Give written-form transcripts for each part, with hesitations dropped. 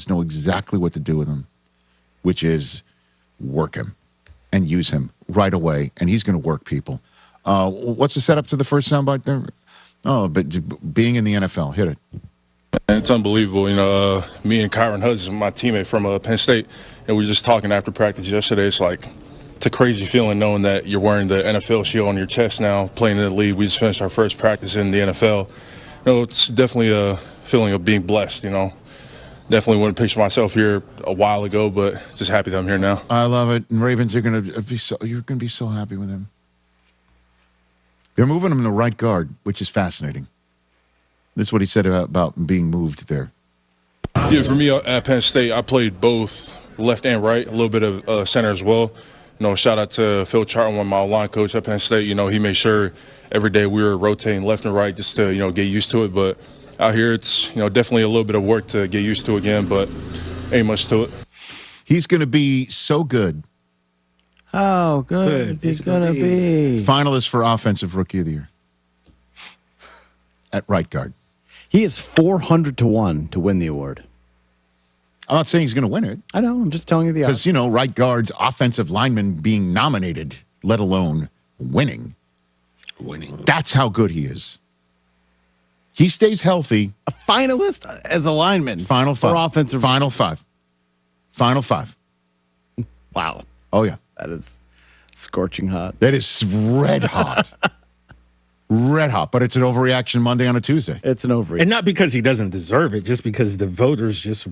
know exactly what to do with him, which is work him and use him right away, and he's going to work people. What's the setup to the first soundbite there? Oh, but being in the NFL, hit it. It's unbelievable. Me and Kyron Hudson, my teammate from Penn State, and we were just talking after practice yesterday. It's a crazy feeling knowing that you're wearing the NFL shield on your chest now, playing in the league. We just finished our first practice in the NFL. It's definitely a feeling of being blessed, Definitely wouldn't picture myself here a while ago, but just happy that I'm here now. I love it. And Ravens are going to be so happy with him. They're moving him to right guard, which is fascinating. This is what he said about being moved there. Yeah, for me at Penn State, I played both left and right, a little bit of center as well. Shout out to Phil Chartman, my line coach at Penn State. He made sure every day we were rotating left and right just to, get used to it. But out here, it's, definitely a little bit of work to get used to again, but ain't much to it. He's going to be so good. How good is he going to be? Finalist for Offensive Rookie of the Year at right guard. He is 400 to 1 to win the award. I'm not saying he's going to win it. I know. I'm just telling you the odds. Because, right guard's offensive lineman being nominated, let alone winning. That's how good he is. He stays healthy. A finalist as a lineman. Final five. For offensive. Final five. Wow. Oh, yeah. That is scorching hot. That is red hot. Red hot. But it's an overreaction Monday on a Tuesday. It's an overreaction. And not because he doesn't deserve it, just because the voters just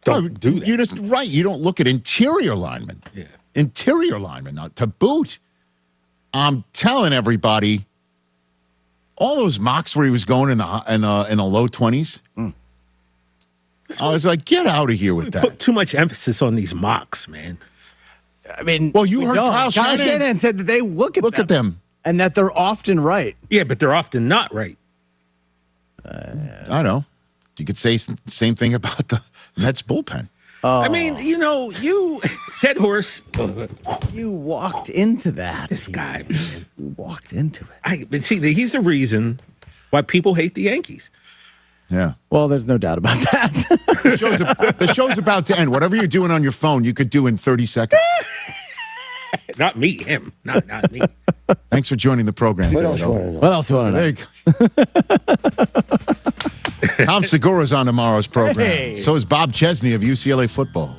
don't do that. You don't look at interior linemen. Yeah. Interior linemen, not to boot. I'm telling everybody, all those mocks where he was going in the low 20s. I was like, get out of here with that. Put too much emphasis on these mocks, man. I mean, well, you heard Kyle Shanahan said that they look at them and that they're often right. Yeah, but they're often not right. I know. You could say the same thing about the Mets bullpen. I mean, you dead horse. You walked into that. This guy, man. You walked into it. But see, he's the reason why people hate the Yankees. Yeah. Well, there's no doubt about that. The show's about to end. Whatever you're doing on your phone, you could do in 30 seconds. Not me, him. Not me. Thanks for joining the program. What else you want to know? Tom Segura's on tomorrow's program. Hey. So is Bob Chesney of UCLA football.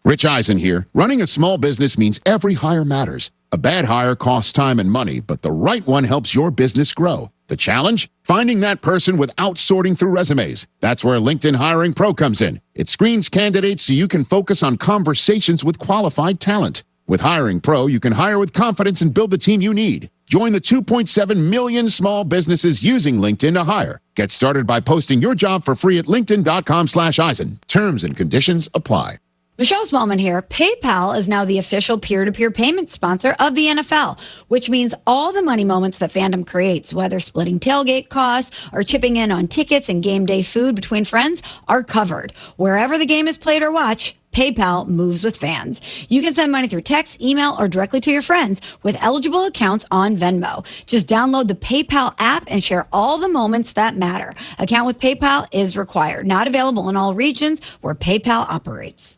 Rich Eisen here. Running a small business means every hire matters. A bad hire costs time and money, but the right one helps your business grow. The challenge? Finding that person without sorting through resumes. That's where LinkedIn Hiring Pro comes in. It screens candidates so you can focus on conversations with qualified talent. With Hiring Pro, you can hire with confidence and build the team you need. Join the 2.7 million small businesses using LinkedIn to hire. Get started by posting your job for free at linkedin.com/Eisen. Terms and conditions apply. Michelle Smallman here. PayPal is now the official peer-to-peer payment sponsor of the NFL, which means all the money moments that fandom creates, whether splitting tailgate costs or chipping in on tickets and game day food between friends, are covered. Wherever the game is played or watched, PayPal moves with fans. You can send money through text, email, or directly to your friends with eligible accounts on Venmo. Just download the PayPal app and share all the moments that matter. Account with PayPal is required. Not available in all regions where PayPal operates.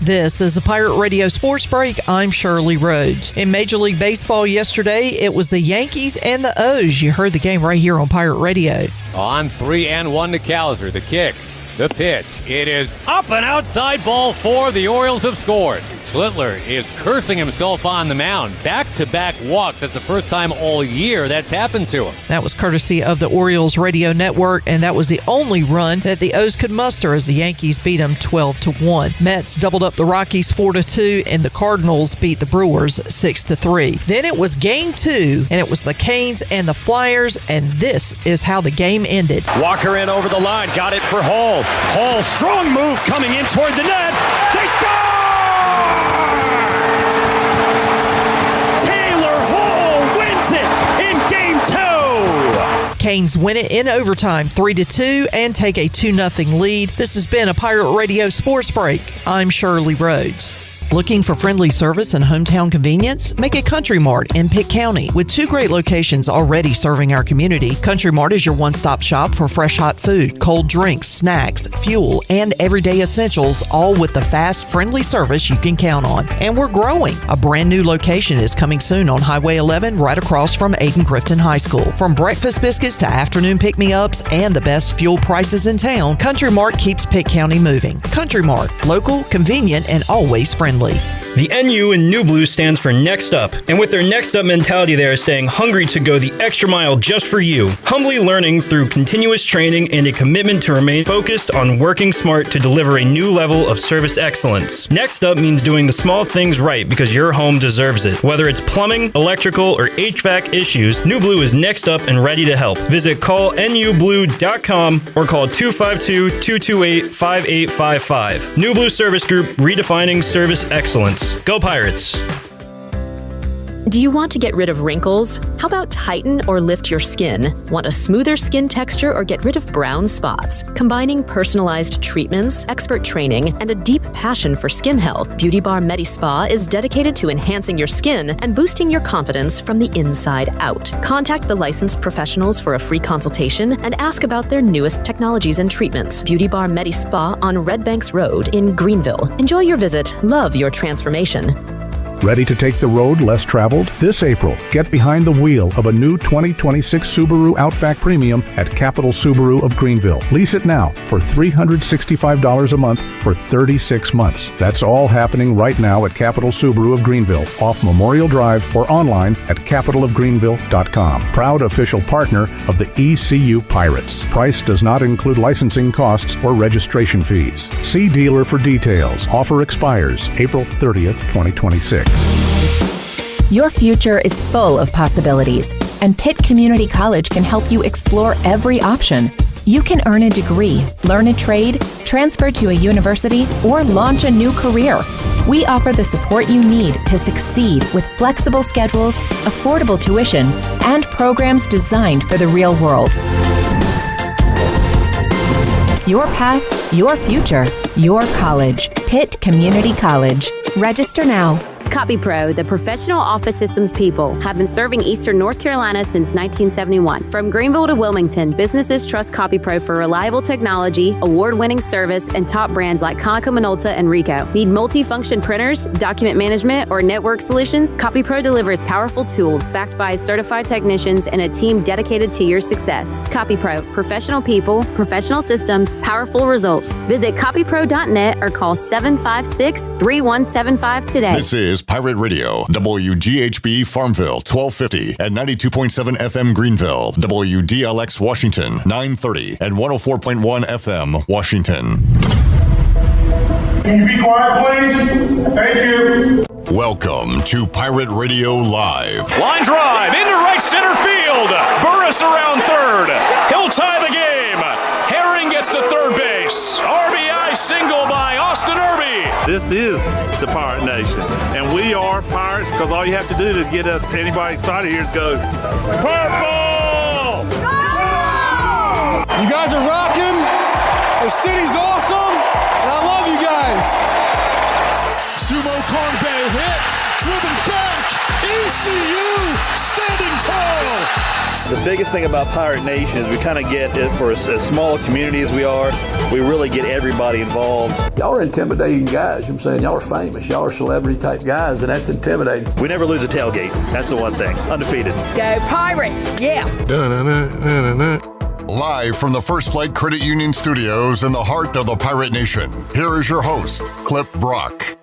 This is a Pirate Radio Sports Break. I'm Shirley Rhodes. In Major League Baseball yesterday, it was the Yankees and the O's. You heard the game right here on Pirate Radio. On 3-1 to Kowser. The kick, the pitch. It is up and outside, ball 4. The Orioles have scored. Schlittler is cursing himself on the mound. Back-to-back walks. That's the first time all year that's happened to him. That was courtesy of the Orioles radio network, and that was the only run that the O's could muster as the Yankees beat them 12-1. Mets doubled up the Rockies 4-2, and the Cardinals beat the Brewers 6-3. Then it was game 2, and it was the Canes and the Flyers, and this is how the game ended. Walker in over the line, got it for Hall. Hall, strong move coming in toward the net. They score! Canes win it in overtime 3-2 and take a 2-0 lead. This has been a Pirate Radio Sports Break. I'm Shirley Rhodes. Looking for friendly service and hometown convenience? Make it Country Mart in Pitt County. With 2 great locations already serving our community, Country Mart is your one-stop shop for fresh hot food, cold drinks, snacks, fuel, and everyday essentials, all with the fast, friendly service you can count on. And we're growing. A brand new location is coming soon on Highway 11 right across from Aidan Grifton High School. From breakfast biscuits to afternoon pick-me-ups and the best fuel prices in town, Country Mart keeps Pitt County moving. Country Mart, local, convenient, and always friendly. The NU in New Blue stands for Next Up, and with their Next Up mentality, they are staying hungry to go the extra mile just for you, humbly learning through continuous training and a commitment to remain focused on working smart to deliver a new level of service excellence. Next Up means doing the small things right because your home deserves it. Whether it's plumbing, electrical, or HVAC issues, New Blue is next up and ready to help. Visit callnublue.com or call 252-228-5855. New Blue Service Group, redefining service excellence. Go Pirates! Do you want to get rid of wrinkles? How about tighten or lift your skin? Want a smoother skin texture or get rid of brown spots? Combining personalized treatments, expert training, and a deep passion for skin health, Beauty Bar Medi Spa is dedicated to enhancing your skin and boosting your confidence from the inside out. Contact the licensed professionals for a free consultation and ask about their newest technologies and treatments. Beauty Bar Medi Spa on Red Banks Road in Greenville. Enjoy your visit. Love your transformation. Ready to take the road less traveled? This April, get behind the wheel of a new 2026 Subaru Outback Premium at Capital Subaru of Greenville. Lease it now for $365 a month for 36 months. That's all happening right now at Capital Subaru of Greenville, off Memorial Drive or online at capitalofgreenville.com. Proud official partner of the ECU Pirates. Price does not include licensing costs or registration fees. See dealer for details. Offer expires April 30th, 2026. Your future is full of possibilities, and Pitt Community College can help you explore every option. You can earn a degree, learn a trade, transfer to a university, or launch a new career. We offer the support you need to succeed with flexible schedules, affordable tuition, and programs designed for the real world. Your path, your future, your college. Pitt Community College. Register now. CopyPro, the professional office systems people, have been serving Eastern North Carolina since 1971. From Greenville to Wilmington, businesses trust CopyPro for reliable technology, award-winning service, and top brands like Konica Minolta and Ricoh. Need multi-function printers, document management, or network solutions? CopyPro delivers powerful tools backed by certified technicians and a team dedicated to your success. CopyPro, professional people, professional systems, powerful results. Visit copypro.net or call 756-3175 today. This is Pirate Radio, WGHB Farmville, 1250 and 92.7 FM Greenville, WDLX Washington, 930 and 104.1 FM Washington. Can you be quiet, please? Thank you. Welcome to Pirate Radio Live. Line drive into right center field. Burris around third. He'll tie the game. Herring gets to third base. RBI single by Austin Irby. This is the Pirate Nation, and we are Pirates because all you have to do to get anybody excited here is go, Purple! You guys are rocking. The city's awesome, and I love you guys. Sumo Conbe hit, driven back, ECU standing tall. The biggest thing about Pirate Nation is we kind of get it for as small a community as we are. We really get everybody involved. Y'all are intimidating guys. I'm saying y'all are famous. Y'all are celebrity type guys, and that's intimidating. We never lose a tailgate. That's the one thing. Undefeated. Go Pirates! Yeah. Live from the First Flight Credit Union Studios in the heart of the Pirate Nation, here is your host, Clip Brock.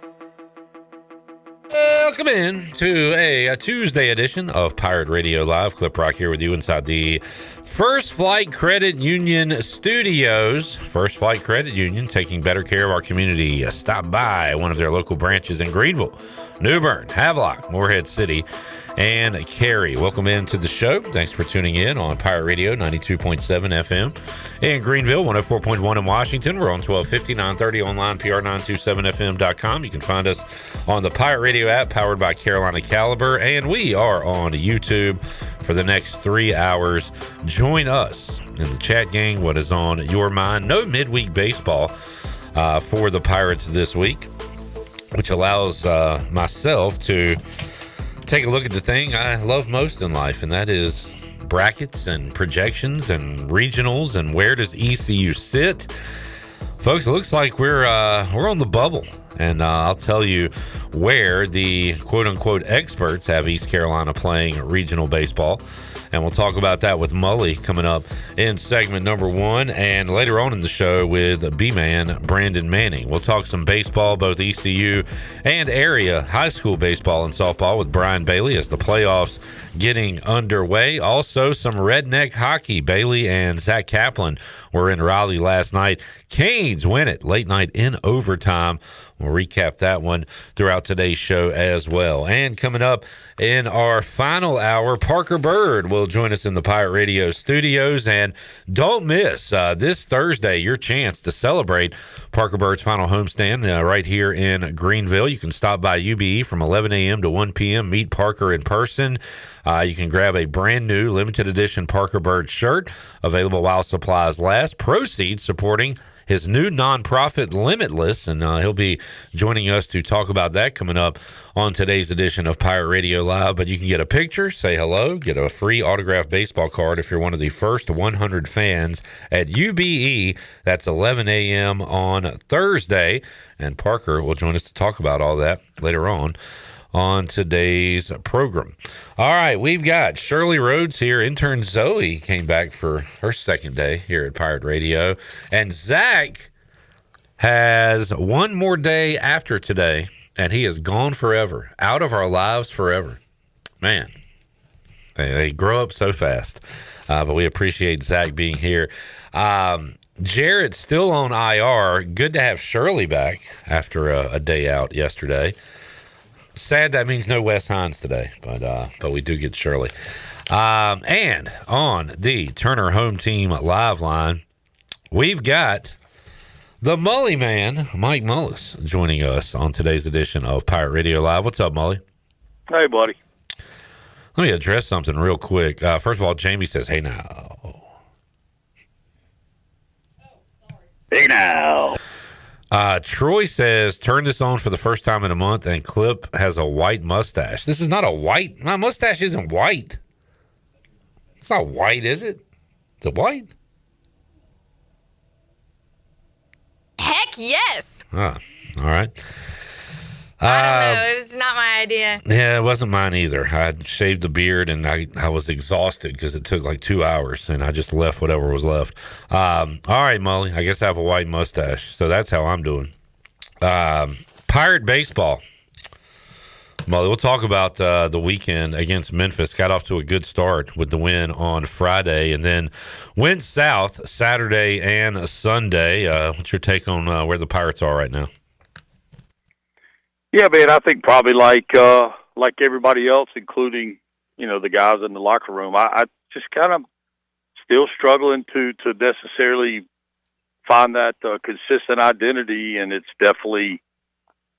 Welcome in to a Tuesday edition of Pirate Radio Live. Clip Rock here with you inside the First Flight Credit Union Studios. First Flight Credit Union taking better care of our community. Stop by one of their local branches in Greenville, New Bern, Havelock, Morehead City, and Cary. Welcome into the show. Thanks for tuning in on Pirate Radio 92.7 FM in Greenville, 104.1 in Washington. We're on 1250, 930 online, PR927fm.com. You can find us on the Pirate Radio app powered by Carolina Caliber, and we are on YouTube for the next 3 hours. Join us in the chat gang. What is on your mind? No midweek baseball for the Pirates this week. which allows myself to take a look at the thing I love most in life, and that is brackets and projections and regionals and where does ECU sit. Folks, it looks like we're on the bubble, and I'll tell you where the quote-unquote experts have East Carolina playing regional baseball, and we'll talk about that with Mully coming up in segment number 1, and later on in the show with B-Man Brandon Manning. We'll talk some baseball, both ECU and area high school baseball and softball with Brian Bailey as the playoffs getting underway. Also, some redneck hockey. Bailey and Zach Kaplan were in Raleigh last night. Canes win it late night in overtime. We'll recap that one throughout today's show as well. And coming up in our final hour, Parker Byrd will join us in the Pirate Radio studios. And don't miss this Thursday your chance to celebrate Parker Byrd's final homestand right here in Greenville. You can stop by UBE from 11 a.m. to 1 p.m., meet Parker in person. You can grab a brand new limited edition Parker Byrd shirt, available while supplies last. Proceeds supporting his new nonprofit Limitless, and he'll be joining us to talk about that coming up on today's edition of Pirate Radio Live. But you can get a picture, say hello, get a free autographed baseball card if you're one of the first 100 fans at UBE. That's 11 a.m. on Thursday, and Parker will join us to talk about all that later on today's program. All right, we've got Shirley Rhodes here. Intern Zoe came back for her second day here at Pirate Radio, and Zach has one more day after today, and he is gone forever, out of our lives forever. Man, they grow up so fast, but we appreciate Zach being here. Jared's still on IR. Good to have Shirley back after a day out yesterday. Sad that means no Wes Hines today, but we do get Shirley. And on the Turner Home Team live line, we've got the Mully man, Mike Mullis, joining us on today's edition of Pirate Radio Live. What's up, Mully? Hey, buddy. Let me address something real quick. First of all, Jamie says, "Hey now." Hey now. Troy says, turn this on for the first time in a month, and Clip has a white mustache. This is not a white. My mustache isn't white. It's not white, is it? Is it white? Heck yes. All right. I don't know. It was not my idea. Yeah, it wasn't mine either. I shaved the beard, and I was exhausted because it took like 2 hours, and I just left whatever was left. All right, Mully, I guess I have a white mustache, so that's how I'm doing. Pirate baseball. Mully, we'll talk about the weekend against Memphis. Got off to a good start with the win on Friday, and then went south Saturday and Sunday. What's your take on where the Pirates are right now? Yeah, man, I think probably like everybody else, including, the guys in the locker room. I just kind of still struggling to necessarily find that consistent identity, and it's definitely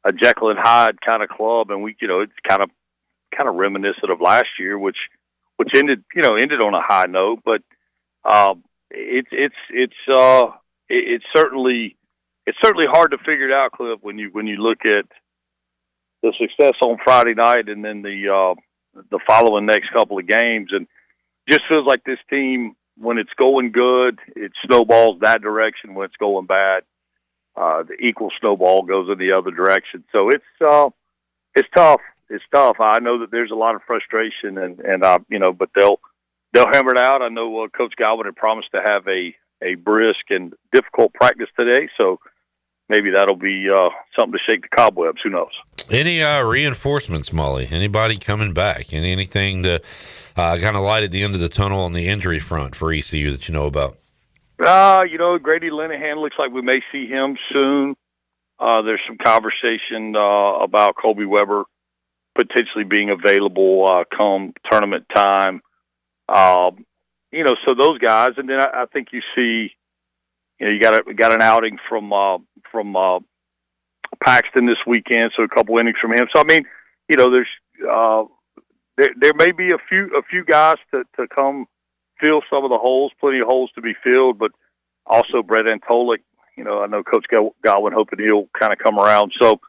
a Jekyll and Hyde kind of club, and it's kind of reminiscent of last year, which ended on a high note, but it's certainly hard to figure it out, Cliff, when you look at the success on Friday night and then the following next couple of games, and just feels like this team, when it's going good, it snowballs that direction. When it's going bad, the equal snowball goes in the other direction. So it's tough. It's tough. I know that there's a lot of frustration, and but they'll hammer it out. I know Coach Godwin had promised to have a brisk and difficult practice today, so maybe that'll be something to shake the cobwebs. Who knows? Any reinforcements, Mully? Anybody coming back? Anything to kind of light at the end of the tunnel on the injury front for ECU that you know about? Grady Linehan looks like we may see him soon. There's some conversation about Colby Weber potentially being available come tournament time. So those guys, and then I think you see, you got an outing from Paxton this weekend, so a couple innings from him. So I mean, there's there may be a few guys to come fill some of the holes, plenty of holes to be filled, but also Brett Antolik. I know Coach Godwin hoping he'll kind of come around. So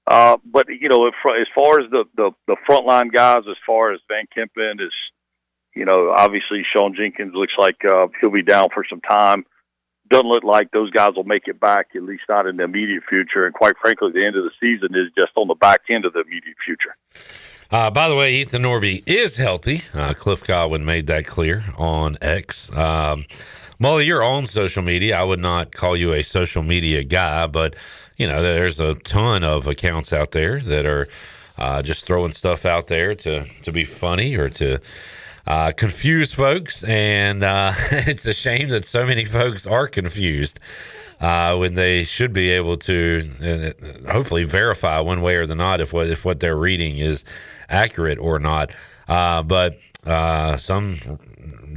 But as far as the frontline guys, as far as Van Kempen is, obviously Sean Jenkins looks like he'll be down for some time. Doesn't look like those guys will make it back, at least not in the immediate future. And quite frankly, the end of the season is just on the back end of the immediate future. By the way, Ethan Norby is healthy. Cliff Godwin made that clear on X. Mully, you're on social media. I would not call you a social media guy, but, there's a ton of accounts out there that are just throwing stuff out there to be funny or to confuse folks. And it's a shame that so many folks are confused when they should be able to hopefully verify one way or the not if what they're reading is accurate or not. But some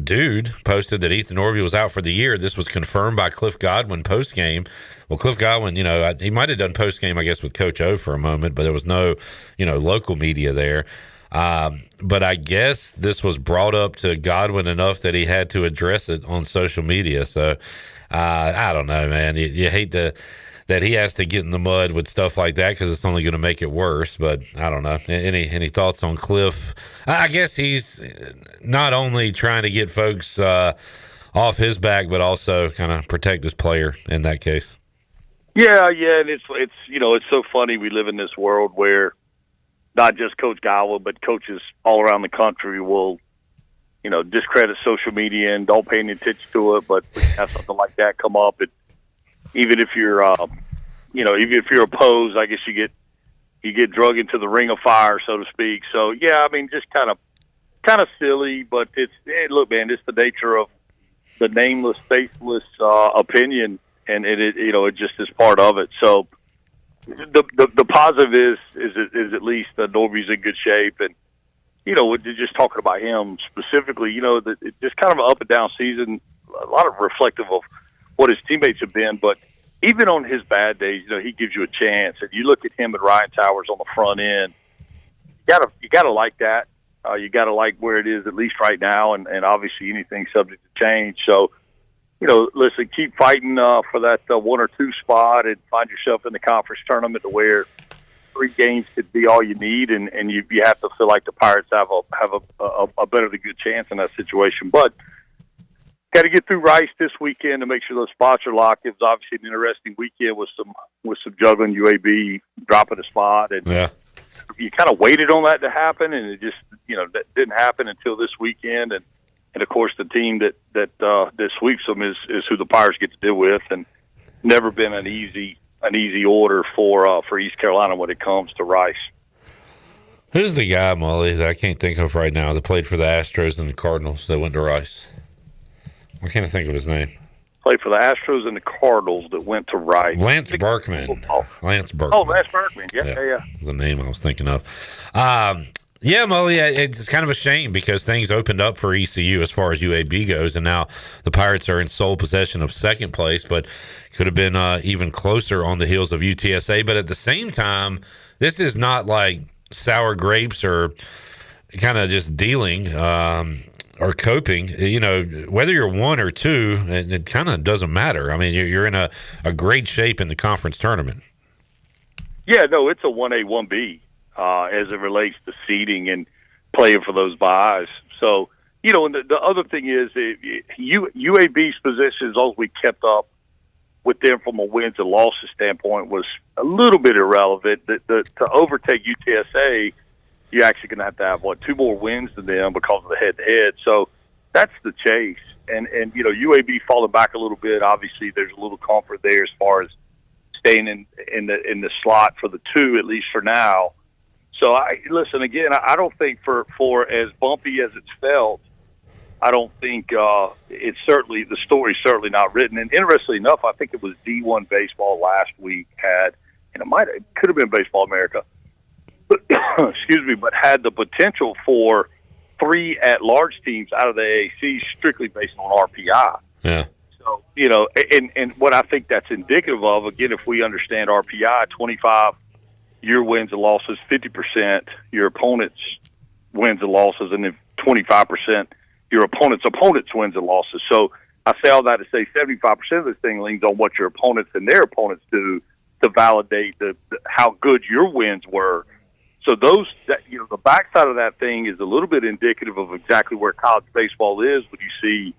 dude posted that Ethan Norby was out for the year. This was confirmed by Cliff Godwin post game. Well, Cliff Godwin, he might have done post game, I guess, with Coach O for a moment, but there was no, local media there. But I guess this was brought up to Godwin enough that he had to address it on social media. So I don't know, man. You hate that he has to get in the mud with stuff like that because it's only going to make it worse. But I don't know. Any thoughts on Cliff? I guess he's not only trying to get folks off his back, but also kind of protect his player in that case. Yeah, and it's so funny we live in this world where not just Coach Godwin, but coaches all around the country will, discredit social media and don't pay any attention to it. But when you have something like that come up, even if you're, even if you're opposed, I guess you get drug into the ring of fire, so to speak. So yeah, I mean, just kind of silly, but look, man, it's the nature of the nameless, faithless opinion, and it just is part of it. So the positive is at least that Norby's in good shape, and just talking about him specifically, that it's just kind of an up and down season, a lot of reflective of what his teammates have been, but even on his bad days, he gives you a chance. And you look at him and Ryan Towers on the front end, you gotta like that. You gotta like where it is at least right now, and obviously anything subject to change. So, listen, keep fighting for that 1 or 2 spot, and find yourself in the conference tournament to where 3 games could be all you need, and you have to feel like the Pirates have a better than good chance in that situation. But got to get through Rice this weekend to make sure those spots are locked. It was obviously an interesting weekend with some juggling, UAB dropping a spot, and you kind of waited on that to happen, and it just that didn't happen until this weekend. And of course, the team that sweeps them is who the Pirates get to deal with, and never been an easy order for East Carolina when it comes to Rice. Who's the guy, Mully, that I can't think of right now that played for the Astros and the Cardinals that went to Rice? I can't think of his name. Played for the Astros and the Cardinals that went to Rice. Lance Berkman. Lance Berkman. Oh, Lance Berkman. Yeah. The name I was thinking of. Yeah, Mully, it's kind of a shame because things opened up for ECU as far as UAB goes, and now the Pirates are in sole possession of second place, but could have been even closer on the heels of UTSA. But at the same time, this is not like sour grapes or kind of just dealing or coping. Whether you're 1 or 2, it kind of doesn't matter. I mean, you're in a great shape in the conference tournament. Yeah, no, it's a 1A, 1B. As it relates to seeding and playing for those buys. So, and the other thing is UAB's position, as long as we kept up with them from a wins and losses standpoint, was a little bit irrelevant. To overtake UTSA, you're actually going to have 2 more wins than them because of the head-to-head. So that's the chase. And UAB falling back a little bit. Obviously, there's a little comfort there as far as staying in the slot for the 2, at least for now. So, I don't think for as bumpy as it's felt, I don't think it's certainly, the story's certainly not written. And interestingly enough, I think it was D1 Baseball last week and it could have been Baseball America, but, but had the potential for 3 at-large teams out of the AAC strictly based on RPI. Yeah. So, and what I think that's indicative of, again, if we understand RPI, 25 your wins and losses, 50% your opponent's wins and losses, and then 25% your opponent's wins and losses. So I say all that to say 75% of this thing leans on what your opponents and their opponents do, to validate how good your wins were. So the backside of that thing is a little bit indicative of exactly where college baseball is when you see,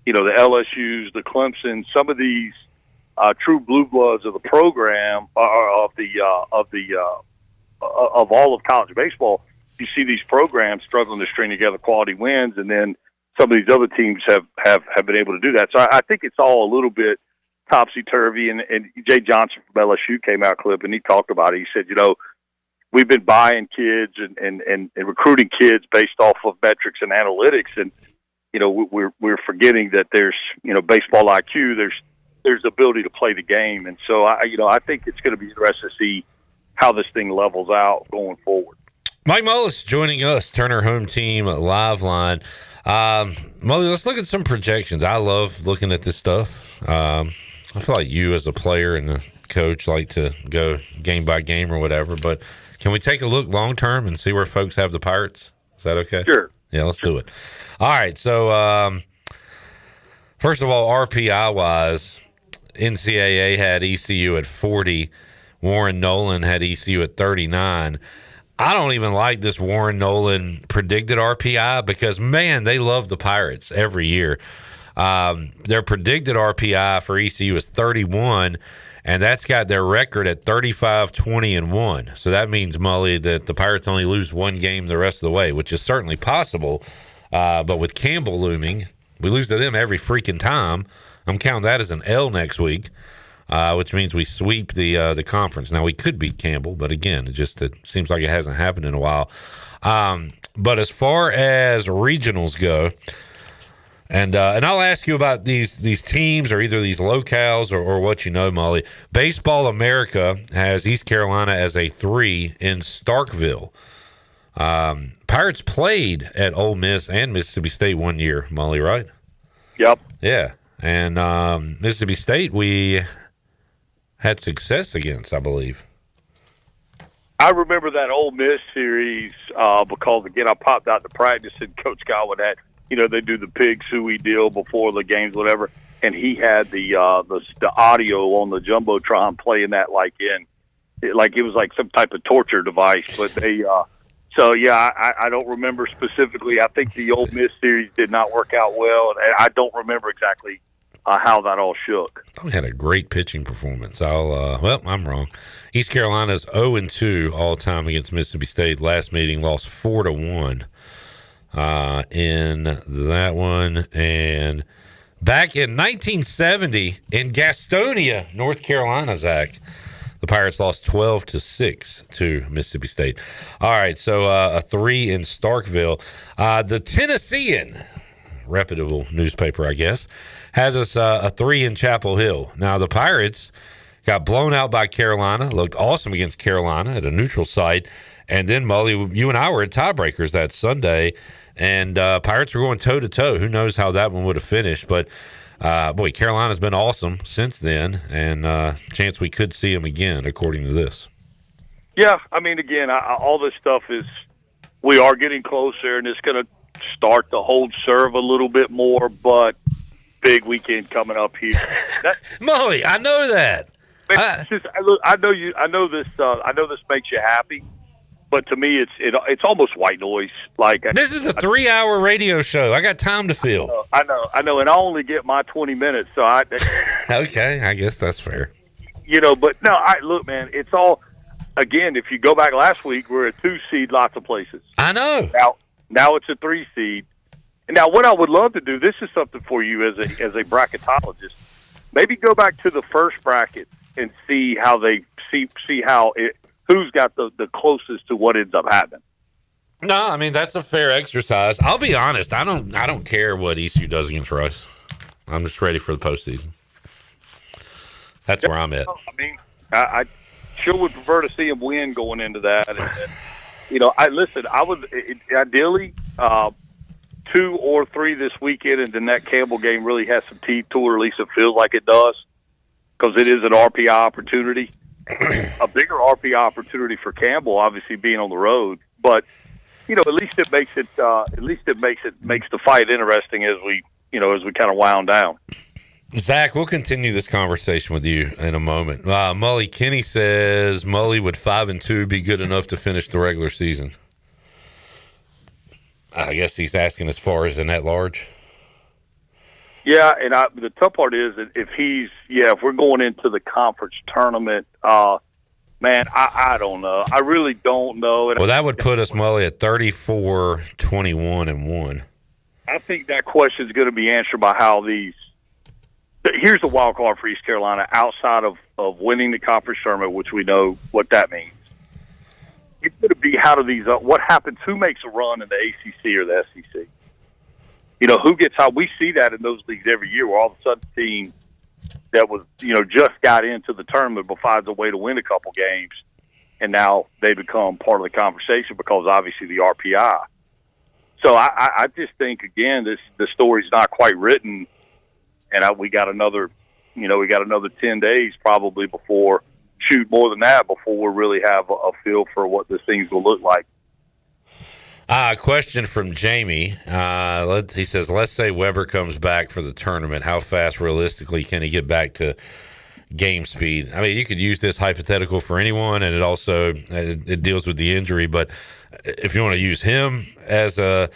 the LSUs, the Clemson, some of these true blue bloods of the program of all of college baseball. You see these programs struggling to string together quality wins, and then some of these other teams have been able to do that. So I think it's all a little bit topsy-turvy. And Jay Johnson from LSU came out, Clip, and he talked about it. He said, we've been buying kids and recruiting kids based off of metrics and analytics, and we're forgetting that there's baseball IQ. There's the ability to play the game, and so I think it's going to be interesting to see how this thing levels out going forward. Mike Mullis joining us, Turner Home Team Live Line. Mully, let's look at some projections. I love looking at this stuff. I feel like you as a player and a coach like to go game by game or whatever, but can we take a look long term and see where folks have the Pirates? Is that okay? Sure. Yeah, let's do it. All right, so first of all, RPI-wise, NCAA had ECU at 40. Warren Nolan had ECU at 39. I don't even like this Warren Nolan predicted RPI because, man, they love the Pirates every year. Their predicted RPI for ECU is 31, and that's got their record at 35, 20, and 1. So that means, Mully, that the Pirates only lose one game the rest of the way, which is certainly possible. But with Campbell looming, we lose to them every freaking time. I'm counting that as an L next week. Which means we sweep the conference. Now, we could beat Campbell, but again, it seems like it hasn't happened in a while. But as far as regionals go, and I'll ask you about these teams or either these locales or what you know, Mully. Baseball America has East Carolina as a 3 in Starkville. Pirates played at Ole Miss and Mississippi State one year, Mully, right? Yep. Yeah. And Mississippi State, we had success against, I believe. I remember that Ole Miss series because, again, I popped out to practice and Coach Godwin had, they do the pig suey deal before the games, whatever, and he had the audio on the Jumbotron playing that like it was like some type of torture device. But they, I don't remember specifically. I think the Ole Miss series did not work out well, and I don't remember exactly how that all shook. We had a great pitching performance. I'm wrong. East Carolina's 0-2 all time against Mississippi State. Last meeting lost 4-1 in that one. And back in 1970 in Gastonia, North Carolina, Zach, the Pirates lost 12-6 to Mississippi State. All right, so a 3 in Starkville. The Tennessean, reputable newspaper, I guess, has us a 3 in Chapel Hill. Now, the Pirates got blown out by Carolina, looked awesome against Carolina at a neutral site, and then, Mully, you and I were at tiebreakers that Sunday, and Pirates were going toe-to-toe. Who knows how that one would have finished, but, boy, Carolina's been awesome since then, and chance we could see them again, according to this. Yeah, I mean, again, all this stuff is we are getting closer, and it's going to start to hold serve a little bit more, but big weekend coming up here. Mully, I know that. I know this makes you happy, but to me, it's almost white noise. Like this is a 3-hour radio show. I got time to fill. I know, and I only get my 20 minutes. So okay, I guess that's fair. But no, look, man, it's all. Again, if you go back last week, we're a 2 seed, lots of places. I know. Now it's a 3 seed. And now, what I would love to do, this is something for you as a bracketologist. Maybe go back to the first bracket and see how they see how who's got the closest to what ends up happening. No, I mean that's a fair exercise. I'll be honest. I don't care what ECU does against Rice. I'm just ready for the postseason. That's where I'm at. I mean, I sure would prefer to see them win going into that. And I would ideally. 2 or 3 this weekend, and then that Campbell game really has some teeth to it, or at least it feels like it does, because it is an RPI opportunity. A bigger RPI opportunity for Campbell, obviously being on the road, but at least it makes it makes the fight interesting as we kind of wound down. Zach, we'll continue this conversation with you in a moment. Mully, Kenny says Mully would 5-2 be good enough to finish the regular season. I guess he's asking as far as an at-large. Yeah, and the tough part is that if we're going into the conference tournament, man, I don't know. I really don't know. Well, that would put us, Mully, at 34, 21, and 1. I think that question is going to be answered by how these. Here's the wild card for East Carolina outside of winning the conference tournament, which we know what that means. It's going to be how do these what happens? Who makes a run in the ACC or the SEC? You know, who gets how? We see that in those leagues every year, where all of a sudden the team that was just got into the tournament but finds a way to win a couple games, and now they become part of the conversation because obviously the RPI. So I just think again the story's not quite written. And we got another 10 days probably before, more than that, before we really have a feel for what this thing's will look like. Question from Jamie. He says, let's say Weber comes back for the tournament. How fast, realistically, can he get back to game speed? I mean, you could use this hypothetical for anyone, and it also it deals with the injury. But if you want to use him as a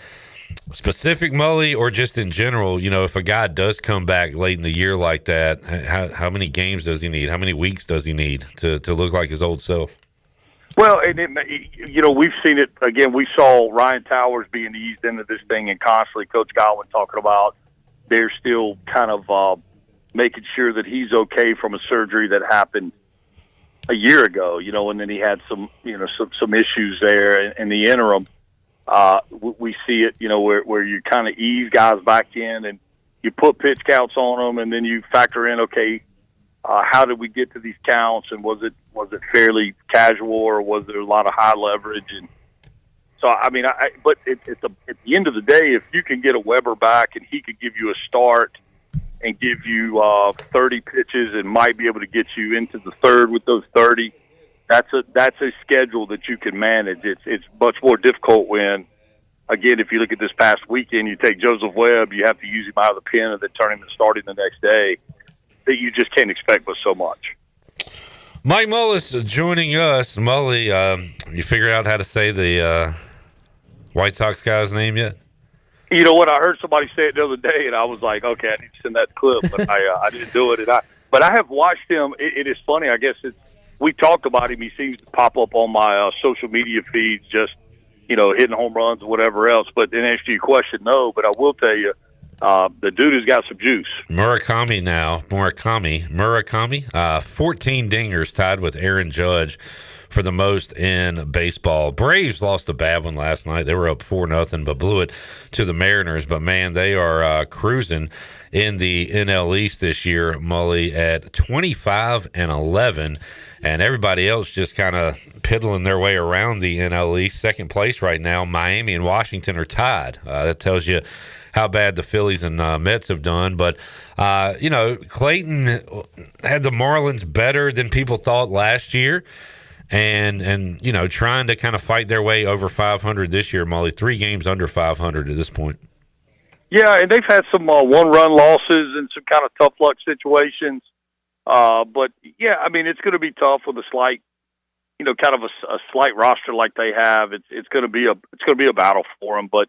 specific, Mully, or just in general, if a guy does come back late in the year like that, how many games does he need? How many weeks does he need to look like his old self? Well, and we've seen it again. We saw Ryan Towers being eased into this thing, and constantly Coach Godwin talking about they're still kind of making sure that he's okay from a surgery that happened a year ago. And then he had some issues there in the interim. We see it, where you kind of ease guys back in and you put pitch counts on them, and then you factor in, okay, how did we get to these counts, and was it fairly casual, or was there a lot of high leverage? And so, I mean, but at the end of the day, if you can get a Weber back and he could give you a start and give you 30 pitches and might be able to get you into the third with those 30. That's a schedule that you can manage. It's much more difficult when, again, if you look at this past weekend, you take Joseph Webb, you have to use him out of the pen and then turn him to starting the next day. That you just can't expect with so much. Mike Mullis joining us. Mully, you figured out how to say the White Sox guy's name yet? You know what? I heard somebody say it the other day, and I was like, okay, I need to send that clip, but I didn't do it. But I have watched him. It is funny. I guess we talked about him. He seems to pop up on my social media feeds, just hitting home runs or whatever else. But in answer to your question, no. But I will tell you, the dude has got some juice. Murakami, 14 dingers, tied with Aaron Judge for the most in baseball. Braves lost a bad one last night. They were up 4-0, but blew it to the Mariners. But man, they are cruising in the NL East this year, Mully, at 25-11. And everybody else just kind of piddling their way around the NL East. Second place right now, Miami and Washington are tied. That tells you how bad the Phillies and Mets have done. But, Clayton had the Marlins better than people thought last year. And trying to kind of fight their way over 500 this year, Mully. 3 games under 500 at this point. Yeah, and they've had some one-run losses and some kind of tough luck situations. But yeah, I mean, it's going to be tough with a slight, kind of a slight roster like they have. It's going to be a battle for them. But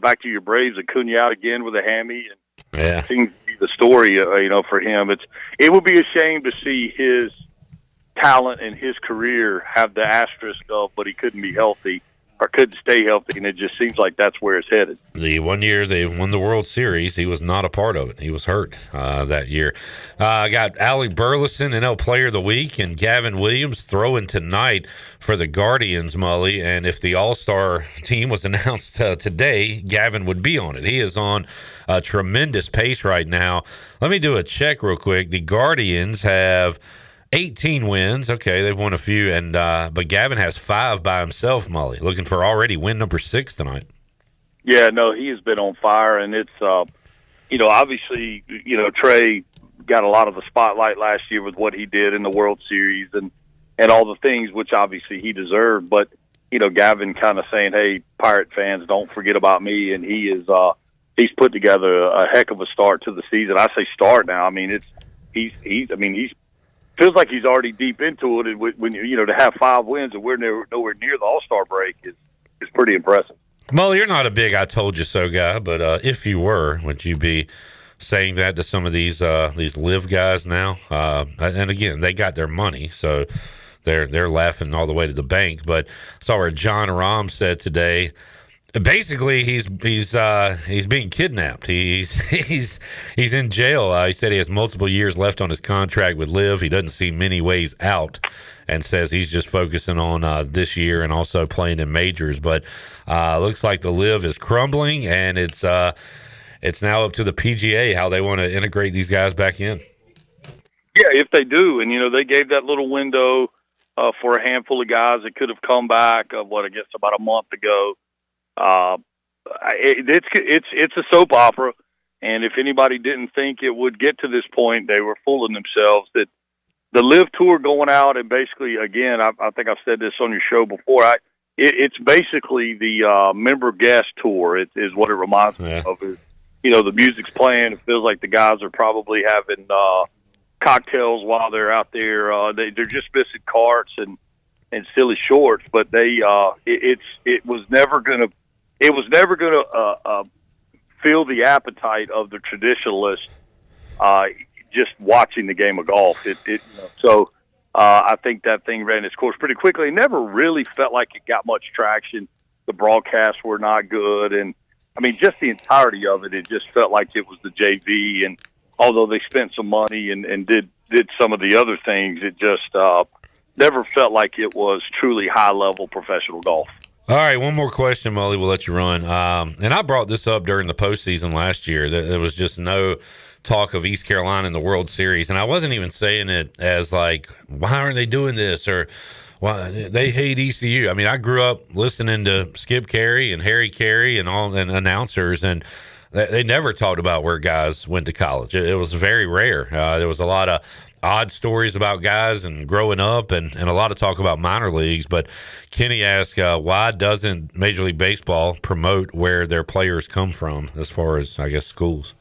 back to your Braves, Acuna out again with a hammy, and it seems to be the story, for him. It would be a shame to see his talent and his career have the asterisk of, but he couldn't be healthy or couldn't stay healthy, and it just seems like that's where it's headed. The one year they won the World Series, he was not a part of it. He was hurt that year. I got Alec Burleson, NL Player of the Week, and Gavin Williams throwing tonight for the Guardians, Mully. And if the All-Star team was announced today, Gavin would be on it. He is on a tremendous pace right now. Let me do a check real quick. The Guardians have 18 wins. Okay, they've won a few, and but Gavin has 5 by himself, Mully, looking for already win number 6 tonight. Yeah, no, he has been on fire, and it's, obviously, Trey got a lot of the spotlight last year with what he did in the World Series and all the things, which obviously he deserved. But, Gavin kind of saying, hey, Pirate fans, don't forget about me, and he is he's put together a heck of a start to the season. I say start now. I mean, he's feels like he's already deep into it. And when to have 5 wins and we're nowhere near the All-Star break is pretty impressive. Mully, you're not a big "I told you so" guy, but if you were, would you be saying that to some of these live guys now? And again, they got their money, so they're laughing all the way to the bank. But I saw where John Rahm said today, basically he's being kidnapped. He's in jail. He said he has multiple years left on his contract with Liv. He doesn't see many ways out, and says he's just focusing on this year and also playing in majors. But looks like the Liv is crumbling, and it's now up to the PGA how they want to integrate these guys back in. Yeah, if they do, and they gave that little window for a handful of guys that could have come back. I guess about a month ago. It's a soap opera, and if anybody didn't think it would get to this point, they were fooling themselves. That the Live Tour going out and basically, again, I think I've said this on your show before. It's basically the member guest tour. It is what it reminds me of. The music's playing. It feels like the guys are probably having cocktails while they're out there. They're just missing carts and silly shorts, but it was never gonna fill the appetite of the traditionalist just watching the game of golf. So I think that thing ran its course pretty quickly. It never really felt like it got much traction. The broadcasts were not good, and I mean, just the entirety of it, it just felt like it was the JV. And although they spent some money and did some of the other things, it just never felt like it was truly high-level professional golf. All right, one more question, Mully. We'll let you run. And I brought this up during the postseason last year. There was just no talk of East Carolina in the World Series, and I wasn't even saying it as like, why aren't they doing this, or why they hate ECU. I mean, I grew up listening to Skip Carey and Harry Carey and announcers, and they never talked about where guys went to college. It was very rare. There was a lot of odd stories about guys and growing up, and a lot of talk about minor leagues. But Kenny asked, why doesn't Major League Baseball promote where their players come from as far as, I guess, schools?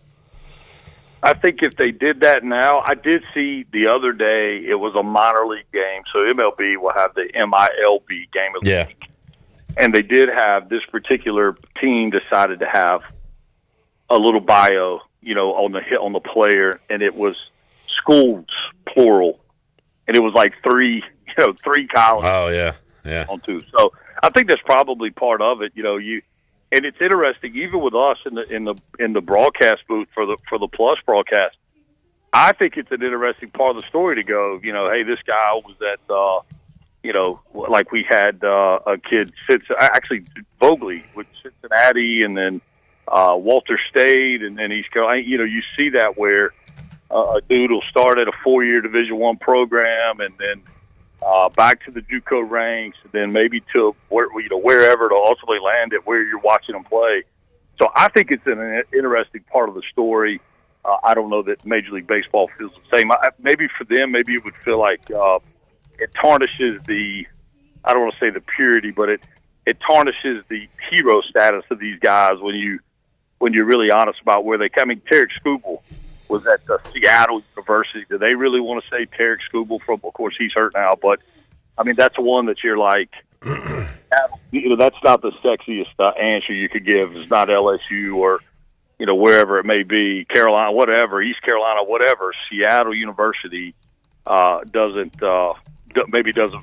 I think if they did that now, I did see the other day it was a minor league game, so MLB will have the MILB game of the week. And they did have this particular team decided to have a little bio, on the player, and it was schools plural, and it was like three columns. Oh yeah. On two. So I think that's probably part of it. And it's interesting, even with us in the broadcast booth for the Plus broadcast. I think it's an interesting part of the story to go. Hey, this guy was at like we had a kid actually Vogley with Cincinnati, and then Walter State, and then East Carolina. You see that where a dude will start at a 4-year Division I program, and then back to the JUCO ranks, and then maybe to wherever to ultimately land at where you're watching them play. So I think it's an interesting part of the story. I don't know that Major League Baseball feels the same. Maybe for them, maybe it would feel like it tarnishes I don't want to say the purity, but it tarnishes the hero status of these guys when you're really honest about where they come. I mean, Tarek Skubal was at Seattle University. Do they really want to say Tarek Skubal from? Of course, he's hurt now, but I mean that's one that you're like, that's not the sexiest answer you could give. It's not LSU or wherever it may be, Carolina, whatever, East Carolina, whatever. Seattle University doesn't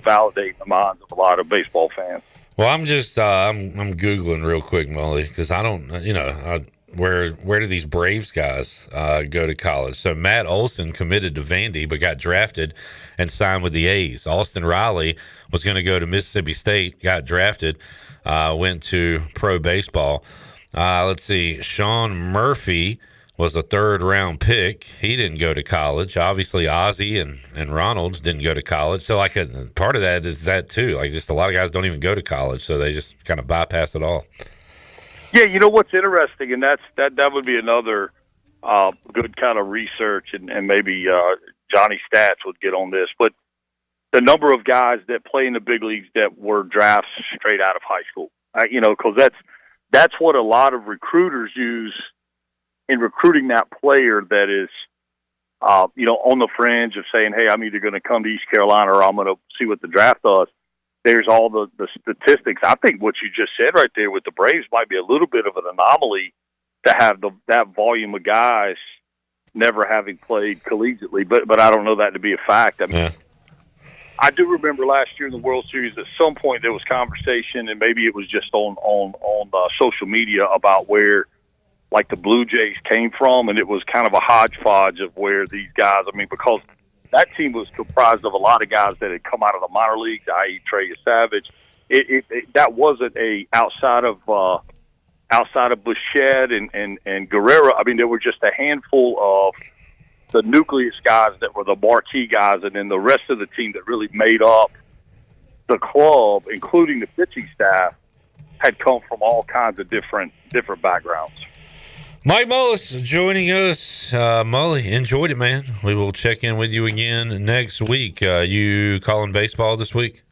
validate the minds of a lot of baseball fans. Well, I'm just I'm Googling real quick, Mully, because I don't where do these Braves guys go to college? So Matt Olson committed to Vandy but got drafted and signed with the A's. Austin Riley was going to go to Mississippi State, got drafted, went to pro baseball. Let's see, Sean Murphy was a 3rd-round pick. He didn't go to college. Obviously, Ozzie and Ronald didn't go to college. So, like, part of that is that, too. Like, just a lot of guys don't even go to college, so they just kind of bypass it all. Yeah, what's interesting, and that would be another good kind of research, and maybe Johnny Stats would get on this, but the number of guys that play in the big leagues that were drafts straight out of high school, because that's what a lot of recruiters use in recruiting that player that is, on the fringe of saying, hey, I'm either going to come to East Carolina or I'm going to see what the draft does. There's all the statistics. I think what you just said right there with the Braves might be a little bit of an anomaly to have that volume of guys never having played collegiately, but I don't know that to be a fact. I mean, I do remember last year in the World Series, at some point there was conversation, and maybe it was just on social media about where, like, the Blue Jays came from, and it was kind of a hodgepodge of where these guys. I mean, because that team was comprised of a lot of guys that had come out of the minor leagues, i.e., Trey Savage. That wasn't a outside of Bichette and Guerrero. I mean, there were just a handful of the nucleus guys that were the marquee guys, and then the rest of the team that really made up the club, including the pitching staff, had come from all kinds of different backgrounds. Mike Mullis joining us. Mully, enjoyed it, man. We will check in with you again next week. You calling baseball this week?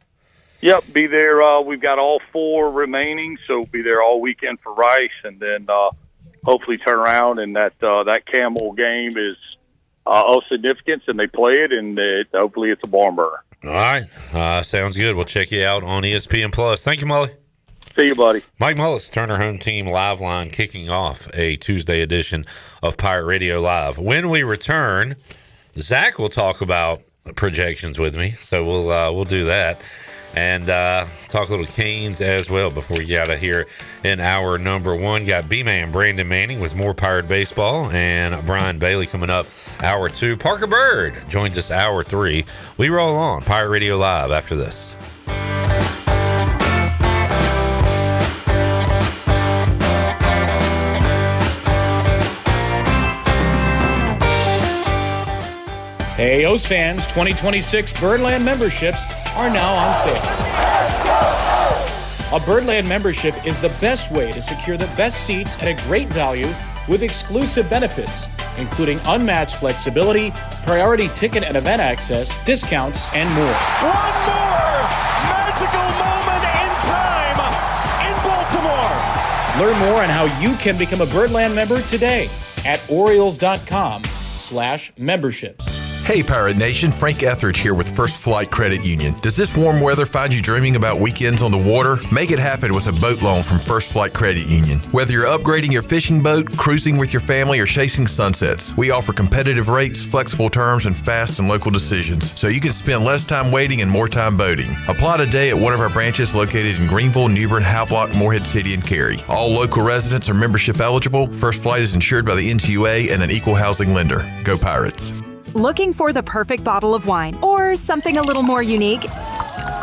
Yep, be there. We've got all 4 remaining, so be there all weekend for Rice, and then hopefully turn around and that Camel game is of significance, and they play it, and hopefully it's a barn burner. All right, sounds good. We'll check you out on ESPN Plus. Thank you, Mully. See you, buddy. Mike Mullis, Turner Home Team Live Line, kicking off a Tuesday edition of Pirate Radio Live. When we return, Zach will talk about projections with me, so we'll do that. And talk a little Canes as well before we get out of here in hour number 1. Got B-Man Brandon Manning with more Pirate Baseball, and Brian Bailey coming up hour 2. Parker Byrd joins us hour 3. We roll on Pirate Radio Live after this. Hey, O's fans, 2026 Birdland memberships are now on sale. A Birdland membership is the best way to secure the best seats at a great value with exclusive benefits, including unmatched flexibility, priority ticket and event access, discounts, and more. One more magical moment in time in Baltimore. Learn more on how you can become a Birdland member today at Orioles.com/memberships. Hey Pirate Nation, Frank Etheridge here with First Flight Credit Union. Does this warm weather find you dreaming about weekends on the water? Make it happen with a boat loan from First Flight Credit Union. Whether you're upgrading your fishing boat, cruising with your family, or chasing sunsets, we offer competitive rates, flexible terms, and fast and local decisions, so you can spend less time waiting and more time boating. Apply today at one of our branches located in Greenville, New Bern, Havelock, Morehead City, and Cary. All local residents are membership eligible. First Flight is insured by the NCUA and an equal housing lender. Go Pirates. Looking for the perfect bottle of wine or something a little more unique?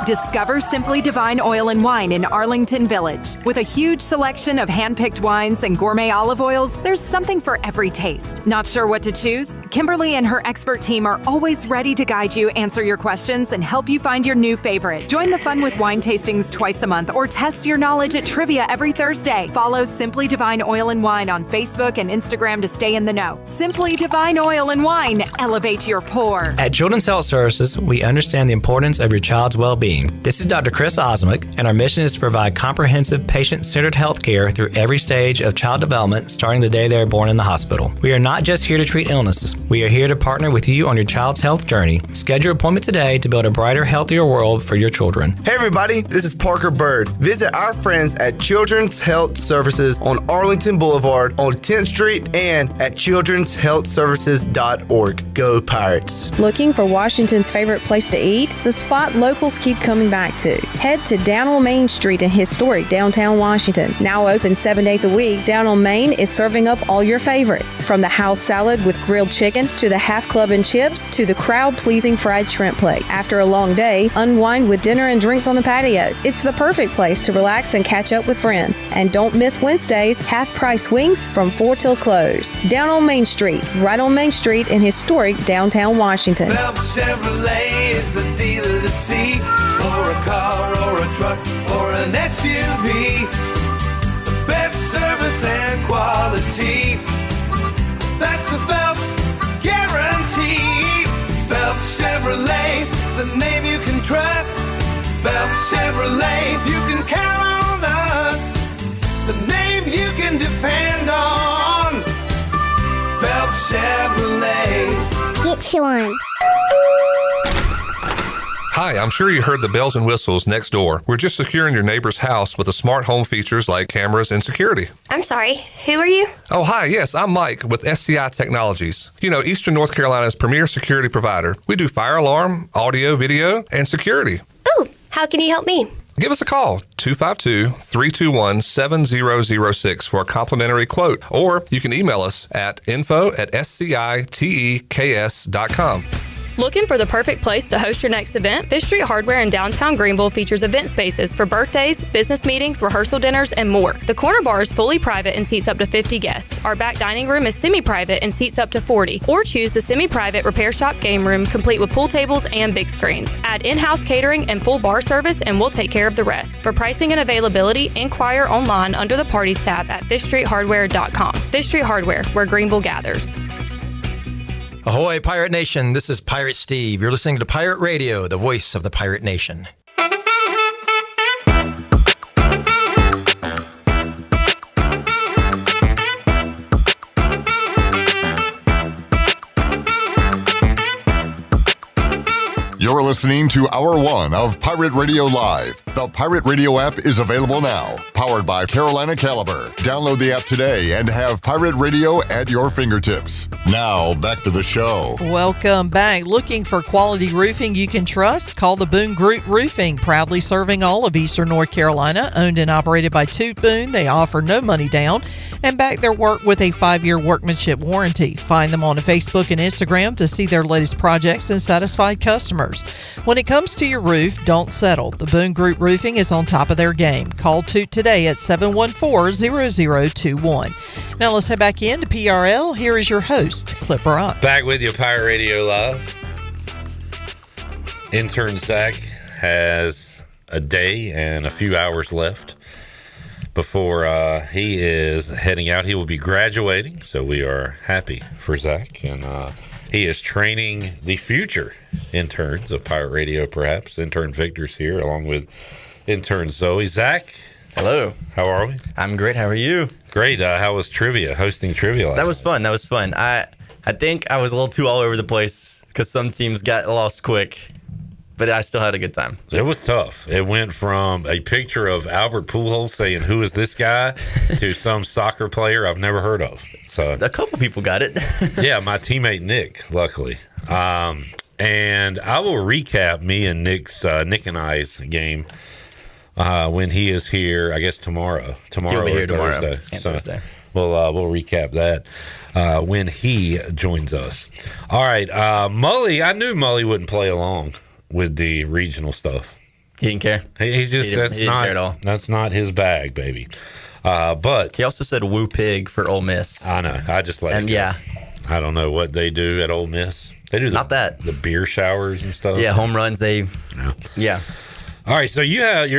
Discover Simply Divine Oil and Wine in Arlington Village. With a huge selection of hand-picked wines and gourmet olive oils, there's something for every taste. Not sure what to choose? Kimberly and her expert team are always ready to guide you, answer your questions, and help you find your new favorite. Join the fun with wine tastings twice a month or test your knowledge at trivia every Thursday. Follow Simply Divine Oil and Wine on Facebook and Instagram to stay in the know. Simply Divine Oil and Wine. Elevate your pour. At Children's Health Services, we understand the importance of your child's well-being. This is Dr. Chris Osmick, and our mission is to provide comprehensive, patient-centered health care through every stage of child development, starting the day they are born in the hospital. We are not just here to treat illnesses. We are here to partner with you on your child's health journey. Schedule an appointment today to build a brighter, healthier world for your children. Hey everybody, this is Parker Byrd. Visit our friends at Children's Health Services on Arlington Boulevard on 10th Street and at childrenshealthservices.org. Go Pirates. Looking for Washington's favorite place to eat? The spot locals keep coming back to. Head to Down on Main Street in historic downtown Washington. Now open 7 days a week, Down on Main is serving up all your favorites. From the house salad with grilled chicken, to the half club and chips, to the crowd-pleasing fried shrimp plate. After a long day, unwind with dinner and drinks on the patio. It's the perfect place to relax and catch up with friends. And don't miss Wednesdays, half-price wings from 4 till close. Down on Main Street, right on Main Street in historic downtown Washington. Phelps Chevrolet is the dealer to see. For a car or a truck or an SUV, the best service and quality, that's the Phelps guarantee. Phelps Chevrolet, the name you can trust. Phelps Chevrolet, you can count on us, the name you can depend on. Phelps Chevrolet. Get you one. Hi, I'm sure you heard the bells and whistles next door. We're just securing your neighbor's house with the smart home features like cameras and security. I'm sorry, who are you? Oh, hi, yes, I'm Mike with SCI Technologies. You know, Eastern North Carolina's premier security provider. We do fire alarm, audio, video, and security. Ooh, how can you help me? Give us a call, 252-321-7006 for a complimentary quote, or you can email us at info@scitekes.com. Looking for the perfect place to host your next event? Fish Street Hardware in downtown Greenville features event spaces for birthdays, business meetings, rehearsal dinners, and more. The corner bar is fully private and seats up to 50 guests. Our back dining room is semi-private and seats up to 40. Or choose the semi-private repair shop game room complete with pool tables and big screens. Add in-house catering and full bar service and we'll take care of the rest. For pricing and availability, inquire online under the Parties tab at fishstreethardware.com. Fish Street Hardware, where Greenville gathers. Ahoy, Pirate Nation. This is Pirate Steve. You're listening to Pirate Radio, the voice of the Pirate Nation. You're listening to Hour 1 of Pirate Radio Live. The Pirate Radio app is available now. Powered by Carolina Caliber. Download the app today and have Pirate Radio at your fingertips. Now, back to the show. Welcome back. Looking for quality roofing you can trust? Call the Boone Group Roofing, proudly serving all of Eastern North Carolina. Owned and operated by Toot Boone, they offer no money down and back their work with a 5-year workmanship warranty. Find them on Facebook and Instagram to see their latest projects and satisfied customers. When it comes to your roof, don't settle. The Boone Group Roofing is on top of their game. Call Toot today at 714-0021. Now let's head back into PRL. Here is your host, Clip Rock. Back with you, Pirate Radio Live. Intern Zach has a day and a few hours left before he is heading out. He will be graduating, so we are happy for Zach. And he is training the future interns of Pirate Radio, perhaps. Intern Victor's here, along with intern Zoe. Zach. Hello. How are we? I'm great. How are you? Great. How was trivia, hosting trivia last That was fun. That was fun. I think I was a little too all over the place because some teams got lost quick, but I still had a good time. It was tough. It went from a picture of Albert Pujols saying, "Who is this guy?" to some soccer player I've never heard of. So a couple people got it. Yeah, my teammate Nick, luckily. And I will recap me and Nick and I's game when he is here. I guess tomorrow. He'll be here tomorrow Thursday. and Thursday. We'll recap that when he joins us. All right, Mully. I knew Mully wouldn't play along with the regional stuff. He didn't care. He didn't care at all. That's not his bag, baby. But he also said "woo pig" for Ole Miss. I know. I just let it go. Yeah, I don't know what they do at Ole Miss. They do the beer showers and stuff. Yeah, home runs. Yeah. All right. So you have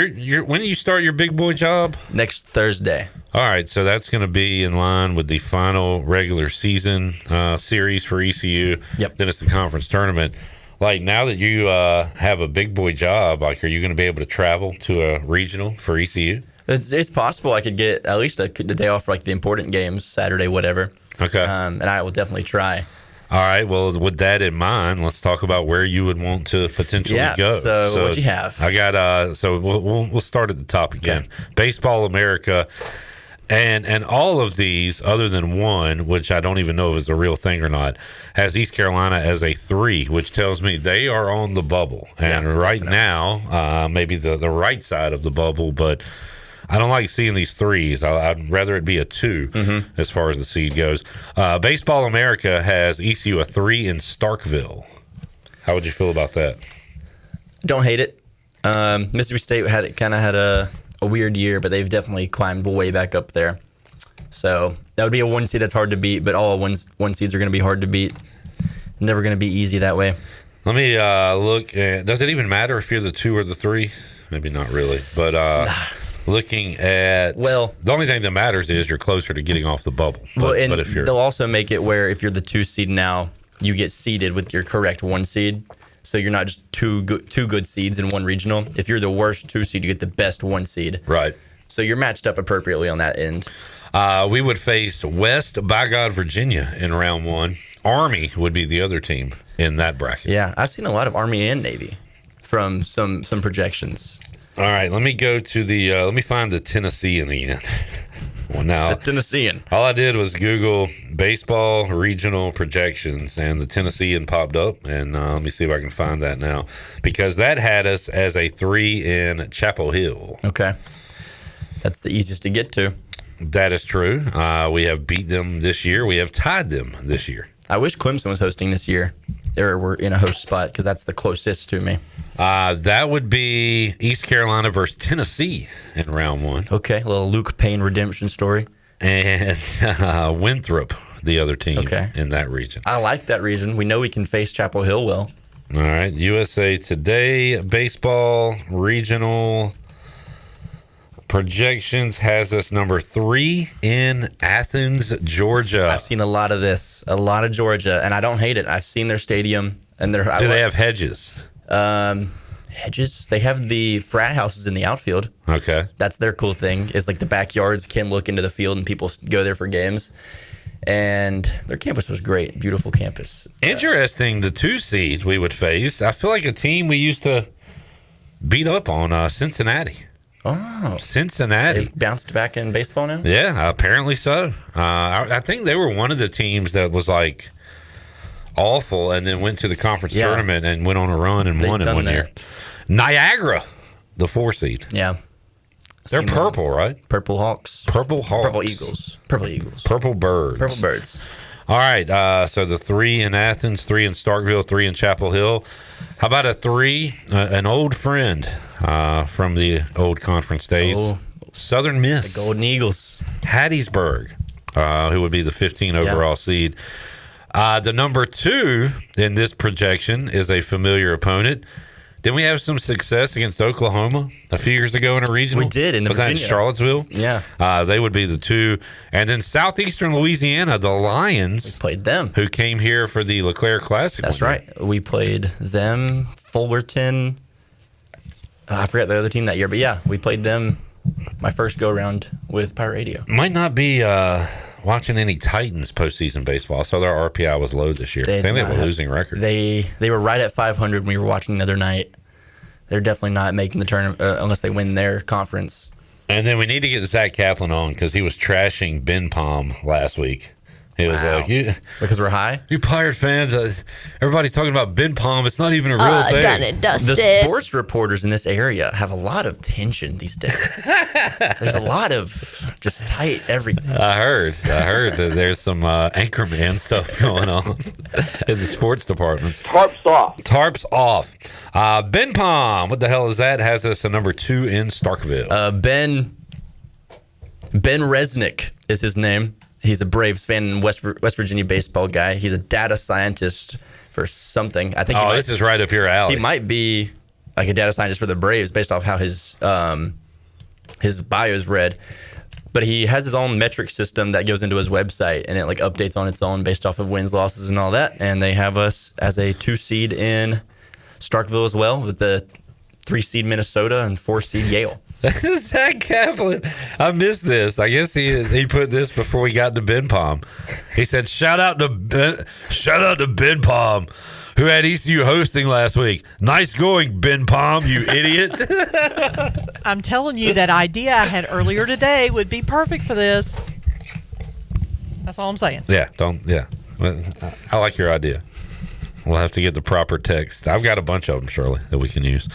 when do you start your big boy job? Next Thursday. All right. So that's going to be in line with the final regular season series for ECU. Yep. Then it's the conference tournament. Like, now that you have a big boy job, like, are you going to be able to travel to a regional for ECU? It's possible I could get at least the day off for like the important games, Saturday, whatever. Okay. And I will definitely try. All right. Well, with that in mind, let's talk about where you would want to potentially go. So what you have? I got. So we'll start at the top again. Okay. Baseball America, and all of these, other than one, which I don't even know if it's a real thing or not, has East Carolina as a 3, which tells me they are on the bubble. And right now, maybe the right side of the bubble, but I don't like seeing these 3s. I'd rather it be a 2 as far as the seed goes. Baseball America has ECU a 3 in Starkville. How would you feel about that? Don't hate it. Mississippi State had a weird year, but they've definitely climbed way back up there. So that would be a 1 seed that's hard to beat, but all one seeds are going to be hard to beat. Never going to be easy that way. Let me look. Does it even matter if you're the 2 or the 3? Maybe not really, but looking at the only thing that matters is you're closer to getting off the bubble. But if you're, they'll also make it where if you're the 2 seed now, you get seeded with your correct 1 seed. So you're not just two good seeds in one regional. If you're the worst 2 seed, you get the best 1 seed. Right. So you're matched up appropriately on that end. We would face West Bygod, Virginia in round 1. Army would be the other team in that bracket. Yeah, I've seen a lot of Army and Navy from some projections. All right, let me go to the let me find the Tennessean again. Well, now The Tennessean. all I did was Google baseball regional projections, and the Tennessean popped up. And let me see if I can find that now, because that had us as a 3 in Chapel Hill. Okay, that's the easiest to get to. That is true. We have beat them this year. We have tied them this year. I wish Clemson was hosting this year. We're in a host spot because that's the closest to me. That would be East Carolina versus Tennessee in round 1. Okay, a little Luke Payne redemption story. And Winthrop, the other team in that region. I like that region. We know we can face Chapel Hill well. All right, USA Today baseball regional projections has us number 3 in Athens, Georgia. I've seen a lot of this, a lot of Georgia, and I don't hate it. I've seen their stadium, and Do they have hedges? Hedges? They have the frat houses in the outfield. Okay. That's their cool thing, is like the backyards can look into the field and people go there for games. And their campus was great. Beautiful campus. Interesting, the 2 seed we would face. I feel like a team we used to beat up on, Cincinnati. Oh. Cincinnati. They've bounced back in baseball now? Yeah, apparently so. I think they were one of the teams that was like awful and then went to the conference tournament and went on a run and won in one year. Niagara, the 4 seed. Yeah. They're purple, right? Purple Hawks. Purple Hawks. Purple Eagles. Purple Eagles. Purple Birds. Purple Birds. All right. So the 3 in Athens, 3 in Starkville, 3 in Chapel Hill. How about a 3? An old friend from the old conference days. Oh. Southern Miss. The Golden Eagles. Hattiesburg, who would be the 15 overall seed. The number 2 in this projection is a familiar opponent. Didn't we have some success against Oklahoma a few years ago in a regional? We did in the Virginia. Was that in Charlottesville? Yeah. They would be the 2. And then Southeastern Louisiana, the Lions. We played them. Who came here for the LeClaire Classic. That's right. We played them, Fullerton. I forgot the other team that year. But yeah, we played them my first go-around with Pirate Radio. Might not be watching any Titans postseason baseball. So their RPI was low this year. I think they were losing record. They were right at 500 when we were watching the other night. They're definitely not making the tournament unless they win their conference. And then we need to get Zach Kaplan on because he was trashing Ben Palm last week. He was like, because we're high? You Pirate fans, everybody's talking about Ben Palm. It's not even a real thing. Done it, dusted. The sports reporters in this area have a lot of tension these days. There's a lot of just tight everything. I heard that there's some Anchorman stuff going on in the sports department. Tarps off. Ben Palm, what the hell is that? Has us a number 2 in Starkville. Ben Resnick is his name. He's a Braves fan and West Virginia baseball guy. He's a data scientist for something. I think. This is right up your alley. He might be like a data scientist for the Braves based off how his bio is read. But he has his own metric system that goes into his website, and it like updates on its own based off of wins, losses, and all that. And they have us as a 2 seed in Starkville as well, with the 3 seed Minnesota and 4 seed Yale. Zach Kaplan, I missed this. I guess he put this before we got to Ben Palm. He said, "Shout out to Ben Palm, who had ECU hosting last week. Nice going, Ben Palm, you idiot." I'm telling you, that idea I had earlier today would be perfect for this. That's all I'm saying. Yeah, I like your idea. We'll have to get the proper text. I've got a bunch of them, Shirley, that we can use.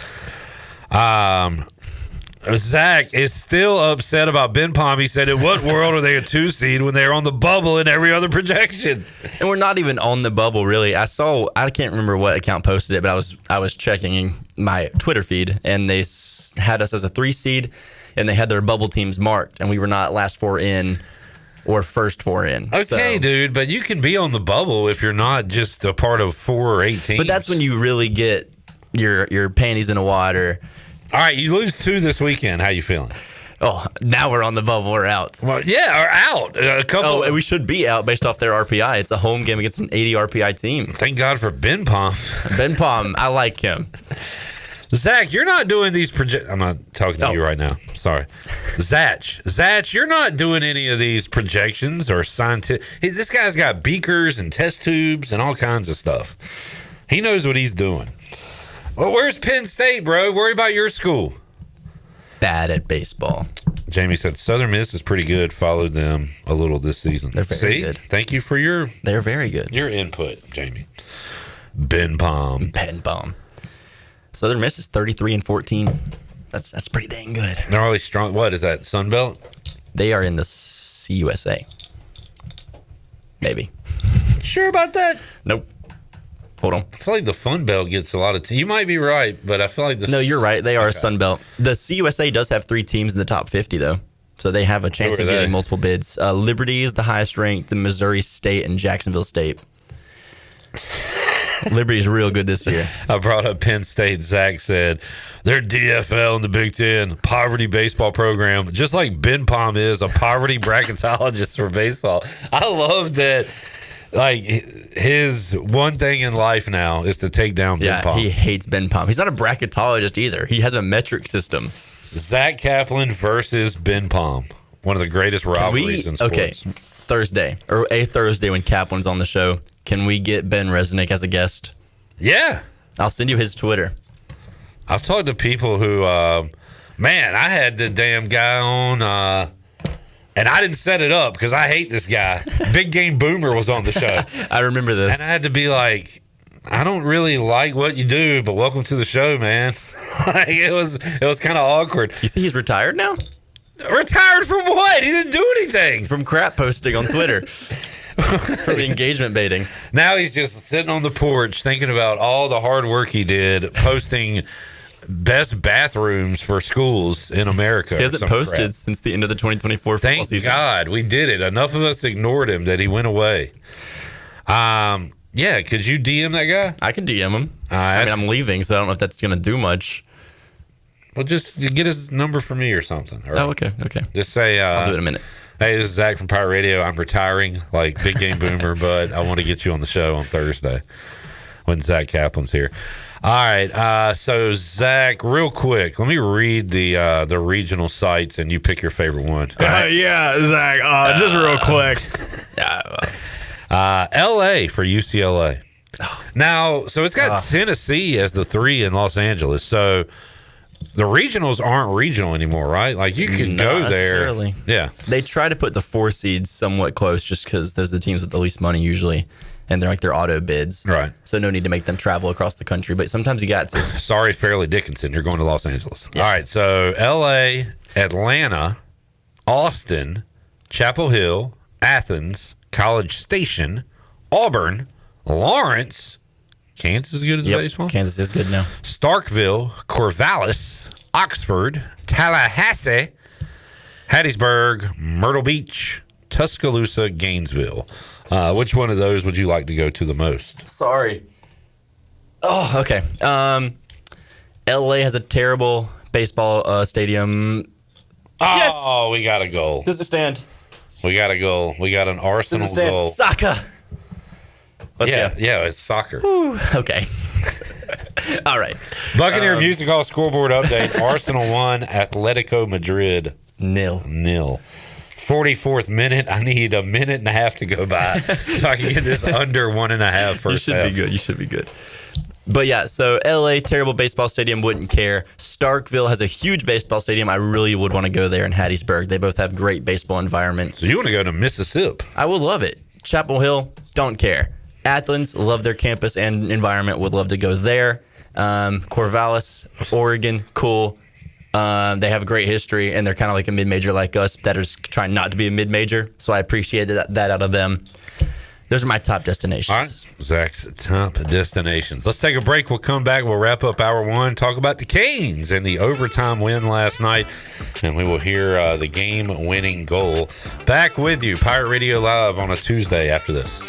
Zach is still upset about Ben Palm. He said, in what world are they a 2 seed when they're on the bubble in every other projection? And we're not even on the bubble, really. I can't remember what account posted it, but I was checking my Twitter feed, and they had us as a 3 seed, and they had their bubble teams marked, and we were not last 4 in or first 4 in. Okay, dude, but you can be on the bubble if you're not just a part of 4 or 8 teams. But that's when you really get your panties in the water. All right, you lose 2 this weekend. How you feeling? Oh, now we're on the bubble. We're out. Well, yeah, or out. A couple. We should be out based off their RPI. It's a home game against an 80 RPI team. Thank God for Ben Palm. Ben Palm, I like him. Zach, you're not doing these I'm not talking to you right now. Sorry. Zach, you're not doing any of these projections or scientific. This guy's got beakers and test tubes and all kinds of stuff. He knows what he's doing. Well, where's Penn State, bro? Worry about your school. Bad at baseball. Jamie said Southern Miss is pretty good. Followed them a little this season. They're very good. Thank you for They're very good. Your input, Jamie. Ben Palm. Southern Miss is 33-14. That's pretty dang good. They're always strong. What is that? Sun Belt? They are in the CUSA. Maybe. Sure about that? Nope. Hold on. I feel like the Fun Belt gets a lot of you might be right, but I feel like No, you're right. They are a Sun Belt. The CUSA does have 3 teams in the top 50, though. So they have a chance of getting multiple bids. Liberty is the highest ranked, the Missouri State and Jacksonville State. Liberty's real good this year. I brought up Penn State. Zach said they're DFL in the Big Ten, poverty baseball program, just like Ben Palm is a poverty bracketologist for baseball. I love that. Like, his one thing in life now is to take down Ben Palm. He hates Ben Palm. He's not a bracketologist either. He has a metric system. Zach Kaplan versus Ben Palm. One of the greatest rivalries in sports. Okay, Thursday when Kaplan's on the show, can we get Ben Resnick as a guest? Yeah. I'll send you his Twitter. I've talked to people who, I had the damn guy on, and I didn't set it up because I hate this guy. Big Game Boomer was on the show. I remember this. And I had to be like, I don't really like what you do, but welcome to the show, man. Like, it was kind of awkward. You see he's retired now? Retired from what? He didn't do anything. From crap posting on Twitter. From engagement baiting. Now he's just sitting on the porch thinking about all the hard work he did posting best bathrooms for schools in America. He hasn't posted since the end of the 2024 football season. Thank God we did it. Enough of us ignored him that he went away. Yeah, could you DM that guy? I can DM him. I'm leaving, so I don't know if that's going to do much. Well, just get his number for me or something. Or okay. Just say, I'll do it in a minute. Hey, this is Zach from Pirate Radio. I'm retiring, like Big Game Boomer, but I want to get you on the show on Thursday when Zach Kaplan's here. All right, so Zach, real quick, let me read the regional sites, and you pick your favorite one. Yeah, Zach, just real quick. L.A. for UCLA. Now, so it's got Tennessee as the 3 in Los Angeles. So the regionals aren't regional anymore, right? Like, you could go there. Necessarily. Yeah. They try to put the 4 seeds somewhat close just because those are the teams with the least money usually. And they're like their auto bids. Right. So no need to make them travel across the country. But sometimes you got to. Sorry, Fairleigh Dickinson. You're going to Los Angeles. Yeah. All right. So L.A., Atlanta, Austin, Chapel Hill, Athens, College Station, Auburn, Lawrence. Kansas is good as baseball? Kansas is good now. Starkville, Corvallis, Oxford, Tallahassee, Hattiesburg, Myrtle Beach, Tuscaloosa, Gainesville. Which one of those would you like to go to the most? Sorry. Oh, okay. LA has a terrible baseball stadium. Oh, we got a goal. Does it stand? We got a goal. We got an Arsenal goal. Soccer. Let's go. Yeah, it's soccer. Whew. Okay. All right. Buccaneer Music Hall scoreboard update. Arsenal 1, Atletico Madrid 0. 44th minute. I need a minute and a half to go by so I can get this under 1.5 first half. You should be good. But yeah, so LA, terrible baseball stadium, wouldn't care. Starkville has a huge baseball stadium. I really would want to go there in Hattiesburg. They both have great baseball environments. So you want to go to Mississippi? I would love it. Chapel Hill, don't care. Athens, love their campus and environment, would love to go there. Corvallis, Oregon, cool. They have a great history, and they're kind of like a mid-major like us that is trying not to be a mid-major. So I appreciate that out of them. Those are my top destinations. All right, Zach's top destinations. Let's take a break. We'll come back. We'll wrap up hour 1, talk about the Canes and the overtime win last night, and we will hear the game-winning goal. Back with you, Pirate Radio Live on a Tuesday after this.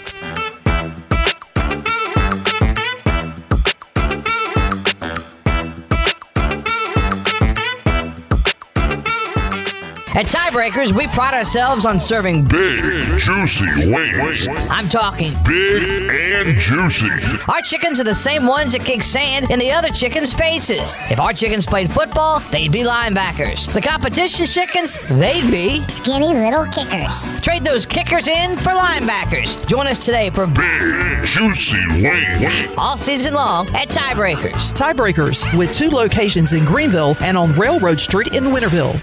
At Tiebreakers, we pride ourselves on serving big, juicy wings. I'm talking big and juicy. Our chickens are the same ones that kick sand in the other chickens' faces. If our chickens played football, they'd be linebackers. The competition's chickens, they'd be skinny little kickers. Trade those kickers in for linebackers. Join us today for big, juicy wings. All season long at Tiebreakers. Tiebreakers, with 2 locations in Greenville and on Railroad Street in Winterville.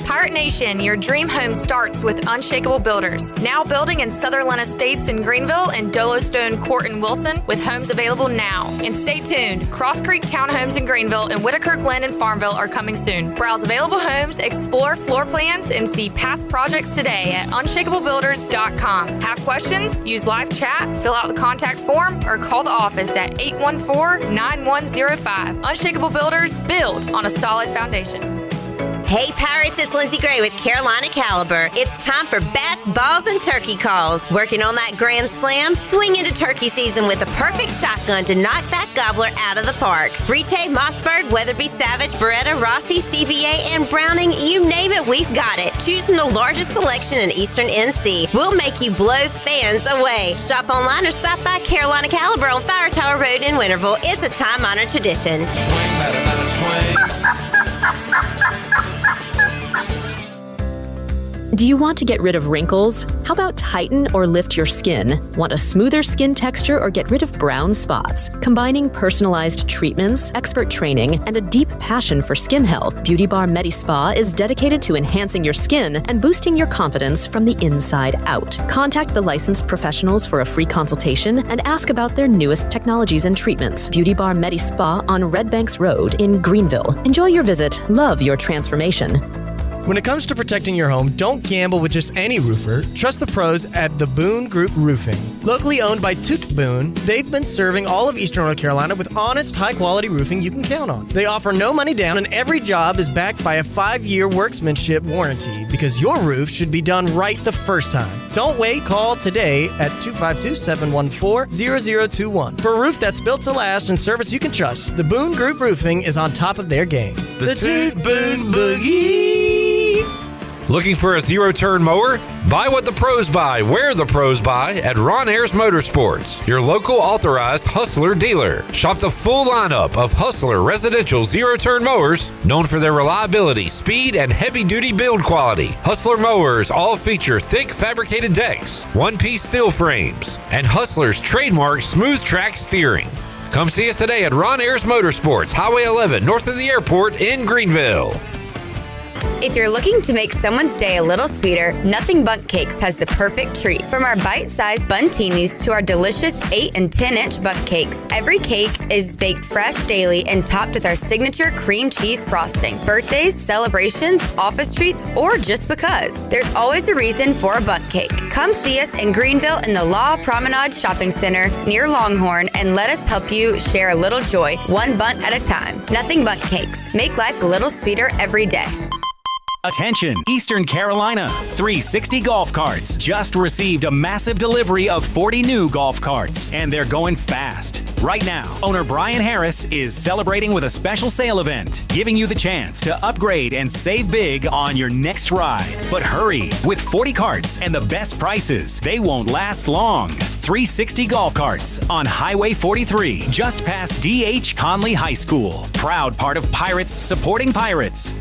Pirate Nation, your dream home starts with Unshakable Builders. Now building in Sutherland Estates in Greenville and Dolostone Court in Wilson, with homes available now. And stay tuned, Cross Creek Townhomes in Greenville and Whitaker Glen in Farmville are coming soon. Browse available homes, explore floor plans, and see past projects today at unshakablebuilders.com. Have questions? Use live chat, fill out the contact form, or call the office at 814-9105. Unshakable Builders, build on a solid foundation. Hey Pirates, it's Lindsay Gray with Carolina Caliber. It's time for bats, balls, and turkey calls. Working on that grand slam? Swing into turkey season with a perfect shotgun to knock that gobbler out of the park. Brite, Mossberg, Weatherby, Savage, Beretta, Rossi, CVA, and Browning, you name it, we've got it. Choosing the largest selection in Eastern NC. We'll make you blow fans away. Shop online or stop by Carolina Caliber on Fire Tower Road in Winterville. It's a time-honored tradition. Do you want to get rid of wrinkles? How about tighten or lift your skin? Want a smoother skin texture or get rid of brown spots? Combining personalized treatments, expert training, and a deep passion for skin health, Beauty Bar MediSpa is dedicated to enhancing your skin and boosting your confidence from the inside out. Contact the licensed professionals for a free consultation and ask about their newest technologies and treatments. Beauty Bar MediSpa on Red Banks Road in Greenville. Enjoy your visit. Love your transformation. When it comes to protecting your home, don't gamble with just any roofer. Trust the pros at the Boone Group Roofing. Locally owned by Toot Boone, they've been serving all of Eastern North Carolina with honest, high-quality roofing you can count on. They offer no money down, and every job is backed by a 5-year workmanship warranty, because your roof should be done right the first time. Don't wait. Call today at 252-714-0021. For a roof that's built to last and service you can trust, the Boone Group Roofing is on top of their game. The Toot Boone Boogie. Looking for a zero-turn mower? Buy what the pros buy, where the pros buy at Ron Ayers Motorsports, your local authorized Hustler dealer. Shop the full lineup of Hustler residential zero-turn mowers, known for their reliability, speed, and heavy-duty build quality. Hustler mowers all feature thick fabricated decks, one-piece steel frames, and Hustler's trademark smooth track steering. Come see us today at Ron Ayers Motorsports, Highway 11, north of the airport in Greenville. If you're looking to make someone's day a little sweeter, Nothing Bundt Cakes has the perfect treat. From our bite-sized buntinis to our delicious 8 and 10-inch bundt cakes, every cake is baked fresh daily and topped with our signature cream cheese frosting. Birthdays, celebrations, office treats, or just because. There's always a reason for a bundt cake. Come see us in Greenville in the Law Promenade Shopping Center near Longhorn and let us help you share a little joy, one bundt at a time. Nothing Bundt Cakes. Make life a little sweeter every day. Attention, Eastern Carolina. 360 Golf Carts just received a massive delivery of 40 new golf carts, and they're going fast. Right now, owner Brian Harris is celebrating with a special sale event, giving you the chance to upgrade and save big on your next ride. But hurry, with 40 carts and the best prices, they won't last long. 360 Golf Carts on Highway 43, just past D.H. Conley High School. Proud part of Pirates supporting Pirates.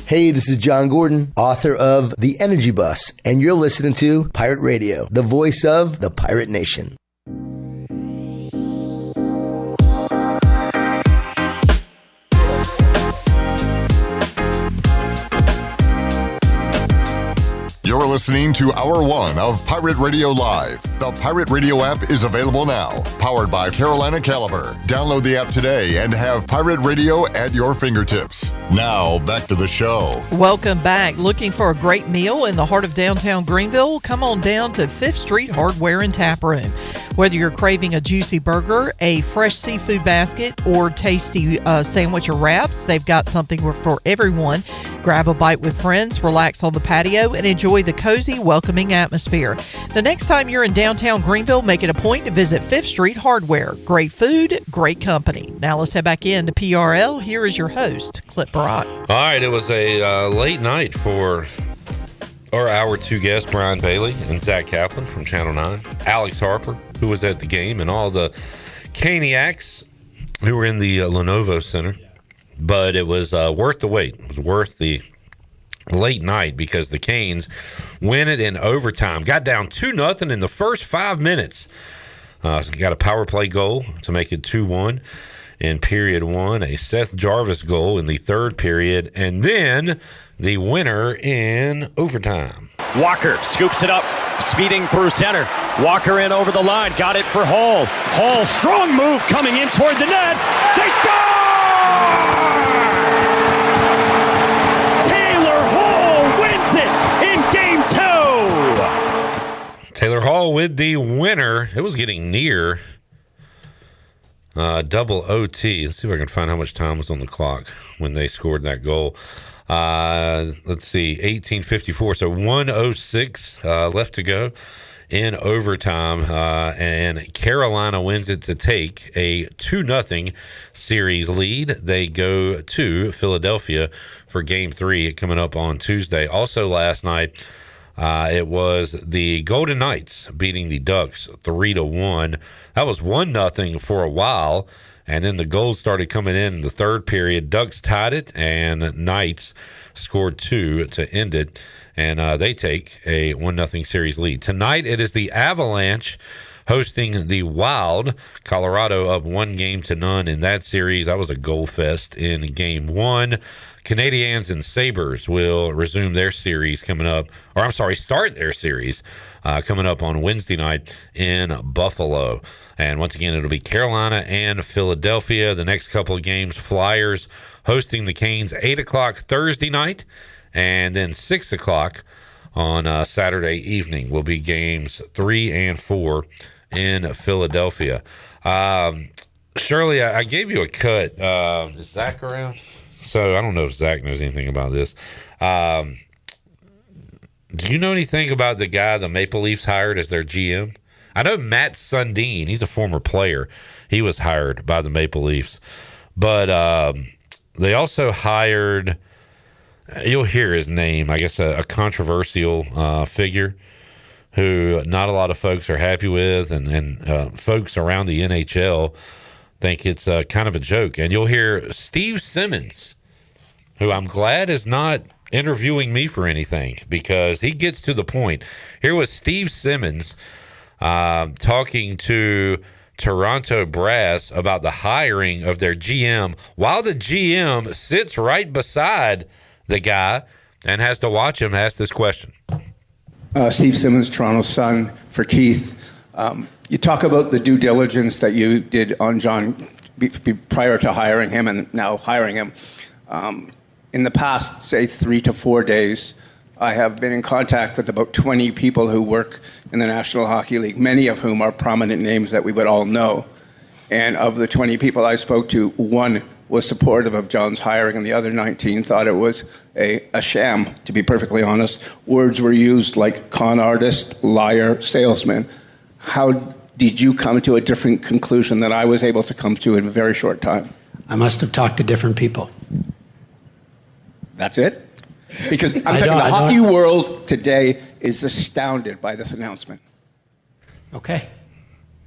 Hey, this is John Gordon, author of The Energy Bus, and you're listening to Pirate Radio, the voice of the Pirate Nation. You're listening to Hour 1 of Pirate Radio Live. The Pirate Radio app is available now, powered by Carolina Caliber. Download the app today and have Pirate Radio at your fingertips. Now, back to the show. Welcome back. Looking for a great meal in the heart of downtown Greenville? Come on down to 5th Street Hardware and Tap Room. Whether you're craving a juicy burger, a fresh seafood basket, or tasty sandwich or wraps, they've got something for everyone. Grab a bite with friends, relax on the patio, and enjoy the cozy, welcoming atmosphere. The next time you're in downtown Greenville, make it a point to visit 5th Street Hardware. Great food, great company. Now let's head back into PRL. Here is your host, Clip Brock. All right, it was a late night for Our hour 2 guests, Brian Bailey and Zach Kaplan from Channel 9. Alex Harper, who was at the game, and all the Caniacs who were in the Lenovo Center. But it was worth the wait. It was worth the late night because the Canes win it in overtime. Got down 2-0 in the first 5 minutes. Got a power play goal to make it 2-1 in period 1. A Seth Jarvis goal in the third period. And then the winner in overtime. Walker scoops it up, speeding through center. Walker in over the line, got it for Hall. Hall, strong move coming in toward the net. They score! Taylor Hall wins it in game 2. Taylor Hall with the winner. It was getting near double OT. Let's see if I can find how much time was on the clock when they scored that goal. Let's see, 18:54. So 1:06 left to go in overtime. And Carolina wins it to take a 2-0 series lead. They go to Philadelphia for game 3 coming up on Tuesday. Also last night, it was the Golden Knights beating the Ducks 3-1. That was 1-0 for a while. And then the goals started coming in the third period. Ducks tied it, and Knights scored 2 to end it. And they take a 1-0 series lead. Tonight, it is the Avalanche hosting the Wild. Colorado up 1-0 in that series. That was a goal fest in game 1. Canadiens and Sabres will resume their series coming up, or I'm sorry, start their series coming up on Wednesday night in Buffalo. And once again, it'll be Carolina and Philadelphia. The next couple of games, Flyers hosting the Canes 8 o'clock Thursday night, and then 6 o'clock on Saturday evening will be games 3 and 4 in Philadelphia. Shirley, I gave you a cut. Is Zach around? So I don't know if Zach knows anything about this. Do you know anything about the guy the Maple Leafs hired as their GM? I know Matt Sundin. He's a former player. He was hired by the Maple Leafs. But they also hired, you'll hear his name, I guess a controversial figure who not a lot of folks are happy with, and folks around the NHL think it's kind of a joke. And you'll hear Steve Simmons, who I'm glad is not interviewing me for anything because he gets to the point. Here was Steve Simmons talking to Toronto Brass about the hiring of their GM while the GM sits right beside the guy and has to watch him ask this question. Steve Simmons, Toronto Sun, for Keith. You talk about the due diligence that you did on John prior to hiring him and now hiring him. In the past, say, 3 to 4 days, I have been in contact with about 20 people who work in the National Hockey League, many of whom are prominent names that we would all know. And of the 20 people I spoke to, one was supportive of John's hiring, and the other 19 thought it was a sham, to be perfectly honest. Words were used like con artist, liar, salesman. How did you come to a different conclusion than I was able to come to in a very short time? I must have talked to different people. That's it? Because I'm telling you, the hockey world today is astounded by this announcement. Okay.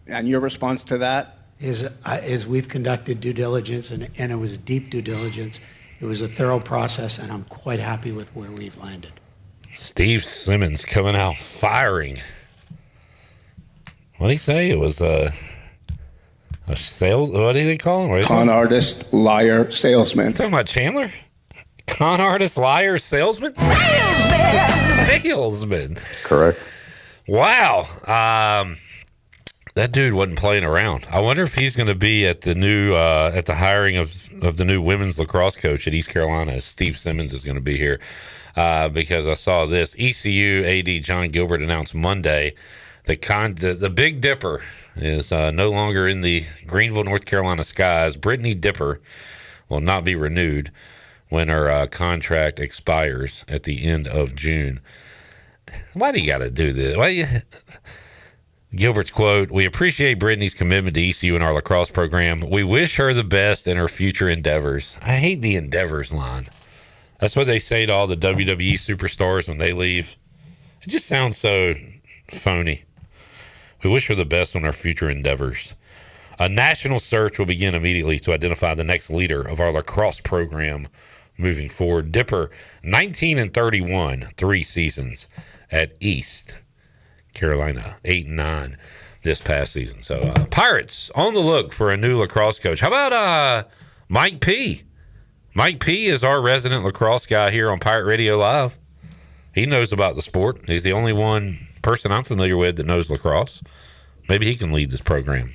And your response to that? Is we've conducted due diligence, and it was deep due diligence. It was a thorough process, and I'm quite happy with where we've landed. Steve Simmons coming out firing. What did he say? It was a sales, what do they call him? Con artist, liar, salesman. Talking about Chandler? Con artist, liar, salesman? Salesman. Correct. Wow. That dude wasn't playing around. I wonder if he's going to be at the new at the hiring of the new women's lacrosse coach at East Carolina. Steve Simmons is going to be here because I saw this. ECU AD John Gilbert announced Monday the Big Dipper is no longer in the Greenville, North Carolina skies. Brittany Dipper will not be renewed when her contract expires at the end of June. Why do you got to do this? Gilbert's quote, "We appreciate Brittany's commitment to ECU and our lacrosse program. We wish her the best in her future endeavors." I hate the endeavors line. That's what they say to all the WWE superstars when they leave. It just sounds so phony. We wish her the best on our future endeavors. A national search will begin immediately to identify the next leader of our lacrosse program moving forward. Dipper, 19-31, 3 seasons at East Carolina, 8-9 this past season. So Pirates on the look for a new lacrosse coach. How about Mike P? Mike P is our resident lacrosse guy here on Pirate Radio Live. He knows about the sport. He's the only one person I'm familiar with that knows lacrosse. Maybe he can lead this program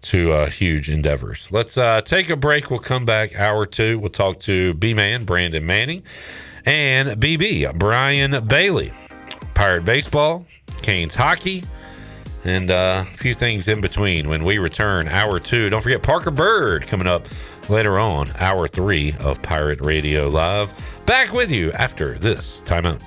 to huge endeavors. Let's take a break. We'll come back hour 2. We'll talk to B-Man, Brandon Manning, and BB, Brian Bailey. Pirate baseball, Canes hockey, and a few things in between when we return hour 2. Don't forget Parker Byrd coming up later on, hour 3 of Pirate Radio Live. Back with you after this timeout.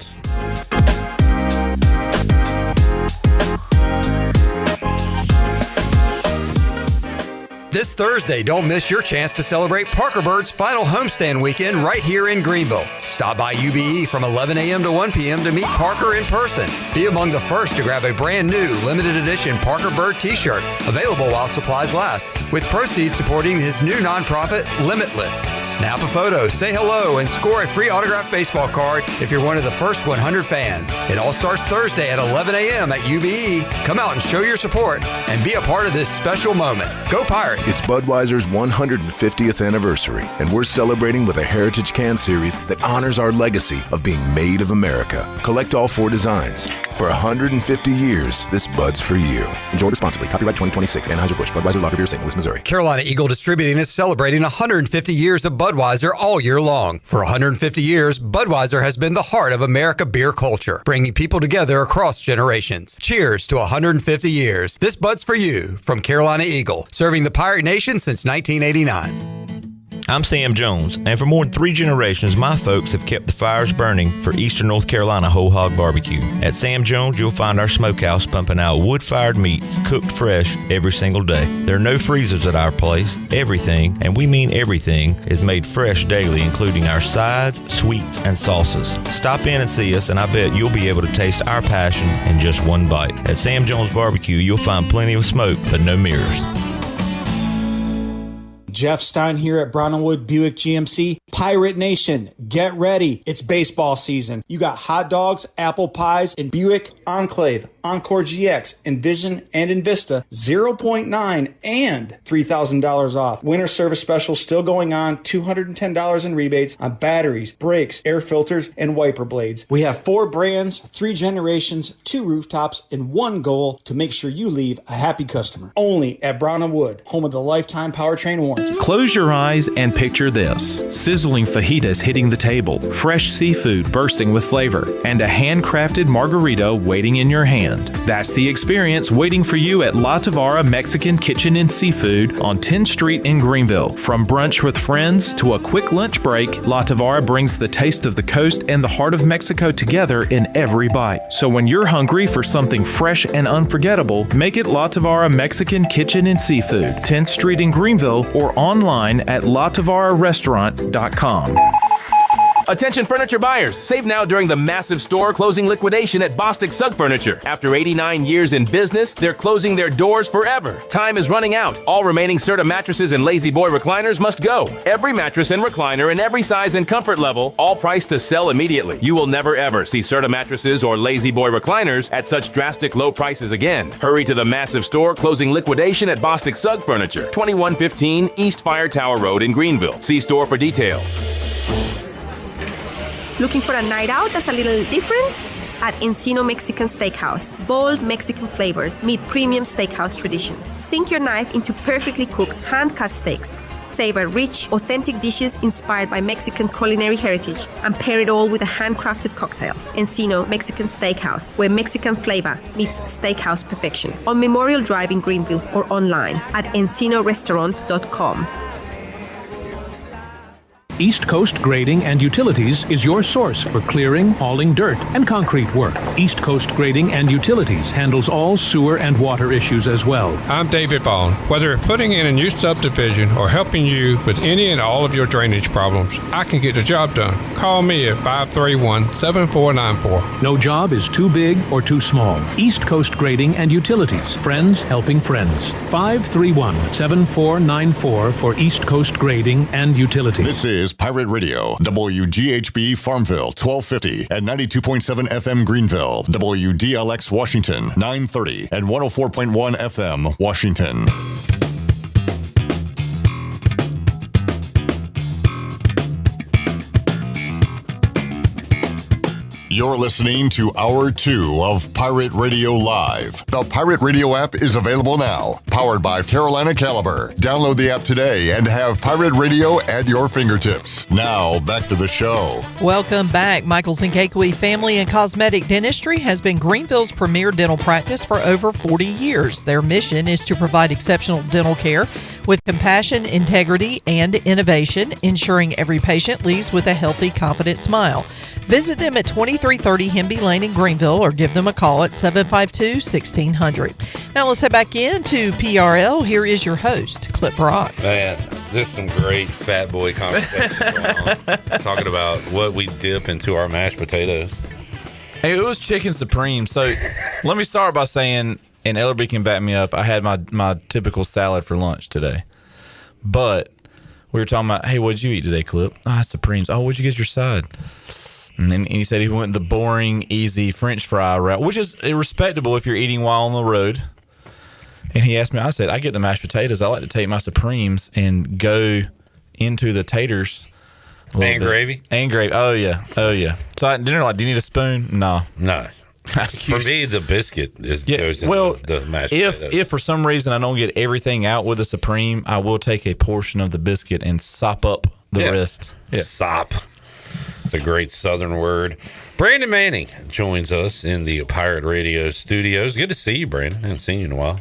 This Thursday, don't miss your chance to celebrate Parker Bird's final homestand weekend right here in Greenville. Stop by UBE from 11 a.m. to 1 p.m. to meet Parker in person. Be among the first to grab a brand new limited edition Parker Bird t-shirt, available while supplies last, with proceeds supporting his new nonprofit, Limitless. Snap a photo, say hello, and score a free autographed baseball card if you're one of the first 100 fans. It all starts Thursday at 11 a.m. at UBE. Come out and show your support and be a part of this special moment. Go Pirates! It's Budweiser's 150th anniversary, and we're celebrating with a Heritage Can series that honors our legacy of being made of America. Collect all 4 designs. For 150 years, this Bud's for you. Enjoy responsibly. Copyright 2026. Anheuser-Busch. Budweiser Lager Beer, St. Louis, Missouri. Carolina Eagle Distributing is celebrating 150 years of Budweiser all year long. For 150 years, Budweiser has been the heart of America beer culture, bringing people together across generations. Cheers to 150 years. This Bud's for you from Carolina Eagle, serving the Pirate Nation since 1989. I'm Sam Jones, and for more than 3 generations, my folks have kept the fires burning for Eastern North Carolina Whole Hog Barbecue. At Sam Jones, you'll find our smokehouse pumping out wood-fired meats, cooked fresh every single day. There are no freezers at our place. Everything, and we mean everything, is made fresh daily, including our sides, sweets, and sauces. Stop in and see us, and I bet you'll be able to taste our passion in just one bite. At Sam Jones Barbecue, you'll find plenty of smoke, but no mirrors. Jeff Stein here at Brownwood Buick GMC. Pirate Nation, get ready. It's baseball season. You got hot dogs, apple pies, and Buick Enclave, Encore GX, Envision, and Invista, 0.9 and $3,000 off. Winter service special still going on, $210 in rebates on batteries, brakes, air filters, and wiper blades. We have 4 brands, 3 generations, 2 rooftops, and 1 goal to make sure you leave a happy customer. Only at Brown & Wood, home of the lifetime powertrain warranty. Close your eyes and picture this. Sizzling fajitas hitting the table, fresh seafood bursting with flavor, and a handcrafted margarita waiting in your hand. That's the experience waiting for you at La Tavara Mexican Kitchen and Seafood on 10th Street in Greenville. From brunch with friends to a quick lunch break, La Tavara brings the taste of the coast and the heart of Mexico together in every bite. So when you're hungry for something fresh and unforgettable, make it La Tavara Mexican Kitchen and Seafood, 10th Street in Greenville, or online at latavara.com. Attention furniture buyers, save now during the massive store closing liquidation at Bostic Sugg Furniture. After 89 years in business, they're closing their doors forever. Time is running out. All remaining Serta mattresses and Lazy Boy recliners must go. Every mattress and recliner in every size and comfort level, all priced to sell immediately. You will never ever see Serta mattresses or Lazy Boy recliners at such drastic low prices again. Hurry to the massive store closing liquidation at Bostic Sugg Furniture, 2115 East Fire Tower Road in Greenville. See store for details. Looking for a night out that's a little different? At Encino Mexican Steakhouse. Bold Mexican flavors meet premium steakhouse tradition. Sink your knife into perfectly cooked, hand-cut steaks. Savor rich, authentic dishes inspired by Mexican culinary heritage and pair it all with a handcrafted cocktail. Encino Mexican Steakhouse, where Mexican flavor meets steakhouse perfection. On Memorial Drive in Greenville or online at encinorestaurant.com. East Coast Grading and Utilities is your source for clearing, hauling dirt, and concrete work. East Coast Grading and Utilities handles all sewer and water issues as well. I'm David Vaughn. Whether putting in a new subdivision or helping you with any and all of your drainage problems, I can get the job done. Call me at 531-7494. No job is too big or too small. East Coast Grading and Utilities. Friends helping friends. 531-7494 for East Coast Grading and Utilities. This is Pirate Radio, WGHB Farmville, 1250 and 92.7 FM Greenville, WDLX Washington, 930 and 104.1 FM Washington. You're listening to Hour 2 of Pirate Radio Live. The Pirate Radio app is available now. Powered by Carolina Caliber. Download the app today and have Pirate Radio at your fingertips. Now, back to the show. Welcome back. Michael's and Kakewee Family and Cosmetic Dentistry has been Greenville's premier dental practice for over 40 years. Their mission is to provide exceptional dental care with compassion, integrity, and innovation, ensuring every patient leaves with a healthy, confident smile. Visit them at 2330 Hemby Lane in Greenville or give them a call at 752-1600. Now let's head back into PRL. Here is your host, Clip Brock. Man, there's some great fat boy conversation going on. Talking about what we dip into our mashed potatoes. Hey, it was chicken supreme. So let me start by saying, and Ellerby can back me up, I had my typical salad for lunch today. But we were talking about, hey, what'd you eat today, Clip? Supremes. Oh, what'd you get your side? And then he said he went the boring, easy French fry route, which is respectable if you're eating while on the road. And he asked me, I said, I get the mashed potatoes. I like to take my Supremes and go into the taters. And gravy? And gravy. Oh, yeah. So at dinner, like, do you need a spoon? No. For me, the biscuit goes in the mashed potatoes. If for some reason I don't get everything out with the Supreme, I will take a portion of the biscuit and sop up the rest. Yeah. Sop. It's a great Southern word. Brandon Manning joins us in the Pirate Radio studios. Good to see you, Brandon. I haven't seen you in a while.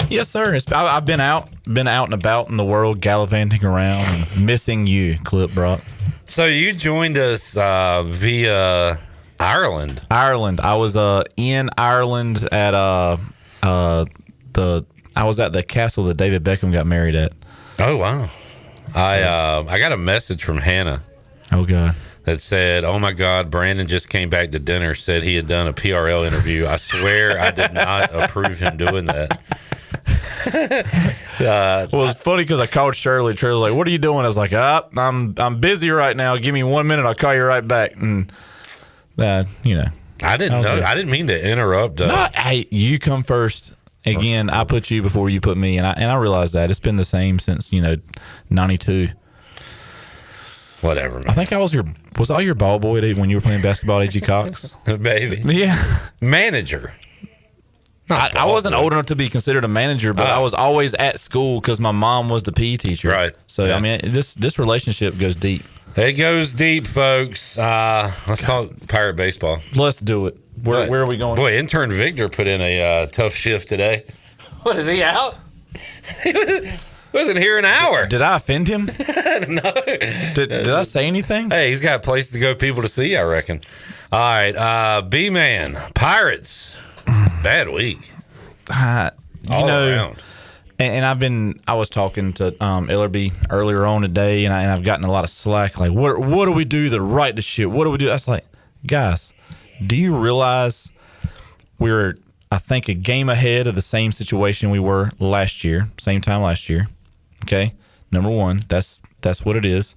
Yes, sir. I've been out and about in the world, gallivanting around, and missing you, Clip Brock. So you joined us via Ireland. I was in Ireland at I was at the castle that David Beckham got married at. Oh wow! I got a message from Hannah. Oh God. That said, "Oh my God, Brandon just came back to dinner. Said he had done a PRL interview. I swear I did not approve him doing that." Well, it's funny because I called Shirley. Shirley was like, "What are you doing?" I was like, I'm busy right now. Give me 1 minute. I'll call you right back." And I didn't know. I didn't mean to interrupt. No, hey, you come first. Again, I put you before you put me, and I realize that it's been the same since 92. Whatever, man. I think I was all your ball boy when you were playing basketball at AG Cox? Maybe. Yeah. Manager. I wasn't old enough to be considered a manager, but I was always at school because my mom was the PE teacher. Right. So, yeah. I mean, this relationship goes deep. It goes deep, folks. Let's talk Pirate baseball. Let's do it. Where are we going? Boy, intern Victor put in a tough shift today. What, is he out? He wasn't here an hour. Did I offend him? No. Did I say anything? Hey, he's got a place to go, people to see, I reckon. All right, B-Man, Pirates, bad week. All around. And I was talking to Ellerby earlier on today, and I've gotten a lot of slack. Like, what do we do to right the ship? What do we do? I was like, guys, do you realize we're, I think, a game ahead of the same situation we were last year, same time last year? Okay, number one, that's what it is.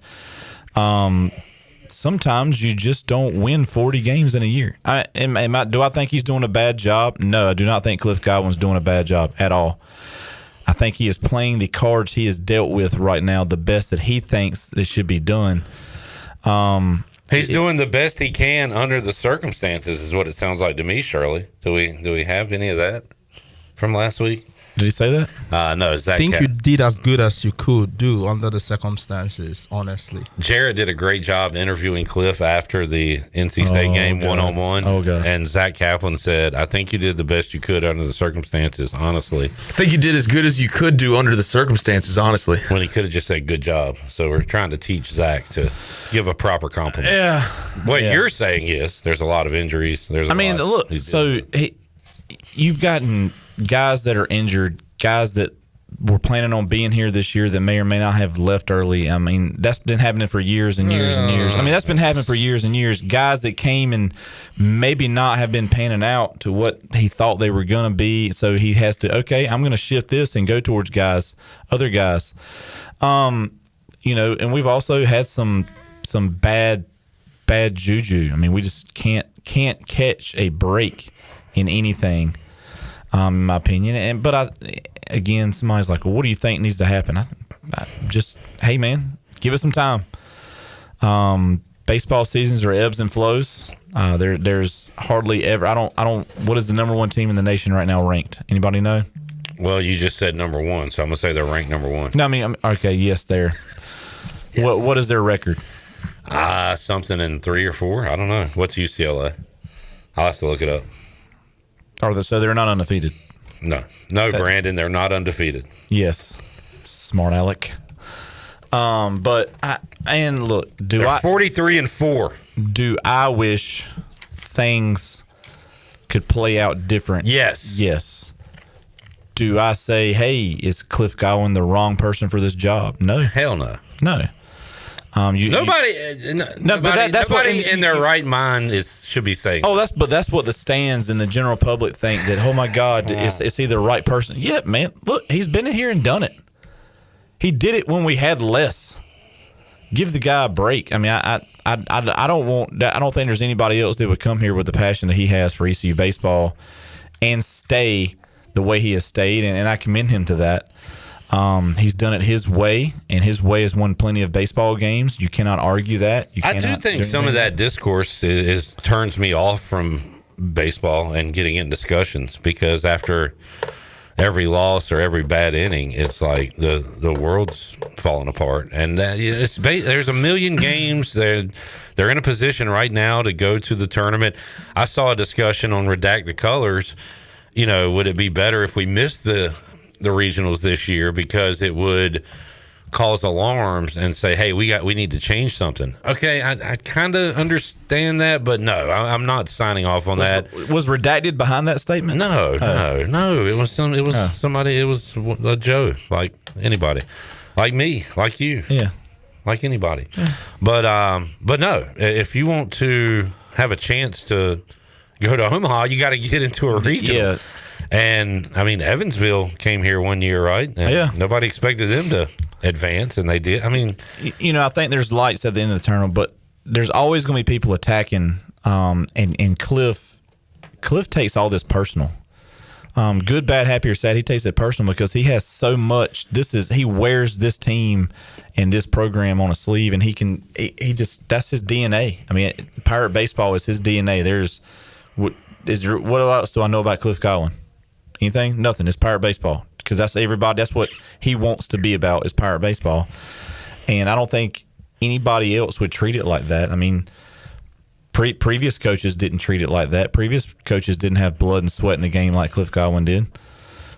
Sometimes you just don't win 40 games in a year. Do I think he's doing a bad job? No, I do not think Cliff Godwin's doing a bad job at all. I think he is playing the cards he has dealt with right now the best that he thinks it should be done. He's doing the best he can under the circumstances, is what it sounds like to me, Shirley. Do we have any of that from last week? Did he say that? No, Zach. I think you did as good as you could do under the circumstances, honestly. Jared did a great job interviewing Cliff after the NC State game one-on-one. Oh, God. And Zach Kaplan said, I think you did the best you could under the circumstances, honestly. I think you did as good as you could do under the circumstances, honestly. When he could have just said, good job. So we're trying to teach Zach to give a proper compliment. Yeah. What you're saying is there's a lot of injuries. Look, you've gotten guys that are injured, guys that were planning on being here this year that may or may not have left early. I mean, that's been happening for years and years and years. I mean, that's been happening for years and years. Guys that came and maybe not have been panning out to what he thought they were going to be. So he has to, okay, I'm going to shift this and go towards other guys. And we've also had some bad juju. I mean, we just can't catch a break in anything. In my opinion, but again, somebody's like, "Well, what do you think needs to happen?" I just, hey, man, give it some time. Baseball seasons are ebbs and flows. There's hardly ever. I don't. What is the number one team in the nation right now ranked? Anybody know? Well, you just said number one, so I'm gonna say they're ranked number one. No, I mean, okay, yes, they're. Yes. What is their record? Something in 3 or 4. I don't know. What's UCLA? I'll have to look it up. So they're not undefeated? No, Brandon, they're not undefeated. Yes, smart aleck. But look, they're 43-4. Do I wish things could play out different? Yes. Do I say, hey, is Cliff Godwin the wrong person for this job? No. Hell no. No. Nobody in their right mind should be saying. Oh, that's what the stands and the general public think, that, oh my God, it's either the right person. Yeah, man, look, he's been in here and done it. He did it when we had less. Give the guy a break. I mean, I don't think there's anybody else that would come here with the passion that he has for ECU baseball and stay the way he has stayed, and I commend him to that. He's done it his way, and his way has won plenty of baseball games. You cannot argue that. I do think some of that discourse turns me off from baseball and getting in discussions, because after every loss or every bad inning, it's like the world's falling apart. And there's a million games. They're in a position right now to go to the tournament. I saw a discussion on Redacted Colors. Would it be better if we missed the regionals this year, because it would cause alarms and say, hey, we need to change something. Okay, I kind of understand that, but no, I'm not signing off on that. Was Redacted behind that statement? No. It was somebody. It was a Joe, like anybody, like me, like you, like anybody. Yeah. But no, if you want to have a chance to go to Omaha, you got to get into a regional. Yeah. And I mean, Evansville came here one year, right? And nobody expected them to advance, and they did. I mean, I think there's lights at the end of the tunnel, but there's always going to be people attacking. And Cliff takes all this personal. Good, bad, happy, or sad. He takes it personal because he has so much. He wears this team and this program on a sleeve, and that's his DNA. I mean, Pirate baseball is his DNA. What else do I know about Cliff Godwin? Anything? Nothing. It's Pirate baseball, because that's everybody. That's what he wants to be about, is Pirate baseball. And I don't think anybody else would treat it like that. I mean, previous coaches didn't treat it like that. Previous coaches didn't have blood and sweat in the game like Cliff Godwin did.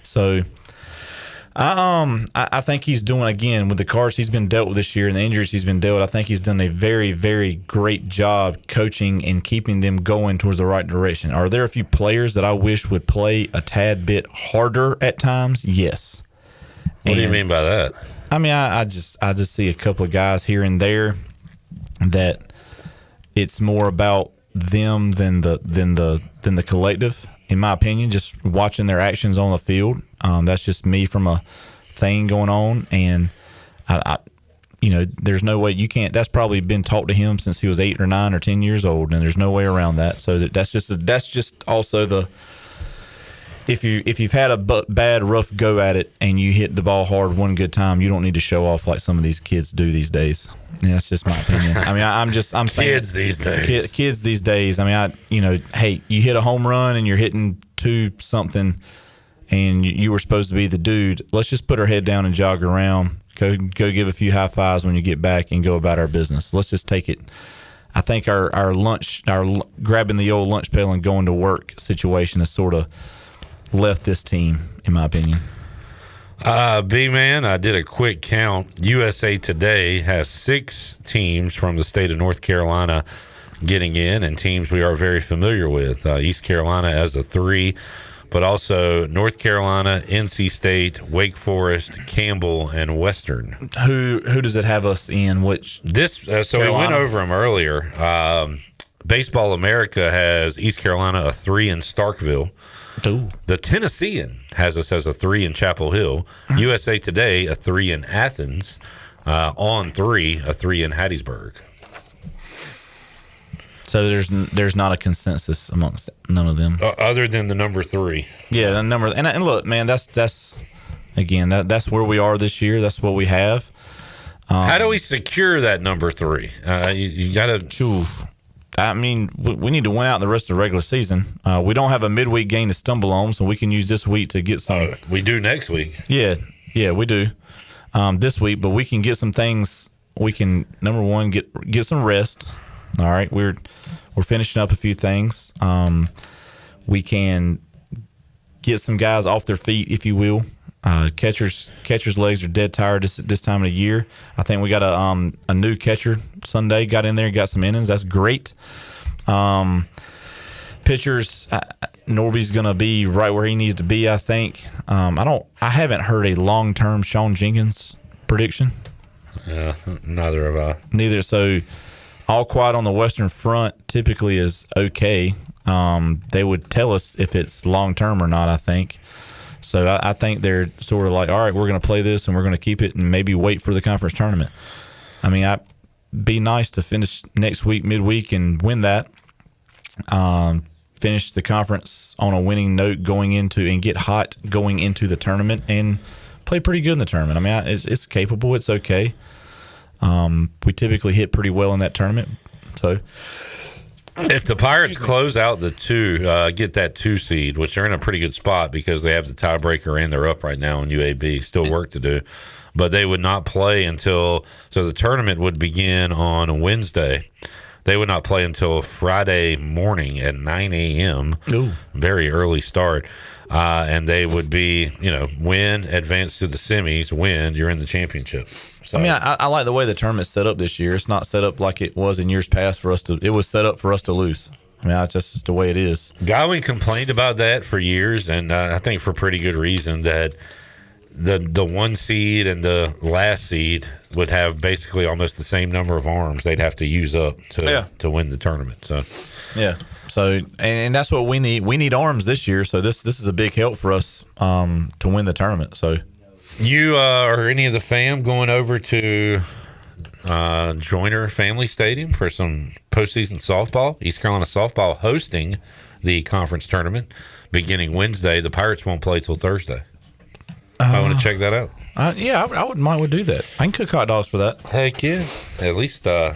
So I think he's doing, again, with the cards he's been dealt with this year and the injuries he's been dealt with, I think he's done a very, very great job coaching and keeping them going towards the right direction. Are there a few players that I wish would play a tad bit harder at times? Yes. What do you mean by that? I mean, I just see a couple of guys here and there that it's more about them than the collective, in my opinion, just watching their actions on the field. That's just me from a thing going on, and I there's no way you can't. That's probably been taught to him since he was 8 or 9 or 10 years old, and there's no way around that. So that's just also the if you've had a bad rough go at it and you hit the ball hard one good time, you don't need to show off like some of these kids do these days. Yeah, that's just my opinion. I mean, I'm saying kids these days. Kids these days. I mean, hey, you hit a home run and you're hitting 2 something. and you were supposed to be the dude, let's just put our head down and jog around, go give a few high fives when you get back and go about our business. Let's just take it. I think our grabbing the old lunch pail and going to work situation has sort of left this team, in my opinion. B-Man, I did a quick count. USA Today has 6 teams from the state of North Carolina getting in, and teams we are very familiar with. East Carolina as a 3, but also North Carolina, NC State, Wake Forest, Campbell, and Western. Who does it have us in? Which so we went over them earlier. Baseball America has East Carolina a 3 in Starkville. Ooh. The Tennessean has us as a 3 in Chapel Hill. USA Today a 3 in Athens. On 3, a 3 in Hattiesburg. So there's not a consensus amongst none of them, other than the number 3. Yeah, the number. And look, man, that's where we are this year. That's what we have. How do we secure that number 3? You got to. I mean, we need to win out the rest of the regular season. We don't have a midweek game to stumble on, so we can use this week to get some. We do next week. Yeah, we do this week, but we can get some things. We can, number one, get some rest. All right, we're finishing up a few things. We can get some guys off their feet, if you will. Catchers' legs are dead tired this time of the year. I think we got a new catcher Sunday, got in there, got some innings. That's great. Pitchers, Norby's going to be right where he needs to be, I think. I haven't heard a long-term Sean Jenkins prediction. Yeah, neither have I. Neither. So all quiet on the Western Front typically is okay. They would tell us if it's long-term or not, I think. So I think they're sort of like, all right, we're going to play this and we're going to keep it and maybe wait for the conference tournament. I mean, I'd be nice to finish next week, midweek, and win that. Finish the conference on a winning note and get hot going into the tournament and play pretty good in the tournament. I mean, it's capable. It's okay. We typically hit pretty well in that tournament. So if the Pirates close out the 2, get that 2 seed, which they're in a pretty good spot because they have the tiebreaker and they're up right now in UAB, still work to do. But they would not play so the tournament would begin on a Wednesday. They would not play until Friday morning at 9 a.m. Ooh. Very early start. And they would be, win, advance to the semis, win, you're in the championship. So, I mean, I like the way the tournament's set up this year. It's not set up like it was in years past it was set up for us to lose. I mean, that's just the way it is. Godwin complained about that for years, and I think for pretty good reason, that the 1 seed and the last seed would have basically almost the same number of arms they'd have to use up to win the tournament. So yeah. So and that's what we need. We need arms this year. So this is a big help for us to win the tournament. So you or any of the fam going over to Joyner Family Stadium for some postseason softball? East Carolina softball hosting the conference tournament beginning Wednesday. The Pirates won't play till Thursday. I want to check that out. I wouldn't mind. Would do that. I can cook hot dogs for that. Heck yeah! At least do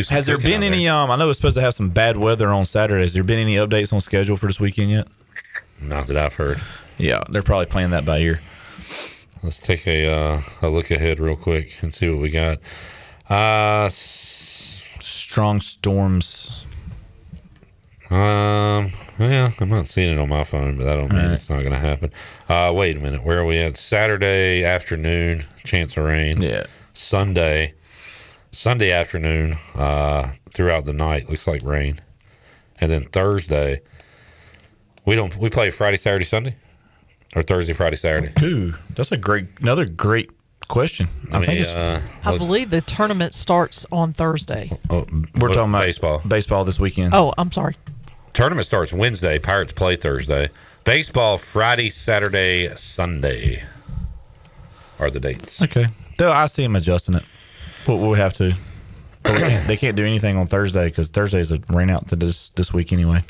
some. Has there been any? I know it's supposed to have some bad weather on Saturday. Has there been any updates on schedule for this weekend yet? Not that I've heard. Yeah, they're probably playing that by ear. Let's take a look ahead real quick and see what we got. Strong storms. Yeah, I'm not seeing it on my phone, but that don't mean it's not going to happen. Wait a minute. Where are we at? Saturday afternoon, chance of rain. Yeah. Sunday afternoon, throughout the night, looks like rain. And then Thursday, we play Friday, Saturday, Sunday? Or Thursday, Friday, Saturday? Ooh, that's another great question. I believe the tournament starts on Thursday. Oh, we're talking baseball. about baseball this weekend. Oh, I'm sorry. Tournament starts Wednesday. Pirates play Thursday. Baseball Friday, Saturday, Sunday are the dates. Okay. I see them adjusting it. We'll have to. They can't do anything on Thursday because Thursday's a rain out to this week anyway.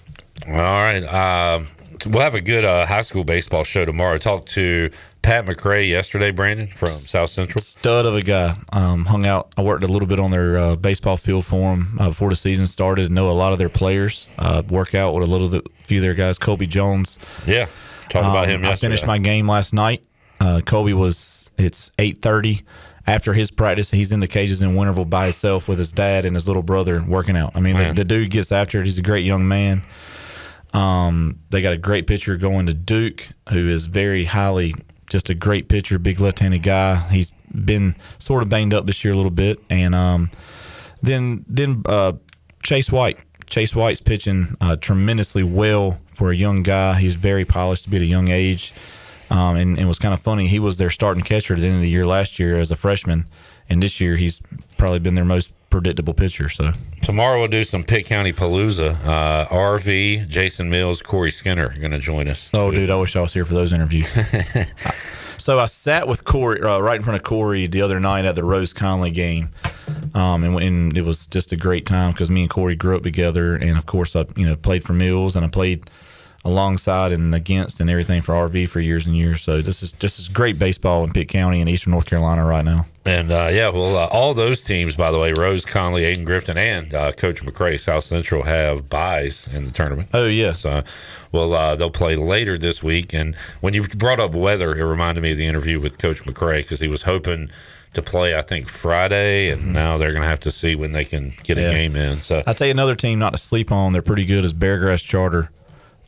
All right. We'll have a good high school baseball show tomorrow. I talked to Pat McRae yesterday, Brandon, from South Central. Stud of a guy. Hung out. I worked a little bit on their baseball field for them before the season started. Know a lot of their players. Work out with few of their guys. Kobe Jones. Yeah. Talked about him yesterday. I finished my game last night. Colby it's 8:30. After his practice, he's in the cages in Winterville by himself with his dad and his little brother working out. I mean, the dude gets after it. He's a great young man. They got a great pitcher going to Duke, who is very highly, just a great pitcher, big left-handed guy. He's been sort of banged up this year a little bit. And then Chase White. Chase White's pitching tremendously well for a young guy. He's very polished to be at a young age. And it was kind of funny. He was their starting catcher at the end of the year last year as a freshman, and this year he's probably been their most predictable pitcher. So tomorrow we'll do some Pitt County Palooza. RV, Jason Mills, Corey Skinner are going to join us. Oh, dude, I wish I was here for those interviews. So I sat with Corey right in front of Corey the other night at the Rose Conley game, and it was just a great time because me and Corey grew up together, and of course I played for Mills and I played alongside and against and everything for RV for years and years. So this is great baseball in Pitt County and Eastern North Carolina right now. And all those teams, by the way, Rose, Conley, Aiden Grifton, and Coach McCray, South Central, have buys in the tournament. Oh yeah. So they'll play later this week. And when you brought up weather, it reminded me of the interview with Coach McCray because he was hoping to play, I think, Friday, and now they're going to have to see when they can get a game in. So I'll tell you another team not to sleep on. They're pretty good is Beargrass Charter.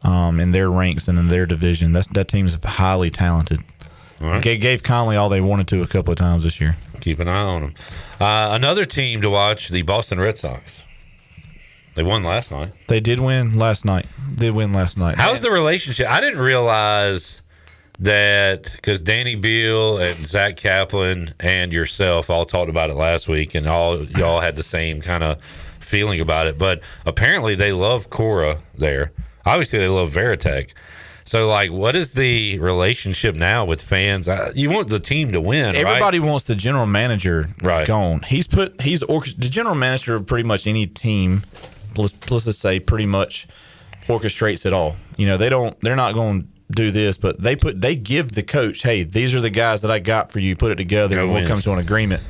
In their ranks and in their division. That team's highly talented. Right. Gave Conley all they wanted to a couple of times this year. Keep an eye on them. Another team to watch, the Boston Red Sox. They won last night. They did win last night. How's the relationship? I didn't realize that because Danny Beal and Zach Kaplan and yourself all talked about it last week, and y'all had the same kind of feeling about it. But apparently they love Cora there. Obviously, they love Veritek. So, what is the relationship now with fans? You want the team to win, Everybody wants the general manager gone. He's the general manager of pretty much any team. Let's just say pretty much orchestrates it all. They're not going to do this, but they give the coach, hey, these are the guys that I got for you. Put it together, and we'll come to an agreement.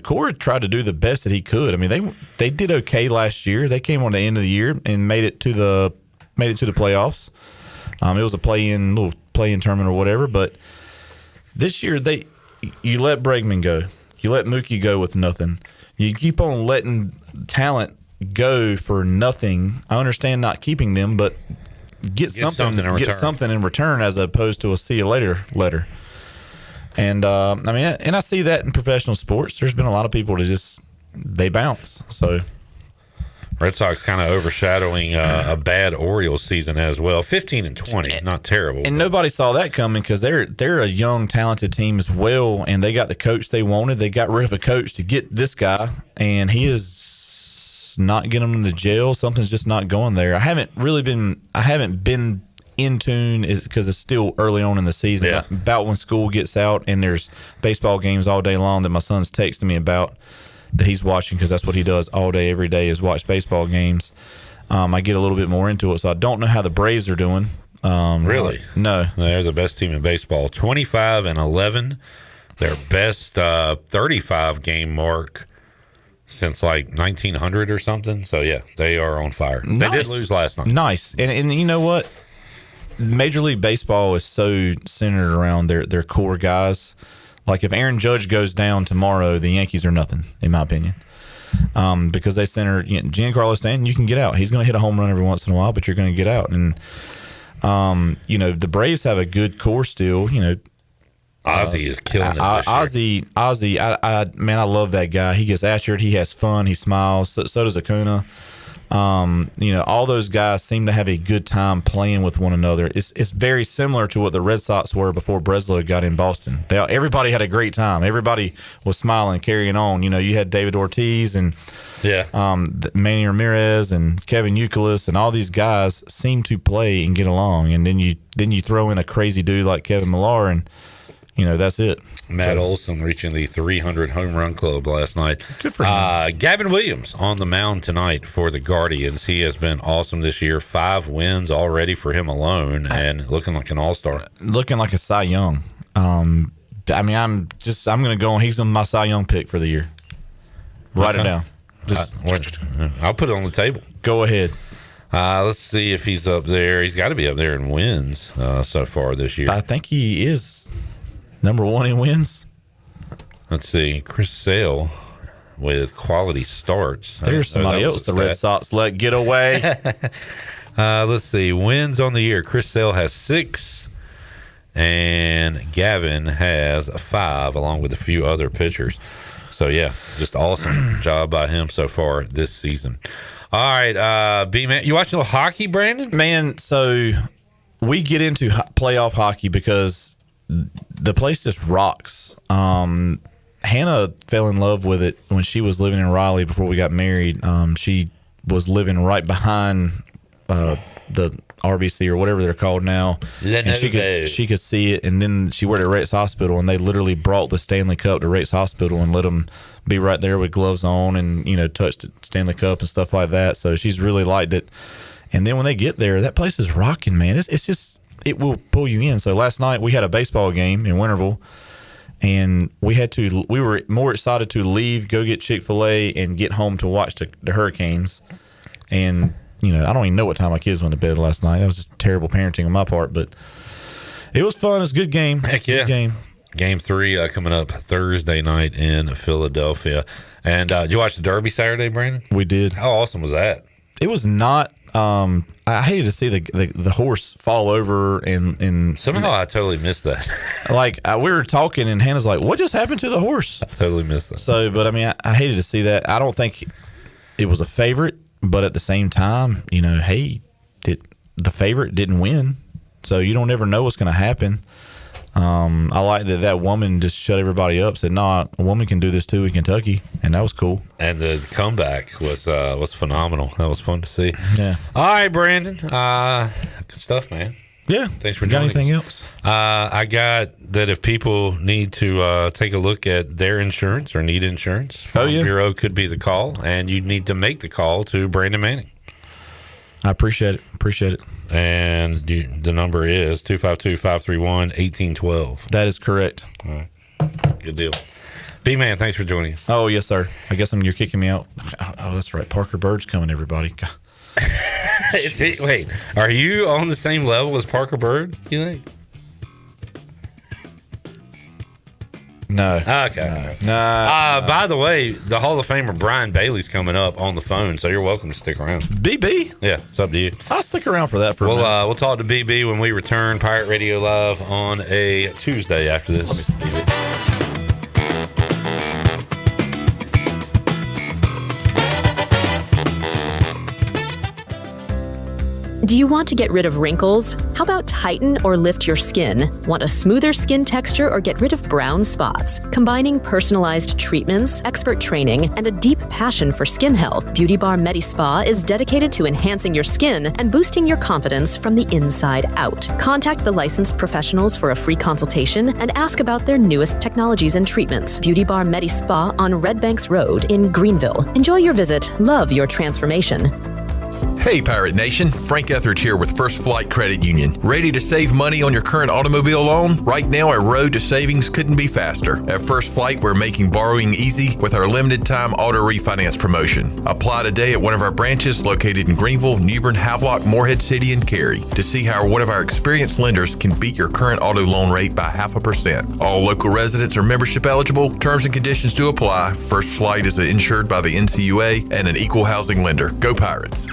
Cora tried to do the best that he could. I mean, they did okay last year. They came on the end of the year and made it to the playoffs. It was a little play-in tournament or whatever. But this year, you let Bregman go, you let Mookie go with nothing. You keep on letting talent go for nothing. I understand not keeping them, but get something in return as opposed to a see you later letter. And I see that in professional sports. There's been a lot of people they bounce. So Red Sox kind of overshadowing a bad Orioles season as well. 15-20, not terrible. And nobody saw that coming because they're a young, talented team as well, and they got the coach they wanted. They got rid of a coach to get this guy, and he is not getting them to jail. Something's just not going there. I haven't been in tune because it's still early on in the season. Yeah. About when school gets out and there's baseball games all day long that my son's texting me about that he's watching because that's what he does all day every day is watch baseball games. I get a little bit more into it, so I don't know how the Braves are doing. Really? No, they're the best team in baseball. 25-11, their best 35 game mark since 1900 or something. So yeah, they are on fire. Nice. They did lose last night. Nice, and you know what? Major League Baseball is so centered around their core guys. Like if Aaron Judge goes down tomorrow, the Yankees are nothing, in my opinion, because they center Giancarlo Stanton. You can get out. He's going to hit a home run every once in a while, but you're going to get out. And the Braves have a good core still. Ozzy is killing it this year. Ozzy, I love that guy. He gets after it. He has fun. He smiles. So does Acuna. All those guys seem to have a good time playing with one another. It's very similar to what the Red Sox were before Breslow got in Boston. Everybody had a great time. Everybody was smiling, carrying on. You had David Ortiz and Manny Ramirez and Kevin Youkilis, and all these guys seem to play and get along. And then you throw in a crazy dude like Kevin Millar, and that's it. Matt Olson reaching the 300 home run club last night. Good for him. Gavin Williams on the mound tonight for the Guardians. He has been awesome this year. 5 wins already for him alone, and looking like an all-star. Looking like a Cy Young. I'm going to go on. He's my Cy Young pick for the year. Write it down. I'll put it on the table. Go ahead. Let's see if he's up there. He's got to be up there in wins so far this year. I think he is number one in wins. Let's see. Chris Sale with quality starts. There's somebody else the Red Sox let get away. Let's see. Wins on the year. Chris Sale has 6, and Gavin has 5, along with a few other pitchers. So, yeah, just awesome job by him so far this season. All right, B-Man, you watching a little hockey, Brandon? Man, so we get into playoff hockey because the place just rocks. Hannah fell in love with it when she was living in Raleigh before we got married. She was living right behind the RBC or whatever they're called now. And she could see it, and then she worked at Rex Hospital, and they literally brought the Stanley Cup to Rex Hospital and let them be right there with gloves on and, touch the Stanley Cup and stuff like that. So she's really liked it. And then when they get there, that place is rocking, man. It's just, it will pull you in. So last night we had a baseball game in Winterville, and we were more excited to leave, go get Chick-fil-A, and get home to watch the Hurricanes. And, I don't even know what time my kids went to bed last night. That was just terrible parenting on my part, but it was fun. It was a good game. Heck yeah. Good game. Game 3 coming up Thursday night in Philadelphia. And you watched the Derby Saturday, Brandon? We did. How awesome was that? It was not. I hated to see the horse fall over and somehow I totally missed that. We were talking and Hannah's like, "What just happened to the horse?" I totally missed that. So, but I mean, I hated to see that. I don't think it was a favorite, but at the same time, hey, the favorite didn't win, so you don't ever know what's going to happen. I like that woman just shut everybody up, said, "Nah, a woman can do this too in Kentucky," and that was cool. And the comeback was phenomenal. That was fun to see. Yeah. All right, Brandon. Good stuff, man. Yeah. Thanks for joining. Anything else? I got that if people need to take a look at their insurance or need insurance, Farm Bureau could be the call, and you need to make the call to Brandon Manning. I appreciate it. And the number is 252-531-1812. That is correct. All right. Good deal. B-Man, thanks for joining us. Oh, yes, sir. I guess you're kicking me out. Oh, that's right. Parker Byrd's coming, everybody. Wait, are you on the same level as Parker Byrd, you think? No. Okay. No. By the way, the Hall of Famer Brian Bailey's coming up on the phone, so you're welcome to stick around. BB? Yeah, it's up to you. I'll stick around for that for a minute. We'll talk to BB when we return Pirate Radio Live on a Tuesday after this. Let me see BB. Do you want to get rid of wrinkles? How about tighten or lift your skin? Want a smoother skin texture or get rid of brown spots? Combining personalized treatments, expert training, and a deep passion for skin health, Beauty Bar Medi-Spa is dedicated to enhancing your skin and boosting your confidence from the inside out. Contact the licensed professionals for a free consultation and ask about their newest technologies and treatments. Beauty Bar Medi-Spa on Red Banks Road in Greenville. Enjoy your visit. Love your transformation. Hey Pirate Nation, Frank Etheridge here with First Flight Credit Union. Ready to save money on your current automobile loan? Right now our road to savings couldn't be faster. At First Flight, we're making borrowing easy with our limited time auto refinance promotion. Apply today at one of our branches located in Greenville, Newbern, Havelock, Morehead City, and Cary to see how one of our experienced lenders can beat your current auto loan rate by 0.5%. All local residents are membership eligible. Terms and conditions do apply. First Flight is insured by the NCUA and an equal housing lender. Go Pirates!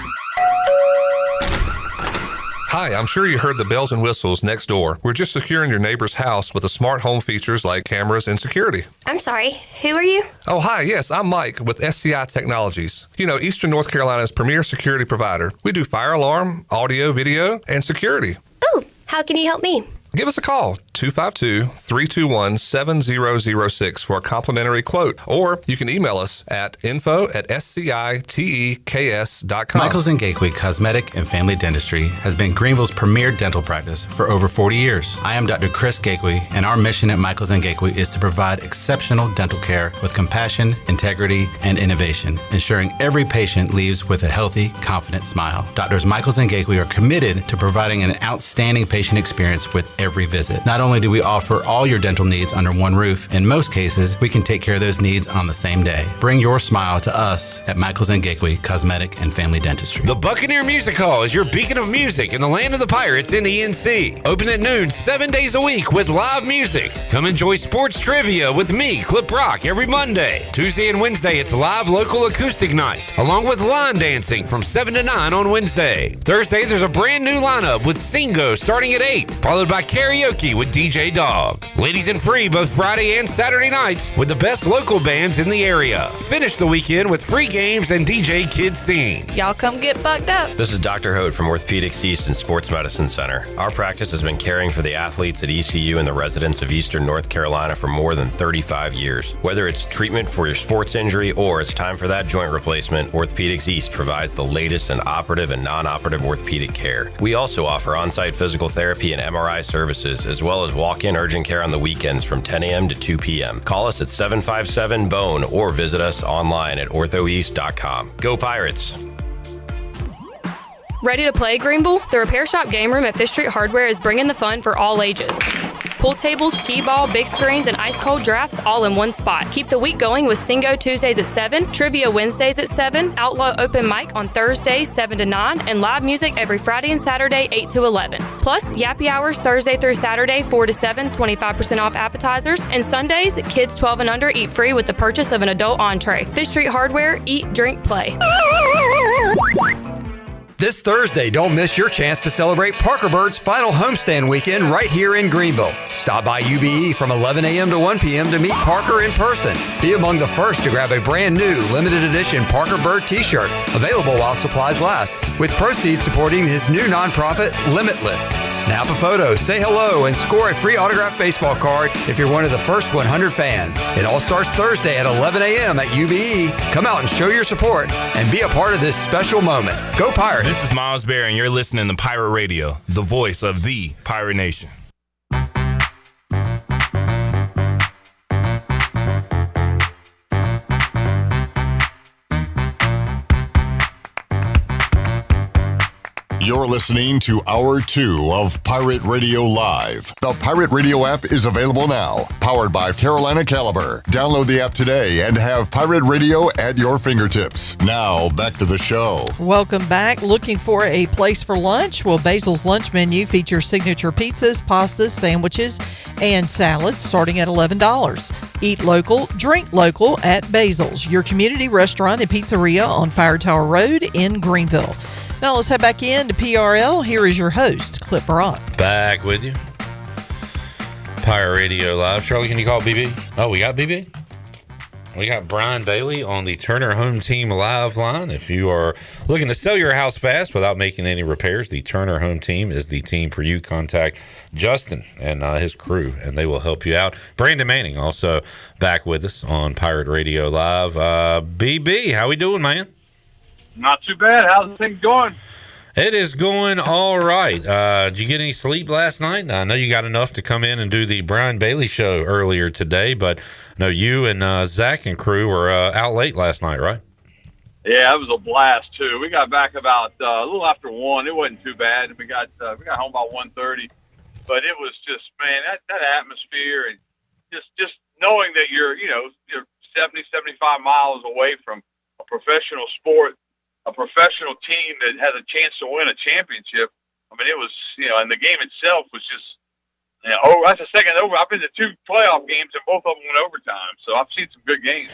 Hi, I'm sure you heard the bells and whistles next door. We're just securing your neighbor's house with the smart home features like cameras and security. I'm sorry, who are you? Oh, hi, yes, I'm Mike with SCI Technologies. You know, Eastern North Carolina's premier security provider. We do fire alarm, audio, video, and security. Oh, how can you help me? Give us a call, 252-321-7006 for a complimentary quote, or you can email us at info@sciteks.com. Michaels & Gateway Cosmetic and Family Dentistry has been Greenville's premier dental practice for over 40 years. I am Dr. Chris Gateway, and our mission at Michaels & Gateway is to provide exceptional dental care with compassion, integrity, and innovation, ensuring every patient leaves with a healthy, confident smile. Doctors Michaels & Gateway are committed to providing an outstanding patient experience with every every visit. Not only do we offer all your dental needs under one roof, in most cases, we can take care of those needs on the same day. Bring your smile to us at Michaels and Gateway Cosmetic and Family Dentistry. The Buccaneer Music Hall is your beacon of music in the land of the Pirates in ENC. Open at noon 7 days a week with live music. Come enjoy sports trivia with me, Clip Rock, every Monday. Tuesday and Wednesday, it's live local acoustic night, along with line dancing from 7 to 9 on Wednesday. Thursday, there's a brand new lineup with Singo starting at 8, followed by karaoke with DJ Dog. Ladies and free both Friday and Saturday nights with the best local bands in the area. Finish the weekend with free games and DJ Kids Scene. Y'all come get bucked up. This is Dr. Hote from Orthopedics East and Sports Medicine Center. Our practice has been caring for the athletes at ECU and the residents of Eastern North Carolina for more than 35 years. Whether it's treatment for your sports injury or it's time for that joint replacement, Orthopedics East provides the latest in operative and non-operative orthopedic care. We also offer on-site physical therapy and MRI services, as well as walk-in urgent care on the weekends from 10 a.m. to 2 p.m. Call us at 757-BONE or visit us online at orthoeast.com. Go Pirates! Ready to play, Greenville? The Repair Shop Game Room at Fish Street Hardware is bringing the fun for all ages. Pool tables, skee ball, big screens, and ice-cold drafts all in one spot. Keep the week going with Singo Tuesdays at 7, Trivia Wednesdays at 7, Outlaw Open Mic on Thursdays 7 to 9, and live music every Friday and Saturday 8 to 11. Plus, Yappy Hours Thursday through Saturday 4 to 7, 25% off appetizers, and Sundays, kids 12 and under eat free with the purchase of an adult entree. Fish Street Hardware, eat, drink, play. This Thursday, don't miss your chance to celebrate Parker Bird's final homestand weekend right here in Greenville. Stop by UBE from 11 a.m. to 1 p.m. to meet Parker in person. Be among the first to grab a brand new limited edition Parker Bird t-shirt, available while supplies last, with proceeds supporting his new nonprofit, Limitless. Snap a photo, say hello, and score a free autographed baseball card if you're one of the first 100 fans. It all starts Thursday at 11 a.m. at UBE. Come out and show your support and be a part of this special moment. Go Pirates! This is Miles Bear, and you're listening to Pirate Radio, the voice of the Pirate Nation. You're listening to Hour 2 of Pirate Radio Live. The Pirate Radio app is available now, powered by Carolina Caliber. Download the app today and have Pirate Radio at your fingertips. Now, back to the show. Welcome back. Looking for a place for lunch? Well, Basil's lunch menu features signature pizzas, pastas, sandwiches, and salads starting at $11. Eat local, drink local at Basil's, your community restaurant and pizzeria on Fire Tower Road in Greenville. Now let's head back in to PRL. Here is your host, Clip Rock. Back with you. Pirate Radio Live. Charlie, can you call BB? Oh, we got BB? We got Brian Bailey on the Turner Home Team Live line. If you are looking to sell your house fast without making any repairs, the Turner Home Team is the team for you. Contact Justin and his crew, and they will help you out. Brandon Manning also back with us on Pirate Radio Live. BB, how we doing, man? Not too bad. How's things going? It is going all right. Did you get any sleep last night? I know you got enough to come in and do the Brian Bailey show earlier today, but I know you and Zach and crew were out late last night, right? Yeah, it was a blast too. We got back about a little after 1. It wasn't too bad. We got home about 1:30, but it was just, man, that atmosphere and just knowing that you're 70, 75 miles away from a professional sport, a professional team that has a chance to win a championship. I mean, it was, and the game itself was just, that's the second over. I've been to 2 playoff games and both of them went overtime. So I've seen some good games.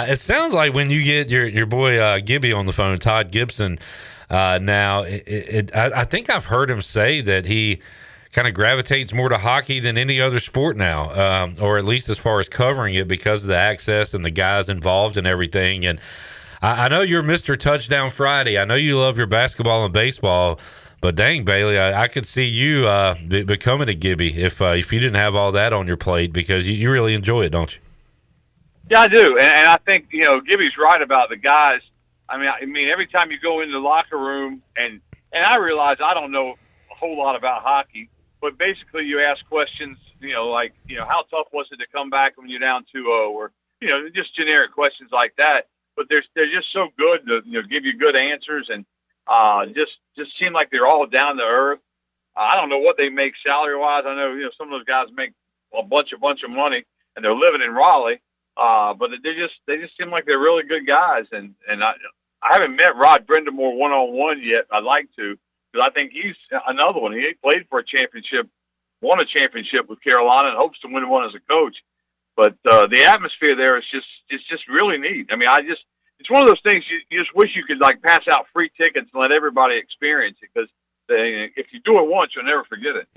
It sounds like when you get your boy Gibby on the phone, Todd Gibson, now, I think I've heard him say that he kind of gravitates more to hockey than any other sport now, or at least as far as covering it because of the access and the guys involved and everything. And I know you're Mr. Touchdown Friday. I know you love your basketball and baseball, but dang, Bailey, I could see you becoming a Gibby if you didn't have all that on your plate because you really enjoy it, don't you? Yeah, I do. And I think, Gibby's right about the guys. I mean, every time you go into the locker room, and I realize I don't know a whole lot about hockey, but basically you ask questions, like, how tough was it to come back when you're down 2-0 or, just generic questions like that. But they're just so good to give you good answers and just seem like they're all down to earth. I don't know what they make salary wise. I know some of those guys make a bunch of money, and they're living in Raleigh. But they just seem like they're really good guys. And I haven't met Rod Brindamore one-on-one yet. I'd like to, because I think he's another one. He played for a championship, won a championship with Carolina, and hopes to win one as a coach. But the atmosphere there is just really neat. I mean, it's one of those things you just wish you could like pass out free tickets and let everybody experience it, because if you do it once, you'll never forget it.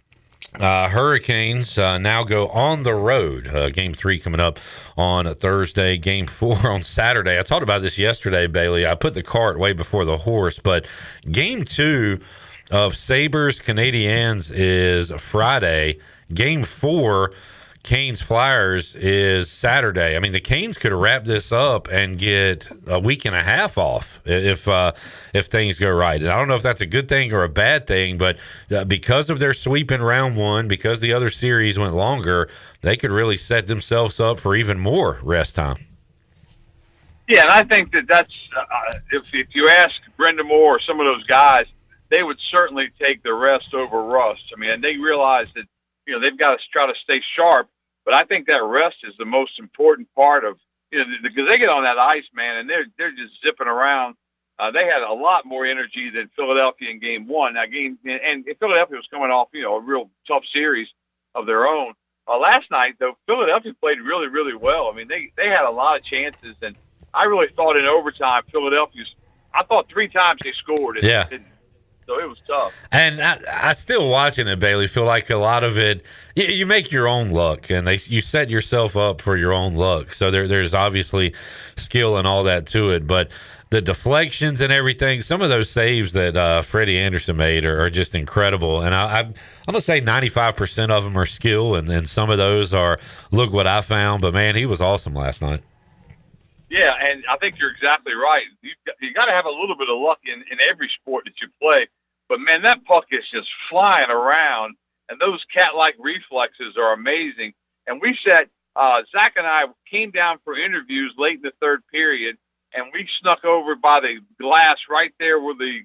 Hurricanes now go on the road. Game 3 coming up on Thursday. Game 4 on Saturday. I talked about this yesterday, Bailey. I put the cart way before the horse, but Game 2 of Sabres Canadiens is Friday. Game 4, Canes Flyers, is Saturday. I mean, the Canes could have wrapped this up and get a week and a half off if things go right. And I don't know if that's a good thing or a bad thing, but because of their sweep in round 1, because the other series went longer, they could really set themselves up for even more rest time. Yeah, and I think that's if you ask Brindamore or some of those guys, they would certainly take the rest over rust. I mean, and they realize that they've got to try to stay sharp. But I think that rest is the most important part of, because they get on that ice, man, and they're just zipping around. They had a lot more energy than Philadelphia in Game 1. And Philadelphia was coming off, a real tough series of their own. Last night, though, Philadelphia played really, really well. I mean, they had a lot of chances, and I really thought in overtime, I thought 3 times they scored. Yeah. So it was tough. And I still watching it, Bailey, feel like a lot of it, you make your own luck, and you set yourself up for your own luck. So there's obviously skill and all that to it. But the deflections and everything, some of those saves that Freddie Anderson made are just incredible. And I'm going to say 95% of them are skill, and some of those are, look what I found. But, man, he was awesome last night. Yeah, and I think you're exactly right. You got to have a little bit of luck in every sport that you play. But, man, that puck is just flying around, and those cat-like reflexes are amazing. And we said, Zach and I came down for interviews late in the third period, and we snuck over by the glass right there where the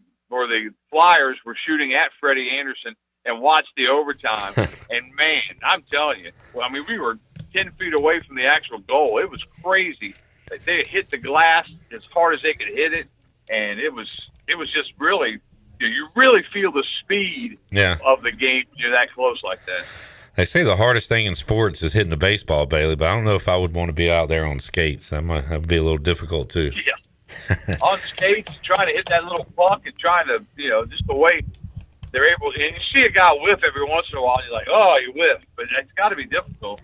Flyers were shooting at Freddie Anderson and watched the overtime. And, man, I'm telling you, we were 10 feet away from the actual goal. It was crazy. They hit the glass as hard as they could hit it, and it was just really, you really feel the speed of the game when you're that close like that. They say the hardest thing in sports is hitting a baseball, Bailey, but I don't know if I would want to be out there on skates. That would be a little difficult too. Yeah, on skates, trying to hit that little puck and trying to, just the way they're able. And you see a guy whiff every once in a while, and you're like, oh, you whiffed, but it's got to be difficult.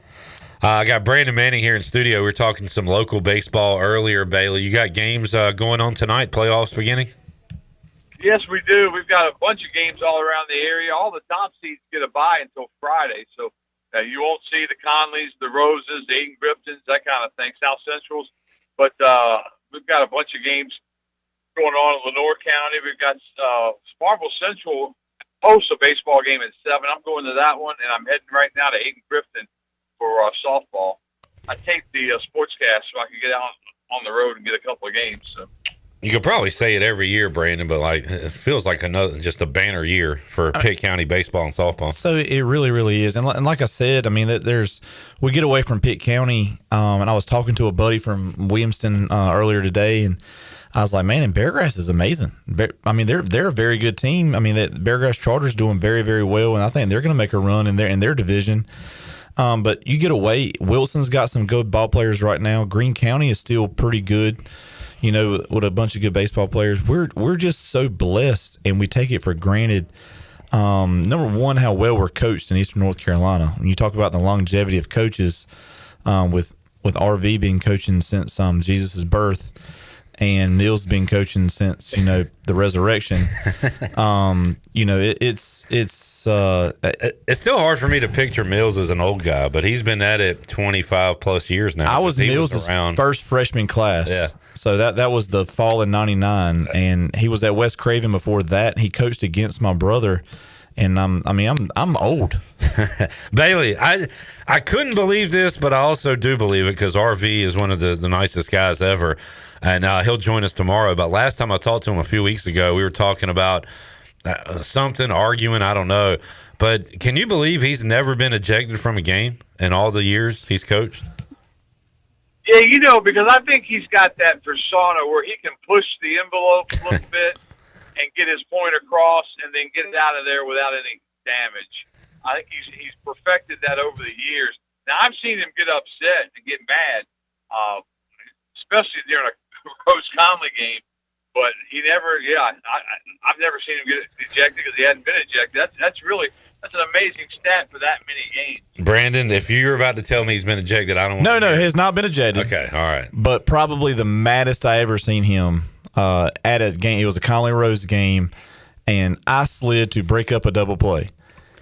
I got Brandon Manning here in studio. We were talking some local baseball earlier, Bailey. You got games going on tonight, playoffs beginning? Yes, we do. We've got a bunch of games all around the area. All the top seeds get a bye until Friday, so you won't see the Conleys, the Roses, the Aiton Griptons, that kind of thing, South Centrals. But we've got a bunch of games going on in Lenoir County. We've got Sparkville Central hosts a baseball game at 7. I'm going to that one, and I'm heading right now to Aiton Grifton for softball. I take the sportscast so I can get out on the road and get a couple of games. So. You could probably say it every year, Brandon, but it feels like just a banner year for Pitt County baseball and softball. So it really, really is. And like I said, we get away from Pitt County, and I was talking to a buddy from Williamston earlier today, and I was like, man, and Beargrass is amazing. They're a very good team. Beargrass Charter's doing very, very well, and I think they're going to make a run in their division. But you get away. Wilson's got some good ball players right now. Greene County is still pretty good, with a bunch of good baseball players. We're just so blessed, and we take it for granted. Number one, how well we're coached in Eastern North Carolina. When you talk about the longevity of coaches, with RV being coaching since Jesus' birth, and Neil's been coaching since the resurrection. It's still hard for me to picture Mills as an old guy, but he's been at it 25 plus years now. I was Mills' first freshman class. Yeah. So that was the fall in '99, and he was at West Craven before that. He coached against my brother, and I'm old. Bailey, I couldn't believe this, but I also do believe it because RV is one of the nicest guys ever, and he'll join us tomorrow. But last time I talked to him a few weeks ago, we were talking about something, arguing, I don't know. But can you believe he's never been ejected from a game in all the years he's coached? Yeah, because I think he's got that persona where he can push the envelope a little bit and get his point across and then get it out of there without any damage. I think he's perfected that over the years. Now, I've seen him get upset and get mad, especially during a Coach Conley game. But he never, I've never seen him get ejected because he hadn't been ejected. That's an amazing stat for that many games. Brandon, if you're about to tell me he's been ejected, I don't want No, he has not been ejected. Okay, all right. But probably the maddest I ever seen him at a game. It was a Conley Rose game, and I slid to break up a double play.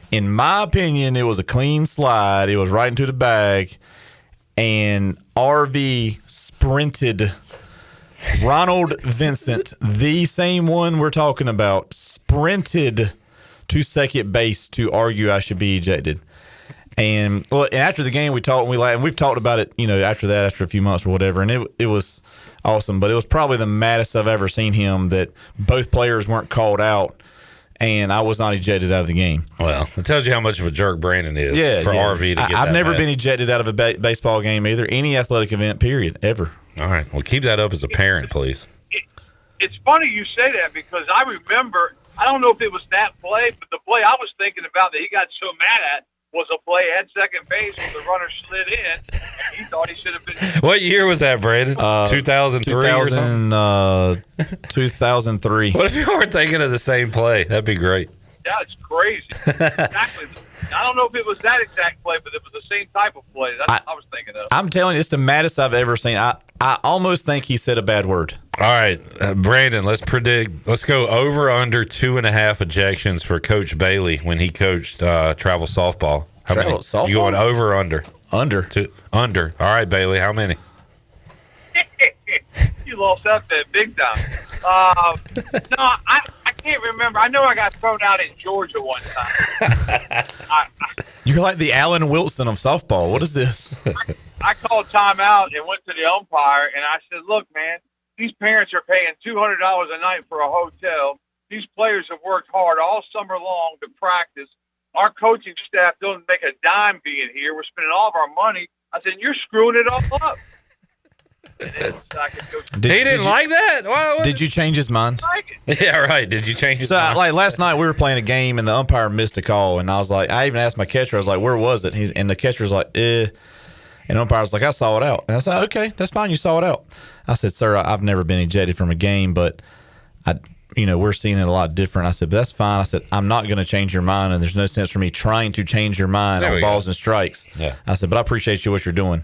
In my opinion, it was a clean slide. It was right into the bag, and RV sprinted. Ronald Vincent, the same one we're talking about, sprinted to second base to argue I should be ejected. And after the game, we talked and we laughed, and we've talked about it, after a few months or whatever, and it was awesome. But it was probably the maddest I've ever seen him, that both players weren't called out, and I was not ejected out of the game. Well, it tells you how much of a jerk Brandon is for RV to get I've never mad. been ejected out of a baseball game either, any athletic event, period, ever. All right. Well, keep that up as a parent, please. It's funny you say that because I remember, I don't know if it was that play, but the play I was thinking about that he got so mad at was a play at second base where the runner slid in, and he thought he should have been. What year was that, Brandon? 2003 or something? 2003. What if you weren't thinking of the same play? That'd be great. That's crazy. Exactly. I don't know if it was that exact play, but it was the same type of play. That's what I was thinking of. I'm telling you, it's the maddest I've ever seen. I almost think he said a bad word. All right, Brandon, let's predict. Let's go over under 2.5 ejections for Coach Bailey when he coached travel softball. How many? Softball? You going over or under? Under. Under. All right, Bailey, how many? You lost that bet big time. No, I can't remember. I know I got thrown out in Georgia one time. You're like the Alan Wilson of softball. What is this? I called timeout and went to the umpire, and I said, look, man, these parents are paying $200 a night for a hotel. These players have worked hard all summer long to practice. Our coaching staff doesn't make a dime being here. We're spending all of our money. I said, you're screwing it all up. He didn't like that? Did you change his mind? Yeah, right. Did you change his mind? Like last night, we were playing a game, and the umpire missed a call, and I was like, I even asked my catcher, I was like, where was it? And the catcher's like, And the umpire was like, I saw it out. And I said, okay, that's fine. You saw it out. I said, sir, I've never been ejected from a game, but we're seeing it a lot different. I said, but that's fine. I said, I'm not going to change your mind, and there's no sense for me trying to change your mind on balls and strikes. Yeah. I said, but I appreciate what you're doing.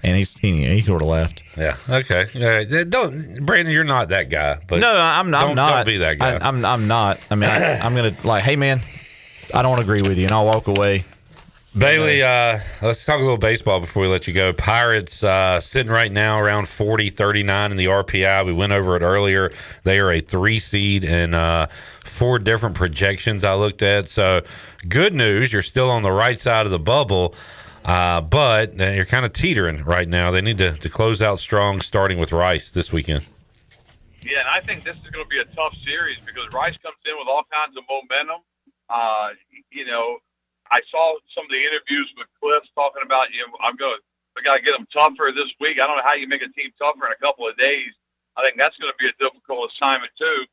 And he sort of laughed. Yeah. Okay. Don't, Brandon. You're not that guy. But no, I'm not. Don't be that guy. I'm not. I mean, I'm gonna hey man, I don't agree with you, and I'll walk away. Bailey, let's talk a little baseball before we let you go. Pirates sitting right now around 40-39 in the RPI. We went over it earlier. They are a 3 seed in 4 different projections I looked at. So good news. You're still on the right side of the bubble. But you're kind of teetering right now. They need to close out strong, starting with Rice this weekend. Yeah, and I think this is going to be a tough series because Rice comes in with all kinds of momentum. I saw some of the interviews with Cliff talking about, we got to get them tougher this week. I don't know how you make a team tougher in a couple of days. I think that's going to be a difficult assignment too.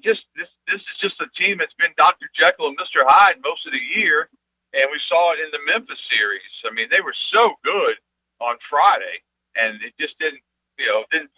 This is just a team that's been Dr. Jekyll and Mr. Hyde most of the year. And we saw it in the Memphis series. I mean, they were so good on Friday, and it just didn't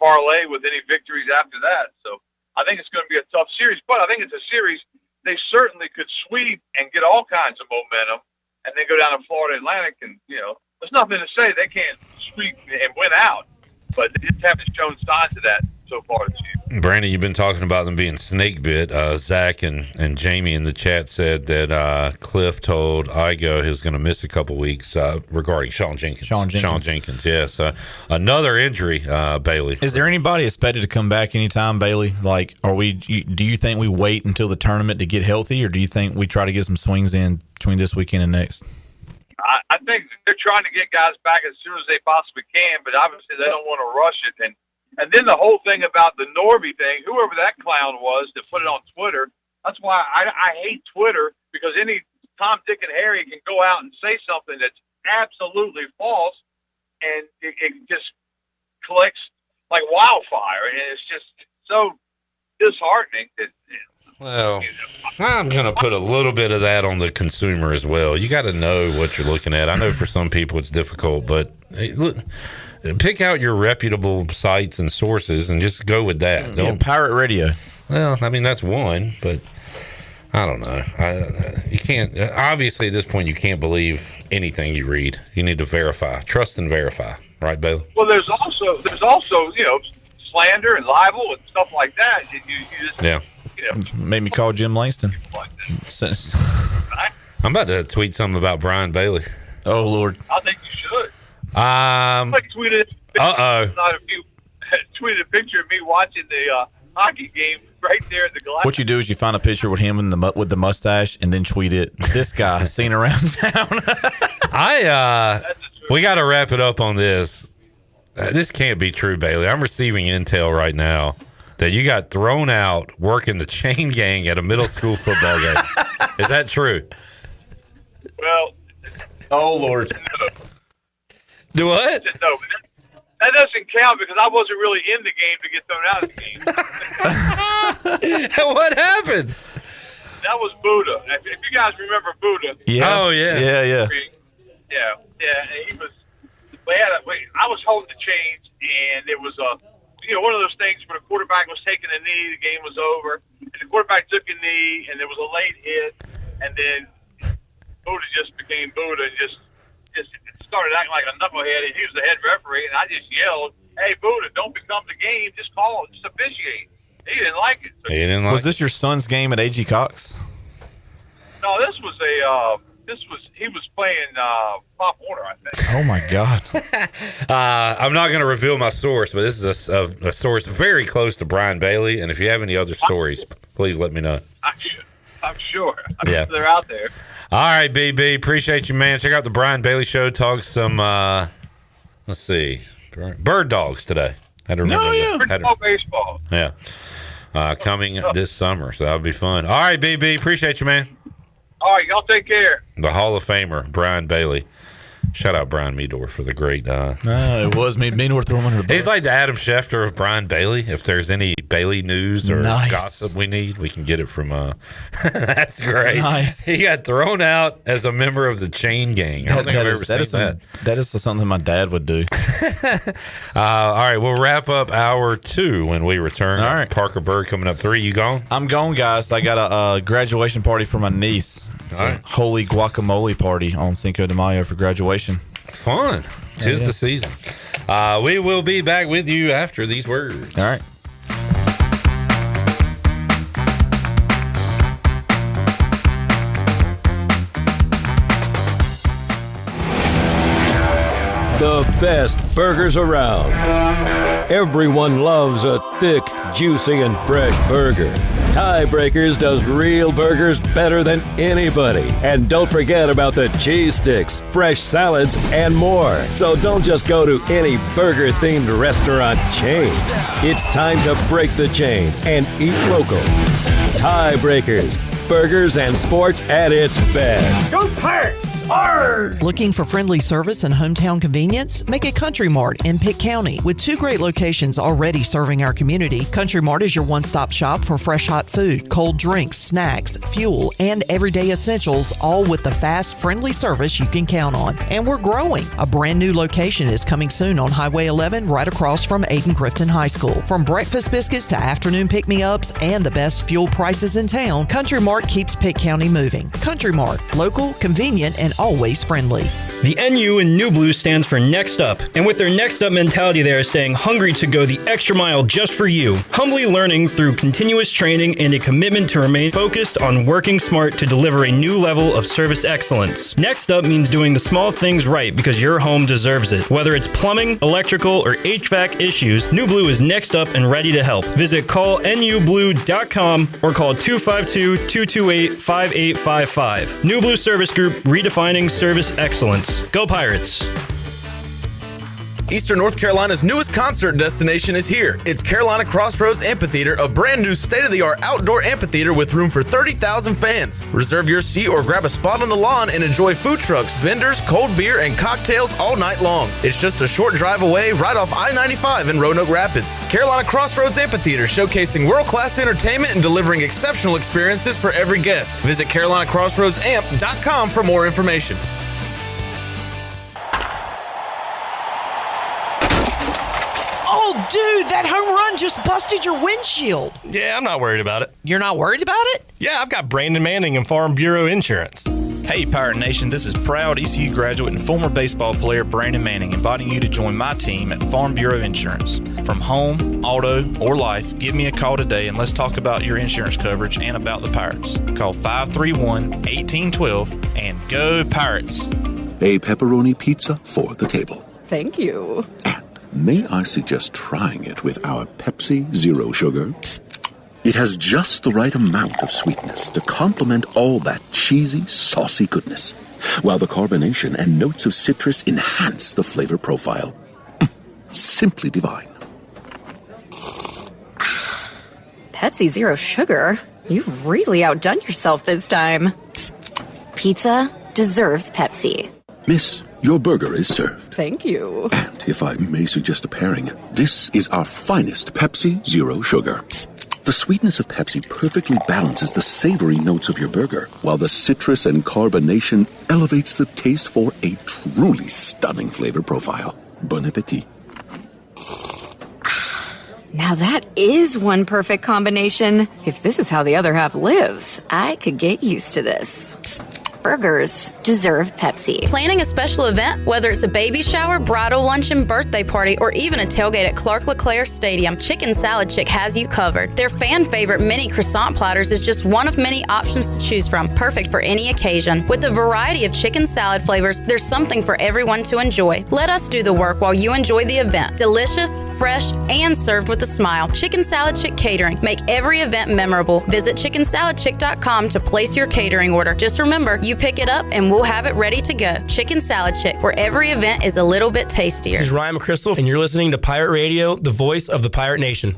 parlay with any victories after that. So I think it's going to be a tough series, but I think it's a series they certainly could sweep and get all kinds of momentum, and then go down to Florida Atlantic, and there's nothing to say they can't sweep and win out, but they just haven't shown signs of that so far this year. Brandon, you've been talking about them being snake bit. Zach and Jamie in the chat said that Cliff told Igo he was going to miss a couple weeks regarding Sean Jenkins. Sean Jenkins, yes. Another injury, Bailey. Is there anybody expected to come back anytime, Bailey? Like, do you think we wait until the tournament to get healthy, or do you think we try to get some swings in between this weekend and next? I think they're trying to get guys back as soon as they possibly can, but obviously they don't want to rush it. And then the whole thing about the Norby thing, whoever that clown was that put it on Twitter, That's why I hate Twitter, because any Tom, Dick, and Harry can go out and say something that's absolutely false, and it just collects like wildfire, and it's just so disheartening that. Well, I'm going to put a little bit of that on the consumer as well. You got to know what you're looking at. I know for some people it's difficult, but hey, look, pick out your reputable sites and sources and just go with that. Yeah, Pirate Radio. Well, I mean, that's one, but I don't know. You can't, obviously at this point, you can't believe anything you read. You need to verify, trust and verify. Right, Bailey? Well, there's also, slander and libel and stuff like that. You just, made me call Jim Langston. I'm about to tweet something about Brian Bailey. Oh, Lord. I think you should. Tweeted a picture of me watching the hockey game right there at the glass. What you do is you find a picture with him with the mustache and then tweet it. This guy seen around town. We got to wrap it up on this. This can't be true, Bailey. I'm receiving intel right now that you got thrown out working the chain gang at a middle school football game. Is that true? Well, oh Lord. No. Do what? No, that doesn't count because I wasn't really in the game to get thrown out of the game. What happened? That was Buddha. If you guys remember Buddha. Yeah. Oh yeah. Yeah. And he was. I was holding the chains, and it was one of those things where the quarterback was taking a knee, the game was over, and the quarterback took a knee, and there was a late hit, and then Buddha just became Buddha and just started acting like a knucklehead, and he was the head referee, and I just yelled, "Hey, Buddha, don't become the game, just call, just officiate." He didn't like it. So was this your son's game at A.G. Cox? No, this was he was playing Pop Warner, I think. Oh my God. I'm not going to reveal my source, but this is a source very close to Brian Bailey. And if you have any other stories, please let me know. I'm sure. Yeah. They're out there. All right, BB. Appreciate you, man. Check out the Brian Bailey Show. Talk some, let's see, Byrd dogs today. I had to remember. Baseball. Yeah. Coming this summer, so that'll be fun. All right, BB. Appreciate you, man. All right, y'all take care. The Hall of Famer, Brian Bailey. Shout out Brian Meador for the great. It was Meador throwing under the bus. He's like the Adam Schefter of Brian Bailey. If there's any Bailey news or gossip we need, we can get it from. That's great. Nice. He got thrown out as a member of the chain gang. I don't think I've ever seen that. That is something my dad would do. All right, we'll wrap up hour 2 when we return. All right, Parker Byrd coming up 3. You gone? I'm gone, guys. I got a graduation party for my niece. It's a holy guacamole party on Cinco de Mayo for graduation. Fun. Tis the season. We will be back with you after these words. All right. The best burgers around. Everyone loves a thick, juicy, and fresh burger. Tiebreakers does real burgers better than anybody. And don't forget about the cheese sticks, fresh salads, and more. So don't just go to any burger-themed restaurant chain. It's time to break the chain and eat local. Tiebreakers, burgers and sports at its best. Go Pirates! Hard! Looking for friendly service and hometown convenience? Make it Country Mart in Pitt County. With 2 great locations already serving our community, Country Mart is your one-stop shop for fresh hot food, cold drinks, snacks, fuel, and everyday essentials, all with the fast, friendly service you can count on. And we're growing. A brand new location is coming soon on Highway 11 right across from Aiden-Crifton High School. From breakfast biscuits to afternoon pick-me-ups and the best fuel prices in town, Country Mart keeps Pitt County moving. Country Mart, local, convenient, and always friendly. The NU in New Blue stands for Next Up, and with their Next Up mentality, they are staying hungry to go the extra mile just for you, humbly learning through continuous training and a commitment to remain focused on working smart to deliver a new level of service excellence. Next Up means doing the small things right because your home deserves it. Whether it's plumbing, electrical, or HVAC issues, New Blue is next up and ready to help. Visit callnublue.com or call 252-228-5855. New Blue Service Group, redefining service excellence. Go Pirates! Eastern North Carolina's newest concert destination is here. It's Carolina Crossroads Amphitheater, a brand new state-of-the-art outdoor amphitheater with room for 30,000 fans. Reserve your seat or grab a spot on the lawn and enjoy food trucks, vendors, cold beer, and cocktails all night long. It's just a short drive away right off I-95 in Roanoke Rapids. Carolina Crossroads Amphitheater, showcasing world-class entertainment and delivering exceptional experiences for every guest. Visit CarolinaCrossroadsAmp.com for more information. Oh, dude, that home run just busted your windshield. Yeah, I'm not worried about it. You're not worried about it? Yeah, I've got Brandon Manning and Farm Bureau Insurance. Hey, Pirate Nation, this is proud ECU graduate and former baseball player Brandon Manning inviting you to join my team at Farm Bureau Insurance. From home, auto, or life, give me a call today and let's talk about your insurance coverage and about the Pirates. Call 531-1812 and go Pirates. A pepperoni pizza for the table. Thank you. May I suggest trying it with our Pepsi Zero Sugar? It has just the right amount of sweetness to complement all that cheesy, saucy goodness, while the carbonation and notes of citrus enhance the flavor profile. Simply divine. Pepsi Zero Sugar? You've really outdone yourself this time. Pizza deserves Pepsi. Miss, your burger is served. Thank you. And if I may suggest a pairing, this is our finest Pepsi Zero Sugar. The sweetness of Pepsi perfectly balances the savory notes of your burger, while the citrus and carbonation elevates the taste for a truly stunning flavor profile. Bon appetit. Now that is one perfect combination. If this is how the other half lives, I could get used to this. Burgers deserve Pepsi. Planning a special event, whether it's a baby shower, bridal luncheon, birthday party, or even a tailgate at Clark LeClaire Stadium, Chicken Salad Chick has you covered. Their fan favorite mini croissant platters is just one of many options to choose from, perfect for any occasion. With a variety of chicken salad flavors, there's something for everyone to enjoy. Let us do the work while you enjoy the event. Delicious, fresh, and served with a smile. Chicken Salad Chick Catering. Make every event memorable. Visit chickensaladchick.com to place your catering order. Just remember, you pick it up and we'll have it ready to go. Chicken Salad Chick, where every event is a little bit tastier. This is Ryan McChrystal, and you're listening to Pirate Radio, the voice of the Pirate Nation.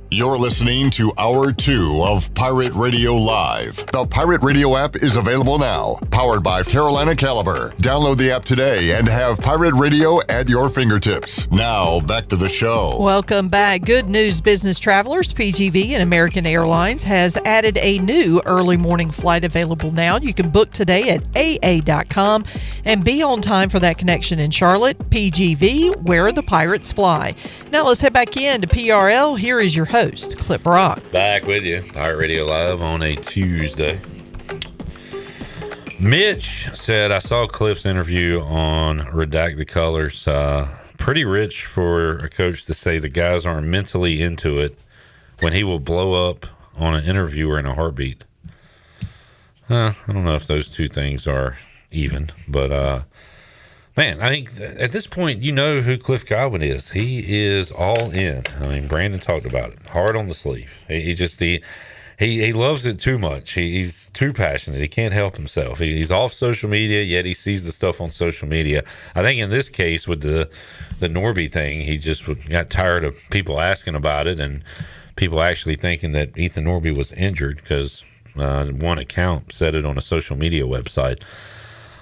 You're listening to Hour 2 of Pirate Radio Live. The Pirate Radio app is available now. Powered by Carolina Caliber. Download the app today and have Pirate Radio at your fingertips. Now, back to the show. Welcome back. Good news, business travelers. PGV and American Airlines has added a new early morning flight available now. You can book today at AA.com and be on time for that connection in Charlotte. PGV, where the pirates fly. Now let's head back in to PRL. Here is your host, Clip Rock. Back with you, Pirate Radio Live on a Tuesday. Mitch said, I saw Cliff's interview on Redact the Colors. Pretty rich for a coach to say the guys aren't mentally into it when he will blow up on an interviewer in a heartbeat. I don't know if those two things are even, but man, I think at this point, you know who Cliff Godwin is. He is all in. I mean, Brandon talked about it. Hard on the sleeve. He loves it too much. He's too passionate. He can't help himself. He's off social media, yet he sees the stuff on social media. I think in this case with the Norby thing, he just got tired of people asking about it and people actually thinking that Ethan Norby was injured because one account said it on a social media website.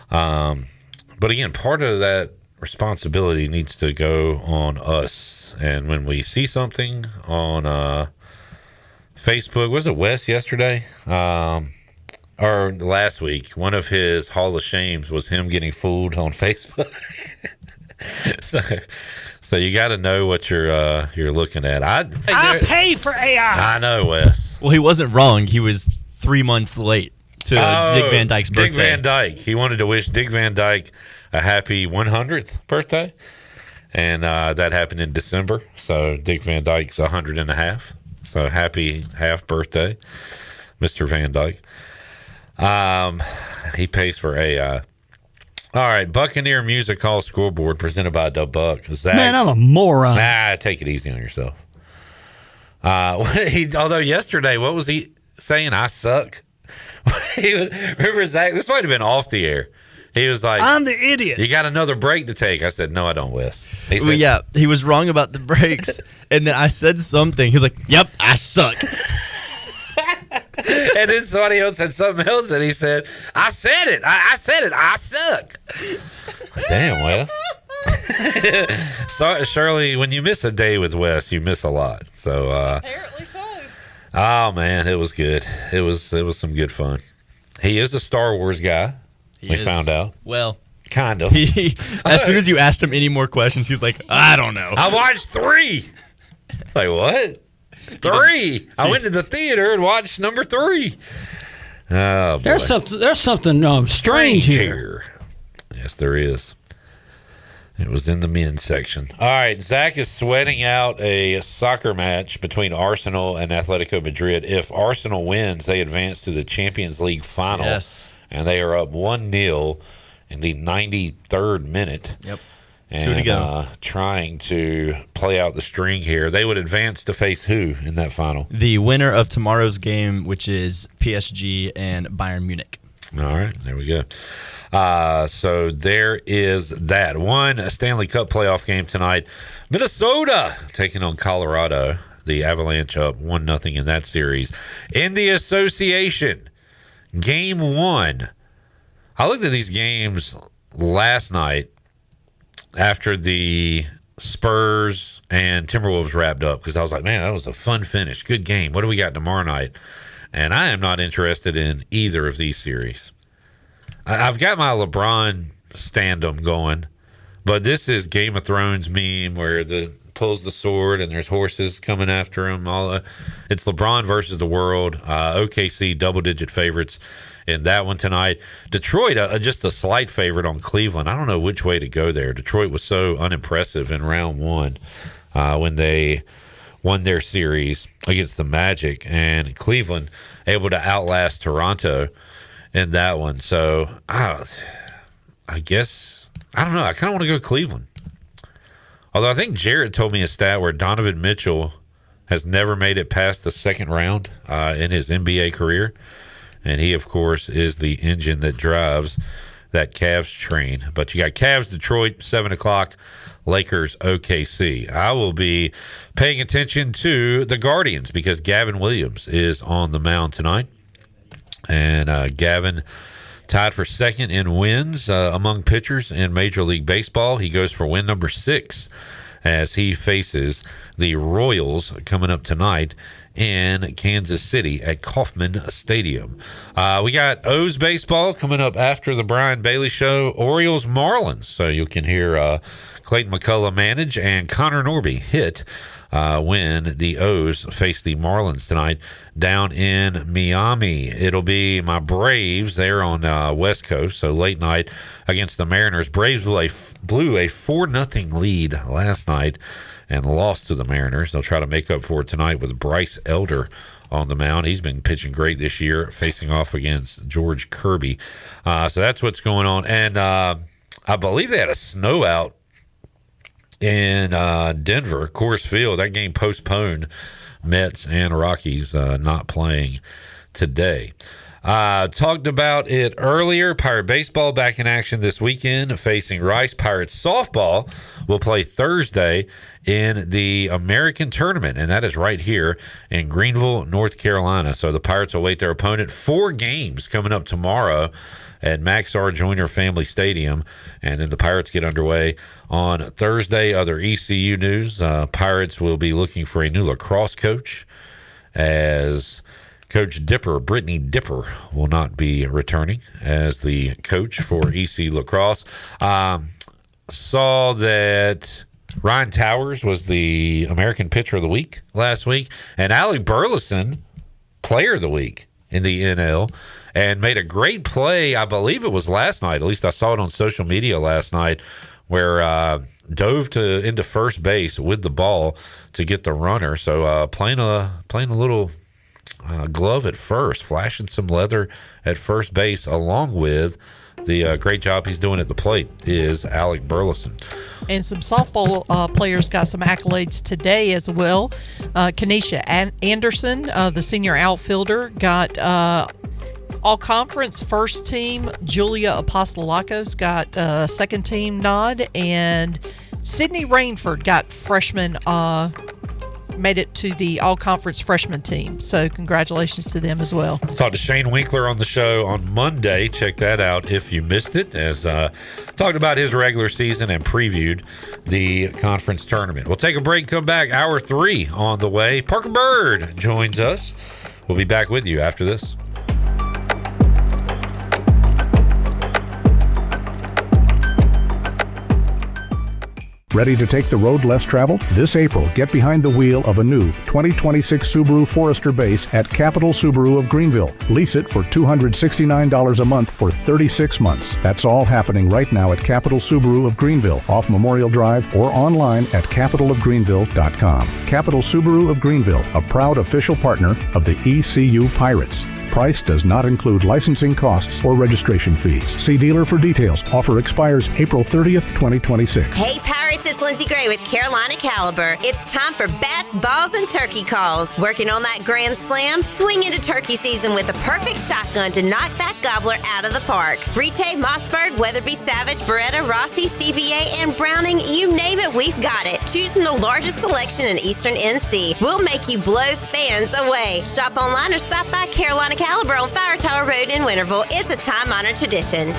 But again, part of that responsibility needs to go on us. And when we see something on Facebook, was it Wes yesterday? Or last week, one of his Hall of Shames was him getting fooled on Facebook. So you got to know what you're looking at. I pay for AI. I know, Wes. Well, he wasn't wrong. He was 3 months late to Dick Van Dyke's birthday. Dick Van Dyke. He wanted to wish Dick Van Dyke a happy 100th birthday, and that happened in December. So Dick Van Dyke's 100 and a half. So happy half birthday, Mr. Van Dyke. He pays for AI. All right, Buccaneer Music Hall Scoreboard presented by the Buck. Zach, Man, I'm a moron. Nah, take it easy on yourself. Although yesterday, what was he saying? I suck. Remember, Zach, this might have been off the air. He was like, I'm the idiot. You got another break to take. I said, no, I don't, Wes. He said, Well, yeah, he was wrong about the breaks. And then I said something. He was like, yep, I suck. And then somebody else said something else, and he said, I said it. I said it. I suck. Damn, Wes. So, Shirley, when you miss a day with Wes, you miss a lot. So, Apparently so. Oh, man, it was good. It was some good fun. He is a Star Wars guy. We found out. Well, kind of. As soon as you asked him any more questions, he was like, I don't know. I watched 3. Like, what? 3. I went to the theater and watched number 3. Oh, boy. There's something strange here. Yes, there is. It was in the men's section. All right, Zach is sweating out a soccer match between Arsenal and Atletico Madrid. If Arsenal wins, they advance to the Champions League final. Yes. And they are up 1-0 in the 93rd minute. Yep. And 2 to go. Trying to play out the string here. They would advance to face who in that final? The winner of tomorrow's game, which is PSG and Bayern Munich. All right, there we go. So there is that. One Stanley Cup playoff game tonight. Minnesota taking on Colorado. The Avalanche up 1-0 in that series. In the association, game 1. I looked at these games last night after the Spurs and Timberwolves wrapped up because I was like, man, that was a fun finish. Good game. What do we got tomorrow night? And I am not interested in either of these series. I've got my LeBron stand-em going, but this is Game of Thrones meme where pulls the sword and there's horses coming after him. It's LeBron versus the world. OKC double-digit favorites in that one tonight. Detroit, just a slight favorite on Cleveland. I don't know which way to go there. Detroit was so unimpressive in round 1 when they won their series against the Magic, and Cleveland able to outlast Toronto in that one. So I guess, I don't know. I kind of want to go Cleveland. Although I think Jared told me a stat where Donovan Mitchell has never made it past the second round in his NBA career. And he, of course, is the engine that drives that Cavs train. But you got Cavs, Detroit, 7 o'clock, Lakers, OKC. I will be paying attention to the Guardians because Gavin Williams is on the mound tonight. And Gavin tied for second in wins among pitchers in Major League Baseball. He goes for win number 6 as he faces the Royals coming up tonight in Kansas City at Kauffman Stadium. We got O's baseball coming up after the Brian Bailey Show. Orioles Marlins. So you can hear Clayton McCullough manage and Connor Norby hit when the O's face the Marlins tonight down in Miami. It'll be my Braves. They're on West Coast, so late night against the Mariners. Braves blew a 4-0 lead last night and lost to the Mariners. They'll try to make up for it tonight with Bryce Elder on the mound. He's been pitching great this year, facing off against George Kirby. So that's what's going on. And I believe they had a snow out in Denver, Coors Field. That game postponed. Mets and Rockies not playing today. Talked about it earlier. Pirate baseball back in action this weekend facing Rice. Pirates softball will play Thursday in the American tournament, and that is right here in Greenville, North Carolina. So the Pirates await their opponent. 4 games coming up tomorrow at Max R. Joyner Family Stadium, and then the Pirates get underway on Thursday. Other ECU news, Pirates will be looking for a new lacrosse coach as Coach Dipper, Brittany Dipper, will not be returning as the coach for EC lacrosse. Saw that Ryan Towers was the American Pitcher of the Week last week, and Alec Burleson, Player of the Week in the NL, and made a great play. I believe it was last night. At least I saw it on social media last night, where dove into first base with the ball to get the runner. So playing a little glove at first, flashing some leather at first base, along with the great job he's doing at the plate is Alec Burleson. And some softball players got some accolades today as well. Kenesha Anderson, the senior outfielder, got all-conference first team. Julia Apostolakos got second team nod. And Sydney Rainford got freshman, made it to the all-conference freshman team. So congratulations to them as well. Talked to Shane Winkler on the show on Monday. Check that out if you missed it, as talked about his regular season and previewed the conference tournament. We'll take a break, come back. Hour 3 on the way. Parker Byrd joins us. We'll be back with you after this. Ready to take the road less traveled? This April, get behind the wheel of a new 2026 Subaru Forester base at Capital Subaru of Greenville. Lease it for $269 a month for 36 months. That's all happening right now at Capital Subaru of Greenville, off Memorial Drive, or online at capitalofgreenville.com. Capital Subaru of Greenville, a proud official partner of the ECU Pirates. Price does not include licensing costs or registration fees. See dealer for details. Offer expires April 30th, 2026. Hey Pirates, it's Lindsay Gray with Carolina Caliber. It's time for bats, balls, and turkey calls. Working on that grand slam? Swing into turkey season with a perfect shotgun to knock that gobbler out of the park. Brite, Mossberg, Weatherby, Savage, Beretta, Rossi, CVA, and Browning, you name it, we've got it. Choosing the largest selection in Eastern NC. We'll make you blow fans away. Shop online or stop by Carolina Caliber on Fire Tower Road in Winterville. It's a time-honored tradition.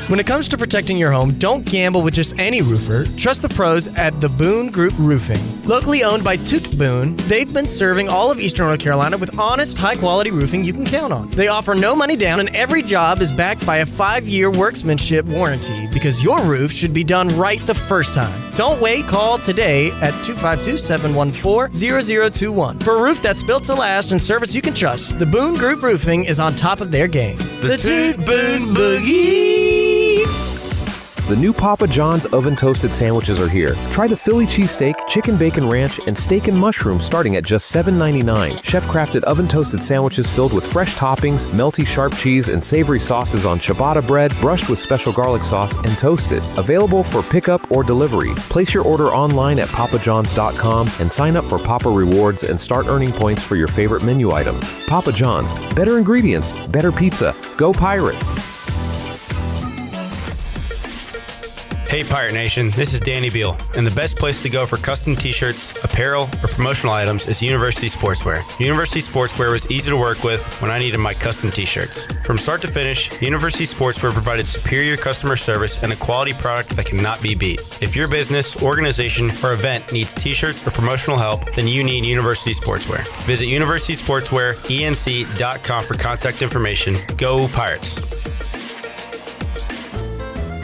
When it comes to protecting your home, don't gamble with just any roofer. Trust the pros at the Boone Group Roofing. Locally owned by Toot Boone, they've been serving all of Eastern North Carolina with honest, high-quality roofing you can count on. They offer no money down, and every job is backed by a 5-year workmanship warranty, because your roof should be done right the first time. Don't wait. Call today at 252-714-0021 for a roof that's built to last and service you can trust. The Boone Group Roofing is on top of their game. The Toot Boone Boogie. The new Papa John's oven toasted sandwiches are here. Try the Philly cheesesteak, chicken bacon ranch, and steak and mushroom starting at just $7.99. Chef-crafted oven toasted sandwiches filled with fresh toppings, melty sharp cheese, and savory sauces on ciabatta bread, brushed with special garlic sauce, and toasted. Available for pickup or delivery. Place your order online at papajohns.com and sign up for Papa Rewards and start earning points for your favorite menu items. Papa John's. Better ingredients, better pizza. Go Pirates! Hey Pirate Nation, this is Danny Beal, and the best place to go for custom t-shirts, apparel, or promotional items is University Sportswear. University Sportswear was easy to work with when I needed my custom t-shirts. From start to finish, University Sportswear provided superior customer service and a quality product that cannot be beat. If your business, organization, or event needs t-shirts or promotional help, then you need University Sportswear. Visit universitysportswearenc.com for contact information. Go Pirates!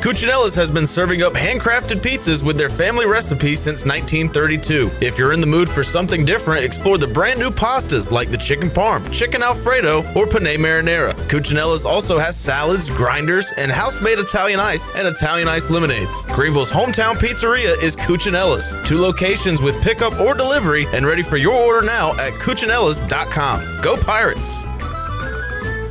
Cuccinella's has been serving up handcrafted pizzas with their family recipe since 1932. If you're in the mood for something different, explore the brand new pastas like the chicken parm, chicken alfredo, or penne marinara. Cuccinella's also has salads, grinders, and house-made Italian ice and Italian ice lemonades. Greenville's hometown pizzeria is Cuccinella's. 2 locations with pickup or delivery, and ready for your order now at cuccinellas.com. Go Pirates!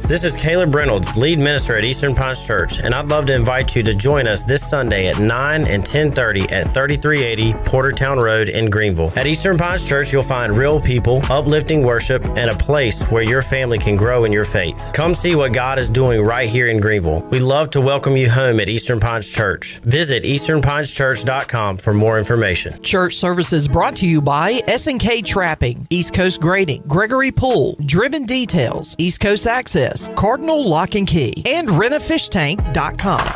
This is Caleb Reynolds, lead minister at Eastern Pines Church, and I'd love to invite you to join us this Sunday at 9 and 10:30 at 3380 Portertown Road in Greenville. At Eastern Pines Church, you'll find real people, uplifting worship, and a place where your family can grow in your faith. Come see what God is doing right here in Greenville. We'd love to welcome you home at Eastern Pines Church. Visit easternpineschurch.com for more information. Church services brought to you by S&K Trapping, East Coast Grading, Gregory Pool, Driven Details, East Coast Access, Cardinal Lock and Key, and rentafishtank.com.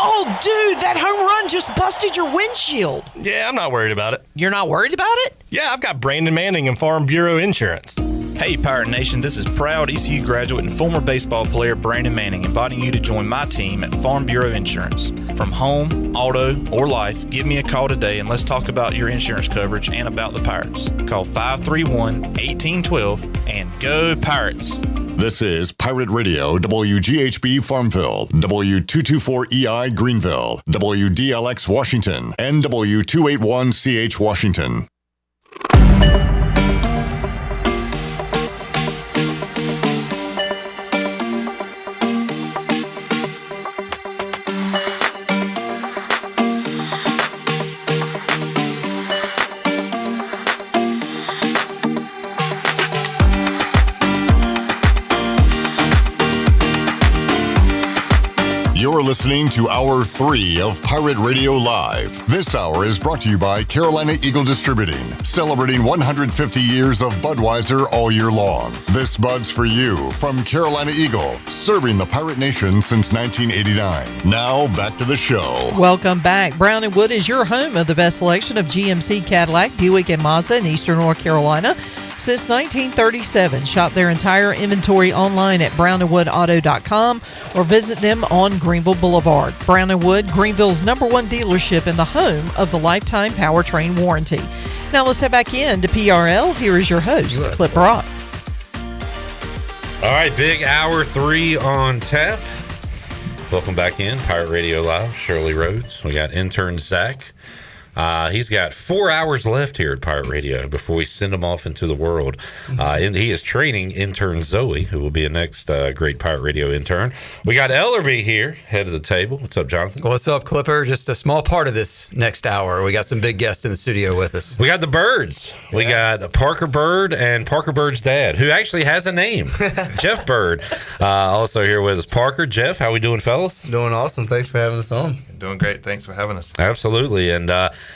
Oh, dude, that home run just busted your windshield. Yeah, I'm not worried about it. You're not worried about it? Yeah, I've got Brandon Manning and Farm Bureau Insurance. Hey Pirate Nation, this is proud ECU graduate and former baseball player Brandon Manning inviting you to join my team at Farm Bureau Insurance. From home, auto, or life, give me a call today and let's talk about your insurance coverage and about the Pirates. Call 531-1812 and go Pirates! This is Pirate Radio, WGHB Farmville, W224EI Greenville, WDLX Washington, and W281CH Washington. listening to Hour 3 of Pirate Radio Live. This hour is brought to you by Carolina Eagle Distributing, celebrating 150 years of Budweiser all year long. This Bud's for you from Carolina Eagle, serving the Pirate Nation since 1989. Now, back to the show. Welcome back. Brown & Wood is your home of the best selection of GMC, Cadillac, Buick, and Mazda in eastern North Carolina. Since 1937, shop their entire inventory online at brownandwoodauto.com or visit them on Greenville Boulevard. Brown & Wood, Greenville's #1 dealership and the home of the lifetime powertrain warranty. Now let's head back in to PRL. Here is your host, Clip Rock. All right, big Hour 3 on tap. Welcome back in, Pirate Radio Live, Shirley Rhodes. We got intern Zach. He's got 4 hours left here at Pirate Radio before we send him off into the world. And he is training intern Zoe, who will be a next great Pirate Radio intern. We got Ellerby here, head of the table. What's up, Jonathan? What's up, Clipper? Just a small part of this next hour. We got some big guests in the studio with us. We got the Byrds. We got Parker Byrd and Parker Byrd's dad, who actually has a name, Jeff Byrd. Also here with us, Parker. Jeff, how we doing, fellas? Doing awesome. Thanks for having us on. Doing great. Thanks for having us. Absolutely. And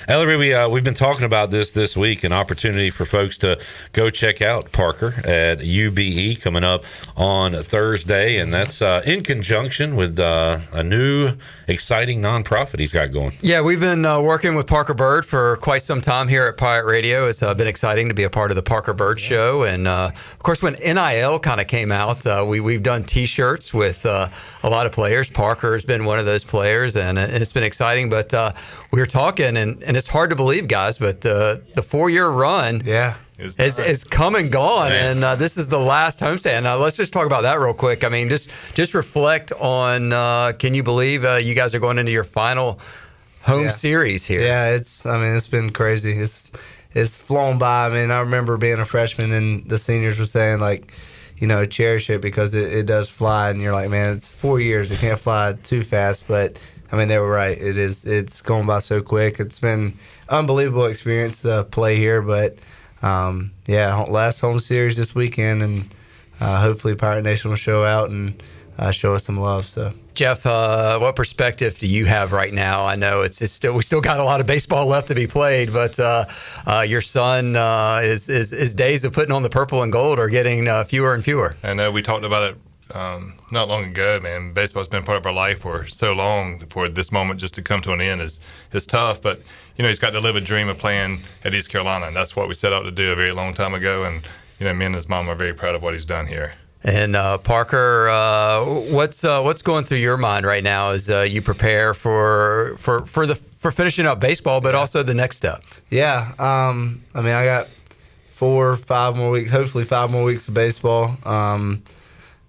Ellery, we've been talking about this week, an opportunity for folks to go check out Parker at UBE coming up on Thursday, and that's in conjunction with a new exciting nonprofit he's got going. Yeah, we've been working with Parker Byrd for quite some time here at Pirate Radio. It's been exciting to be a part of the Parker Byrd Show, and of course, when NIL kind of came out, we've done T-shirts with a lot of players. Parker has been one of those players, and it's been exciting. But we were talking, and it's hard to believe, guys, but the 4-year run is come and gone, and this is the last homestand. Let's just talk about that real quick. I mean, just reflect on, can you believe you guys are going into your final home series here? Yeah, it's been crazy. It's flown by. I mean, I remember being a freshman and the seniors were saying, like, you know, cherish it because it does fly, and you're like, man, it's 4 years. It can't fly too fast, but I mean, they were right. It's going by so quick. It's been unbelievable experience to play here, but last home series this weekend, and hopefully Pirate Nation will show out and show us some love. So, Jeff, what perspective do you have right now? I know we still got a lot of baseball left to be played, but your son, his days of putting on the purple and gold are getting fewer and fewer. I know we talked about it not long ago, man. Baseball's been part of our life for so long. For this moment just to come to an end is tough. But you know, he's got to live a dream of playing at East Carolina, and that's what we set out to do a very long time ago. And you know, me and his mom are very proud of what he's done here. And Parker, what's going through your mind right now as you prepare for finishing up baseball, but also the next step? Yeah, I mean, I got 4 or 5 more weeks, hopefully 5 more weeks of baseball.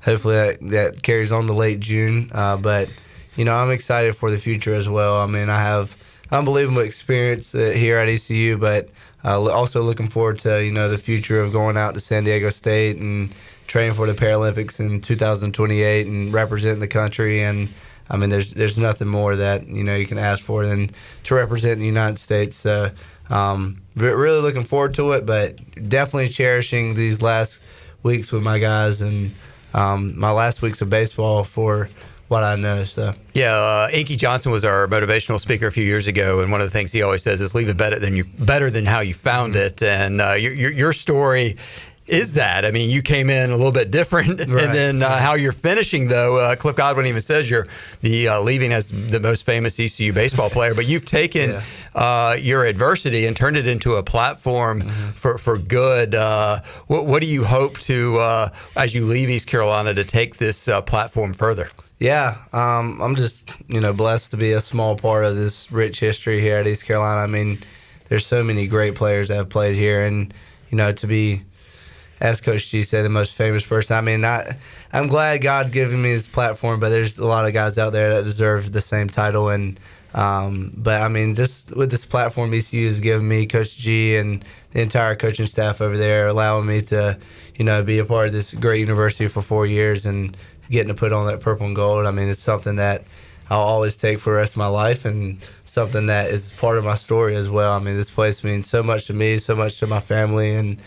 Hopefully that carries on to late June. But, you know, I'm excited for the future as well. I mean, I have unbelievable experience here at ECU, but also looking forward to, you know, the future of going out to San Diego State and training for the Paralympics in 2028 and representing the country. And, I mean, there's nothing more that, you know, you can ask for than to represent the United States. So really looking forward to it, but definitely cherishing these last weeks with my guys and my last weeks of baseball for what I know. So yeah, Inky Johnson was our motivational speaker a few years ago, and one of the things he always says is leave it better than how you found it. And your story is that. I mean, you came in a little bit different, right. And then how you're finishing, though, Cliff Godwin even says you're leaving as the most famous ECU baseball player, but you've taken your adversity and turned it into a platform for good. What do you hope to, as you leave East Carolina, to take this platform further? Yeah, I'm just, you know, blessed to be a small part of this rich history here at East Carolina. I mean, there's so many great players that have played here, and, you know, to be, as Coach G said, the most famous person. I mean, I'm glad God's given me this platform, but there's a lot of guys out there that deserve the same title. And but I mean, just with this platform ECU has given me, Coach G and the entire coaching staff over there, allowing me to, you know, be a part of this great university for 4 years and getting to put on that purple and gold. I mean, it's something that I'll always take for the rest of my life, and something that is part of my story as well. I mean, this place means so much to me, so much to my family, and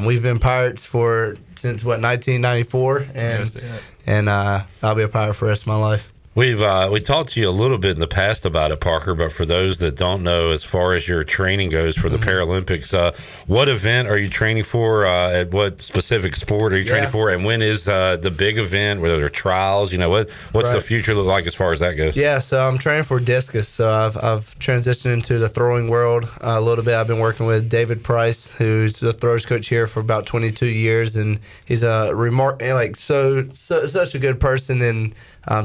we've been Pirates since 1994, and I'll be a Pirate for the rest of my life. We talked to you a little bit in the past about it, Parker, but for those that don't know, as far as your training goes for the Paralympics, what event are you training for? At what specific sport are you training for? And when is the big event? Where there are trials? What's the future look like as far as that goes? Yeah, so I'm training for discus. So I've transitioned into the throwing world a little bit. I've been working with David Price, who's the throws coach here for about 22 years, and he's a such a good person and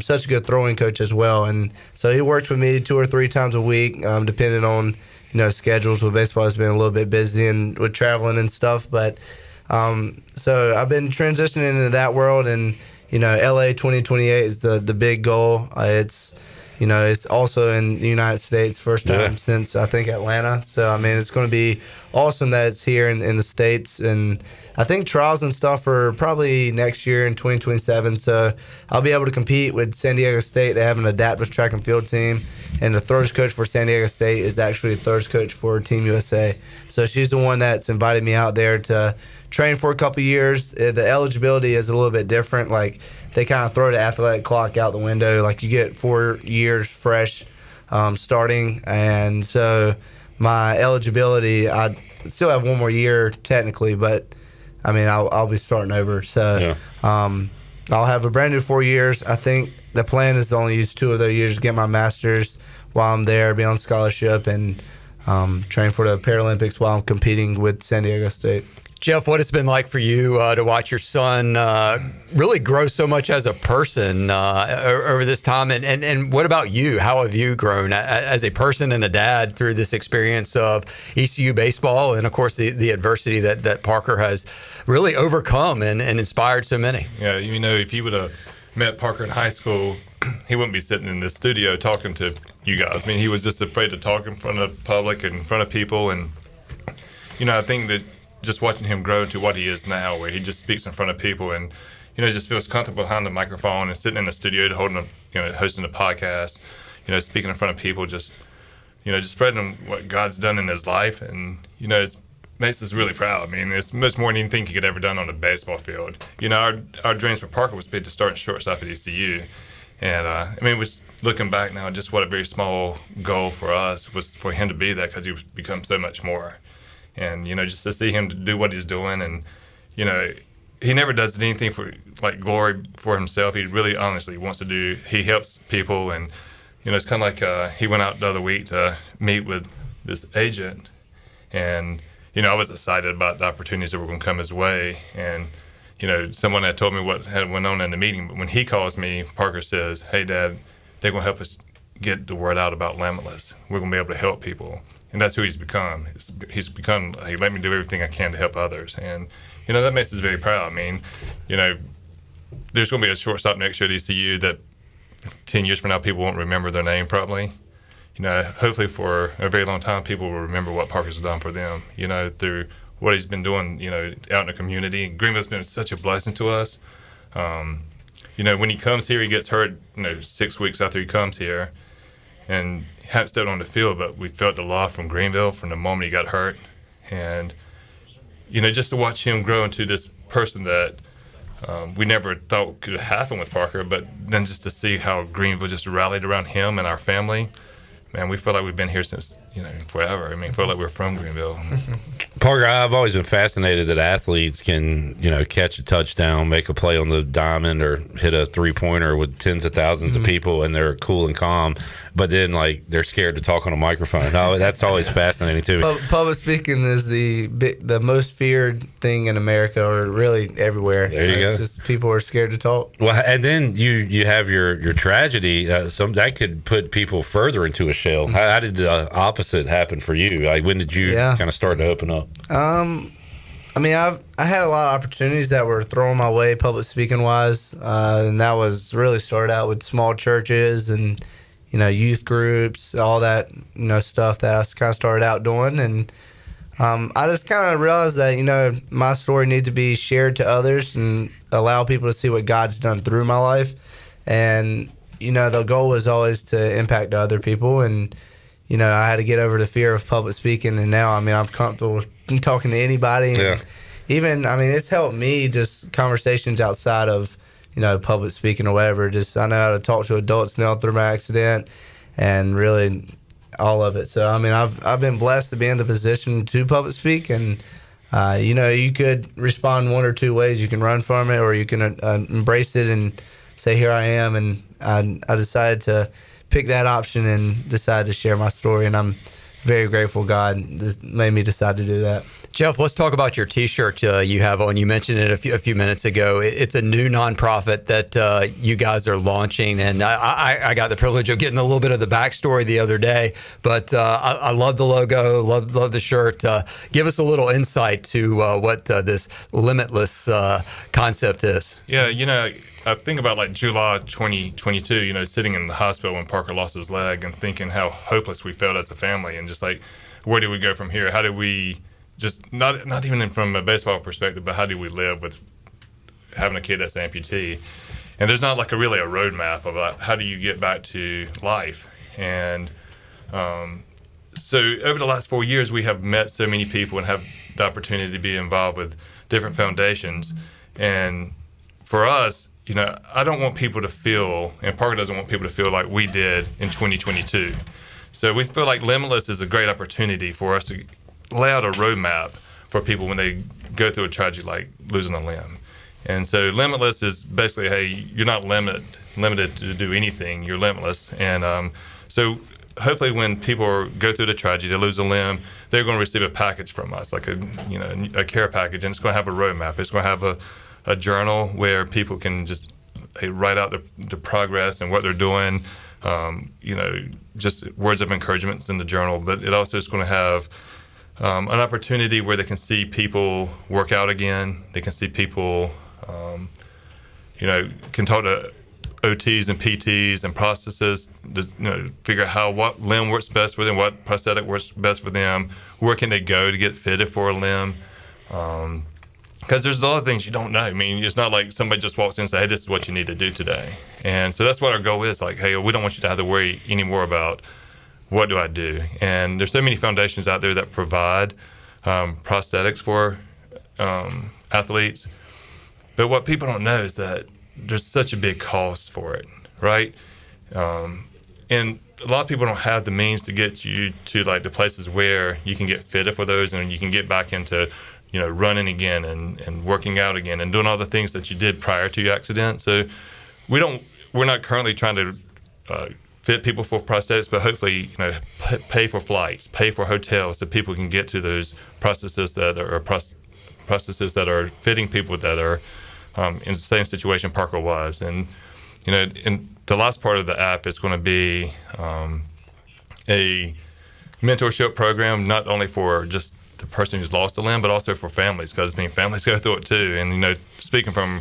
such a good throwing coach as well. And so he works with me 2 or 3 times a week, depending on schedules. With baseball, has been a little bit busy and with traveling and stuff. But so I've been transitioning into that world, and LA 2028 is the big goal. It's also in the United States, first time since I think Atlanta. So I mean, it's going to be awesome that it's here in the States, and I think trials and stuff are probably next year in 2027. So I'll be able to compete with San Diego State. They have an adaptive track and field team, and the throws coach for San Diego State is actually the throws coach for Team USA. So she's the one that's invited me out there to train for a couple years. The eligibility is a little bit different. Like, they kind of throw the athletic clock out the window. Like, you get 4 years fresh starting, and so my eligibility, I still have 1 more year technically, but I mean, I'll be starting over. So I'll have a brand new 4 years. I think the plan is to only use 2 of those years to get my master's while I'm there, be on scholarship, and train for the Paralympics while I'm competing with San Diego State. Jeff, what it's been like for you to watch your son really grow so much as a person over this time, and what about you? How have you grown as a person and a dad through this experience of ECU baseball, and of course the adversity that Parker has really overcome and inspired so many? Yeah, if you would have met Parker in high school, he wouldn't be sitting in this studio talking to you guys. I mean, he was just afraid to talk in front of the public and in front of people, and I think that just watching him grow to what he is now, where he just speaks in front of people and, just feels comfortable behind the microphone and sitting in the studio hosting a podcast, speaking in front of people, just spreading what God's done in his life. And, it makes us really proud. I mean, it's much more than anything he could ever done on a baseball field. Our dreams for Parker was to start shortstop at ECU. And, it was looking back now, just what a very small goal for us was for him to be that, because he was become so much more. And, just to see him do what he's doing, and, he never does anything for, glory for himself. He really honestly wants to he helps people. And, it's kind of like he went out the other week to meet with this agent. And, I was excited about the opportunities that were going to come his way. And, someone had told me what had went on in the meeting. But when he calls me, Parker says, "Hey, Dad, they're going to help us get the word out about Limitless. We're going to be able to help people." And that's who he's become. He's become, hey, let me do everything I can to help others. And, that makes us very proud. I mean, there's going to be a shortstop next year at ECU that 10 years from now, people won't remember their name probably. Hopefully for a very long time, people will remember what Parker's done for them, through what he's been doing, out in the community. Greenville's been such a blessing to us. When he comes here, he gets hurt, 6 weeks after he comes here. And hadn't stepped on the field, but we felt the love from Greenville from the moment he got hurt. And, just to watch him grow into this person that we never thought could happen with Parker, but then just to see how Greenville just rallied around him and our family, man, we feel like we've been here since, forever. I mean, feel like we're from Greenville. Parker, I've always been fascinated that athletes can, catch a touchdown, make a play on the diamond, or hit a three-pointer with tens of thousands of people, and they're cool and calm, but then, they're scared to talk on a microphone. That's always fascinating to me. Public speaking is the most feared thing in America, or really everywhere. There you go. It's just people are scared to talk. Well, and then you have your tragedy. That could put people further into a shell. How did the opposite happen for you? When did you kind of start to open up? I mean, I had a lot of opportunities that were thrown my way, public speaking wise, and that was really started out with small churches and youth groups, all that stuff that I kind of started out doing. And I just kind of realized that my story needs to be shared to others and allow people to see what God's done through my life. And the goal was always to impact other people. And I had to get over the fear of public speaking, and now, I'm comfortable talking to anybody. And even, it's helped me, just conversations outside of, public speaking or whatever. Just I know how to talk to adults now through my accident, and really all of it. So I mean, I've been blessed to be in the position to public speak, and you could respond one or two ways. You can run from it, or you can embrace it and say, "Here I am." And I decided to pick that option and decided to share my story, and I'm very grateful God made me decide to do that. Jeff, let's talk about your T-shirt you have on. You mentioned it a few minutes ago. It's a new nonprofit that you guys are launching, and I got the privilege of getting a little bit of the backstory the other day. But I love the logo, love the shirt. Give us a little insight to what this Limitless concept is. Yeah, I think about like July 2022. Sitting in the hospital when Parker lost his leg, and thinking how hopeless we felt as a family, and just like, where do we go from here? How do we just not even from a baseball perspective, but how do we live with having a kid that's an amputee? And there's not like really a roadmap about how do you get back to life. And so over the last 4 years, we have met so many people and have the opportunity to be involved with different foundations. And for us, I don't want people to feel, and Parker doesn't want people to feel like we did in 2022. So we feel like Limitless is a great opportunity for us to lay out a roadmap for people when they go through a tragedy like losing a limb. And so Limitless is basically, hey, you're not limited to do anything. You're limitless. And so hopefully when people go through the tragedy, they lose a limb, they're going to receive a package from us, like a care package, and it's going to have a roadmap. It's going to have a journal where people can just write out the progress and what they're doing, just words of encouragement in the journal. But it also is going to have an opportunity where they can see people work out again. They can see people, can talk to OTs and PTs and prosthetists, figure out what limb works best for them, what prosthetic works best for them, where can they go to get fitted for a limb. Because there's a lot of things you don't know. I mean, it's not like somebody just walks in and says, hey, this is what you need to do today. And so that's what our goal is. Like, hey, we don't want you to have to worry anymore about what do I do? And there's so many foundations out there that provide prosthetics for athletes. But what people don't know is that there's such a big cost for it, right? And a lot of people don't have the means to get you to like the places where you can get fitted for those and you can get back into running again and working out again and doing all the things that you did prior to your accident. So we're not currently trying to fit people for prosthetics, but hopefully, pay for flights, pay for hotels, so people can get to those prosthetists that are fitting people that are in the same situation Parker was. And in the last part of the app is going to be a mentorship program, not only for just the person who's lost a limb, but also for families, because families go through it too. And speaking from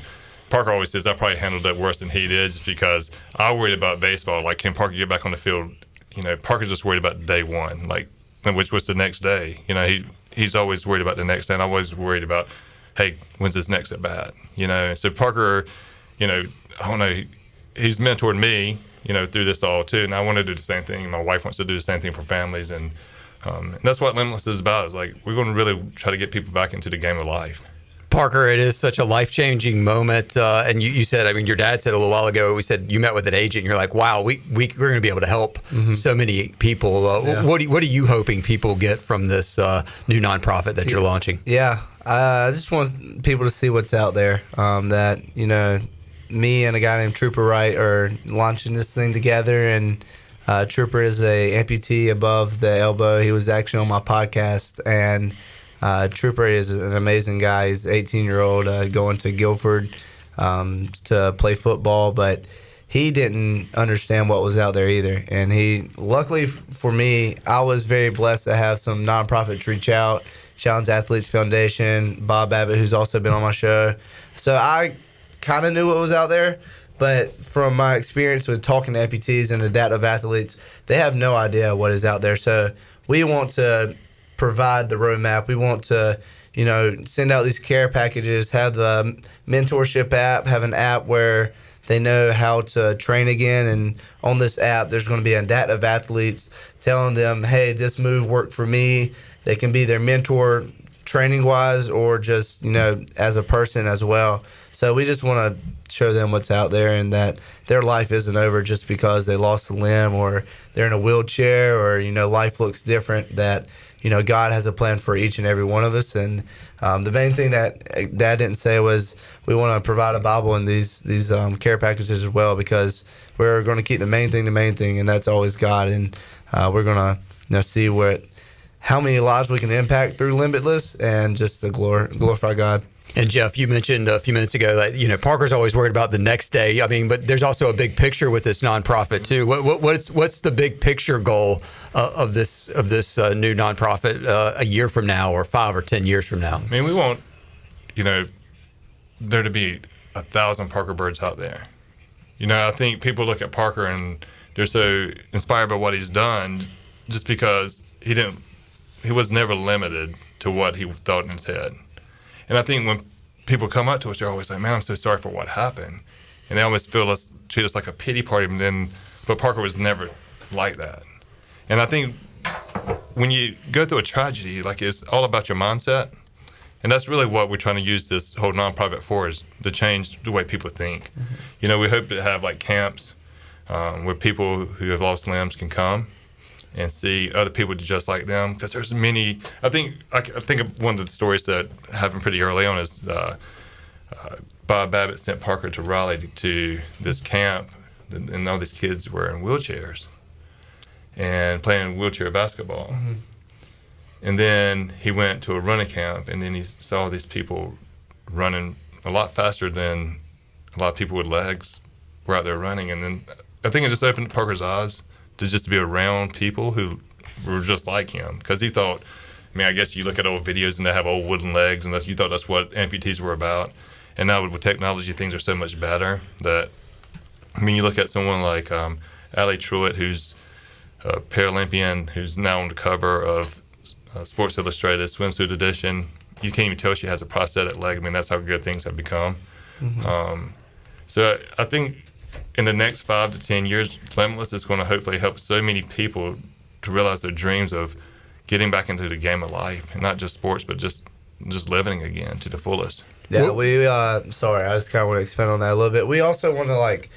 Parker always says I probably handled it worse than he did, just because I worried about baseball. Like, can Parker get back on the field? Parker's just worried about day one, which was the next day. He's always worried about the next day, and I'm always worried about, hey, when's his next at bat? So Parker, I don't know, he's mentored me, through this all too, and I want to do the same thing. My wife wants to do the same thing for families, and that's what Limitless is about. Is like, we're going to really try to get people back into the game of life. Parker, it is such a life-changing moment. And you said, your dad said a little while ago, we said you met with an agent, and you're like, wow, we're going to be able to help so many people. What are you hoping people get from this new nonprofit that you're launching? Yeah, I just want people to see what's out there. That, me and a guy named Trooper Wright are launching this thing together, and Trooper is a amputee above the elbow. He was actually on my podcast, and Trooper is an amazing guy. He's an 18-year-old going to Guilford to play football, but he didn't understand what was out there either. And luckily for me, I was very blessed to have some nonprofits reach out. Challenge Athletes Foundation, Bob Abbott, who's also been on my show. So I kind of knew what was out there, but from my experience with talking to amputees and adaptive athletes, they have no idea what is out there. So we want to provide the roadmap. We want to, send out these care packages, have the mentorship app, have an app where they know how to train again. And on this app, there's going to be adaptive athletes telling them, hey, this move worked for me. They can be their mentor training-wise or just, as a person as well. So we just want to show them what's out there and that their life isn't over just because they lost a limb or they're in a wheelchair or, life looks different, that, God has a plan for each and every one of us. And the main thing that Dad didn't say was we want to provide a Bible in these care packages as well, because we're going to keep the main thing, and that's always God. And we're going to see how many lives we can impact through Limitless and just to glorify God. And Jeff, you mentioned a few minutes ago that Parker's always worried about the next day. I mean, but there's also a big picture with this nonprofit too. What's the big picture goal of this new nonprofit a year from now, or 5 or 10 years from now? I mean, we want there to be 1,000 Parker Byrds out there. I think people look at Parker and they're so inspired by what he's done, just because he was never limited to what he thought in his head. And I think when people come up to us, they're always like, man, I'm so sorry for what happened. And they almost treat us like a pity party. But Parker was never like that. And I think when you go through a tragedy, it's all about your mindset. And that's really what we're trying to use this whole nonprofit for, is to change the way people think. Mm-hmm. We hope to have camps where people who have lost limbs can come and see other people just like them, because there's many. I think of one of the stories that happened pretty early on is Bob Babbitt sent Parker to Raleigh to this camp, and all these kids were in wheelchairs and playing wheelchair basketball. Mm-hmm. And then he went to a running camp, and then he saw these people running a lot faster than a lot of people with legs were out there running. And then I think it just opened Parker's eyes to be around people who were just like him, because he thought, I guess you look at old videos and they have old wooden legs, and you thought that's what amputees were about. And now with technology, things are so much better that, you look at someone like Allie Truitt, who's a Paralympian, who's now on the cover of Sports Illustrated swimsuit edition. You can't even tell she has a prosthetic leg. That's how good things have become. Mm-hmm. So I think in the next 5 to 10 years, Limitless is going to hopefully help so many people to realize their dreams of getting back into the game of life, and not just sports, but just living again to the fullest. Yeah, sorry, I just kind of want to expand on that a little bit. We also want to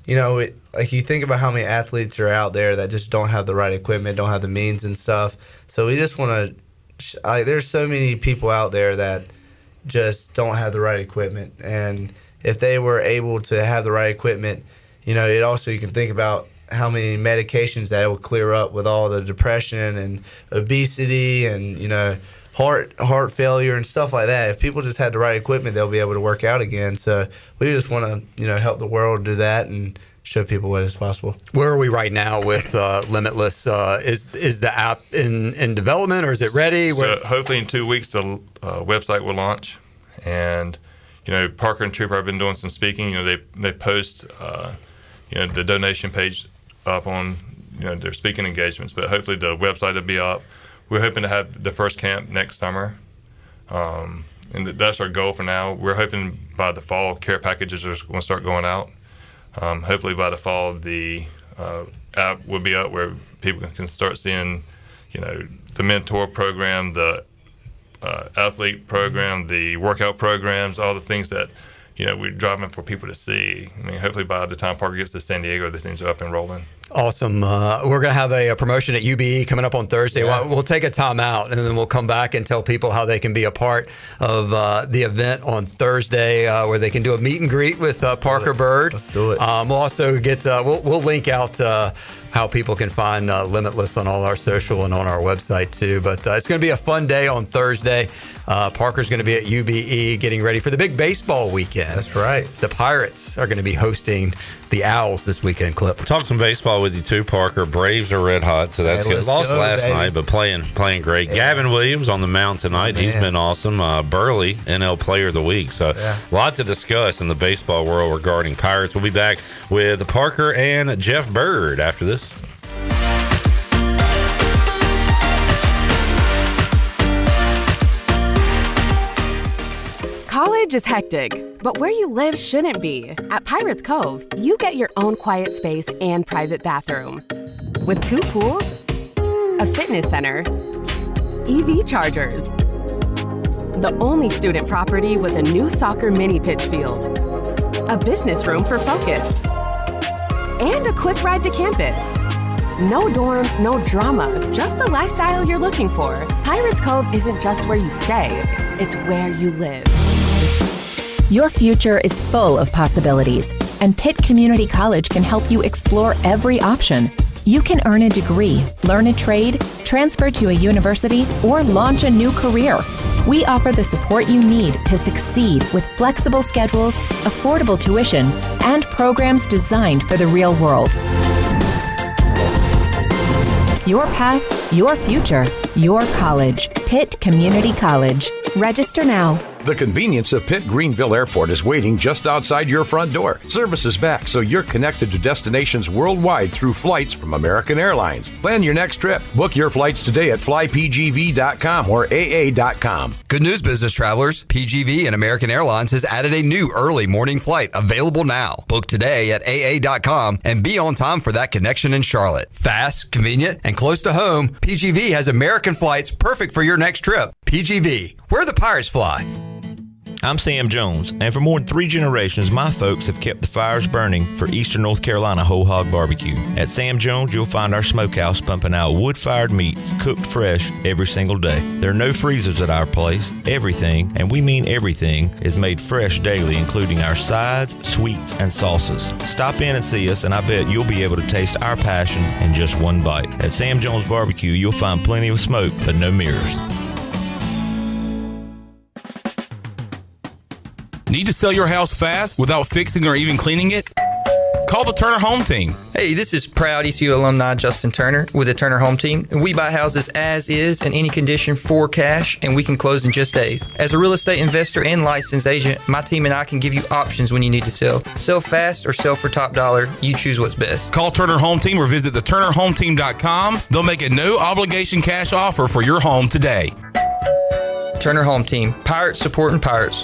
you think about how many athletes are out there that just don't have the right equipment, don't have the means and stuff. So we just want to, there's so many people out there that just don't have the right equipment, and if they were able to have the right equipment, it also, you can think about how many medications that it will clear up with all the depression and obesity and, heart failure and stuff like that. If people just had the right equipment, they'll be able to work out again. So we just want to, help the world do that and show people what is possible. Where are we right now with Limitless? Is the app in development, or is it ready? So hopefully in 2 weeks the website will launch, and Parker and Trooper have been doing some speaking. They post the donation page up on their speaking engagements, but hopefully the website will be up. We're hoping to have the first camp next summer, and that's our goal for now. We're hoping by the fall care packages are going to start going out. Hopefully by the fall the app will be up where people can start seeing the mentor program, the athlete program, the workout programs, all the things that we're driving for people to see. Hopefully by the time Parker gets to San Diego, the things are up and rolling. Awesome. We're going to have a promotion at UBE coming up on Thursday. Yeah. We'll take a time out, and then we'll come back and tell people how they can be a part of the event on Thursday, where they can do a meet and greet with Parker Byrd. Let's do it. We'll also get we'll link out how people can find Limitless on all our social and on our website too. But it's going to be a fun day on Thursday. Parker's going to be at UBE getting ready for the big baseball weekend. That's right. The Pirates are going to be hosting the Owls this weekend, Clip. Talk some baseball with you too, Parker. Braves are red hot, so that's good. Lost last night, but playing great. Yeah. Gavin Williams on the mound tonight. He's been awesome. Burley, NL Player of the Week. So a lot to discuss in the baseball world regarding Pirates. We'll be back with Parker and Jeff Byrd after this. College is hectic, but where you live shouldn't be. At Pirates Cove, you get your own quiet space and private bathroom. With 2 pools, a fitness center, EV chargers, the only student property with a new soccer mini pitch field, a business room for focus, and a quick ride to campus. No dorms, no drama, just the lifestyle you're looking for. Pirates Cove isn't just where you stay, it's where you live. Your future is full of possibilities, and Pitt Community College can help you explore every option. You can earn a degree, learn a trade, transfer to a university, or launch a new career. We offer the support you need to succeed with flexible schedules, affordable tuition, and programs designed for the real world. Your path, your future, your college. Pitt Community College. Register now. The convenience of Pitt Greenville Airport is waiting just outside your front door. Service is back, so you're connected to destinations worldwide through flights from American Airlines. Plan your next trip. Book your flights today at flypgv.com or aa.com. Good news, business travelers. PGV and American Airlines has added a new early morning flight available now. Book today at aa.com and be on time for that connection in Charlotte. Fast, convenient, and close to home, PGV has American flights perfect for your next trip. PGV, where the Pirates fly. I'm Sam Jones, and for more than 3 generations, my folks have kept the fires burning for Eastern North Carolina Whole Hog Barbecue. At Sam Jones, you'll find our smokehouse pumping out wood-fired meats cooked fresh every single day. There are no freezers at our place. Everything, and we mean everything, is made fresh daily, including our sides, sweets, and sauces. Stop in and see us, and I bet you'll be able to taste our passion in just one bite. At Sam Jones Barbecue, you'll find plenty of smoke, but no mirrors. Need to sell your house fast without fixing or even cleaning it? Call the Turner Home Team. Hey, this is proud ECU alumni Justin Turner with the Turner Home Team. We buy houses as is in any condition for cash, and we can close in just days. As a real estate investor and licensed agent, my team and I can give you options when you need to sell. Sell fast or sell for top dollar. You choose what's best. Call Turner Home Team or visit theturnerhometeam.com. They'll make a no-obligation cash offer for your home today. Turner Home Team. Pirates supporting Pirates.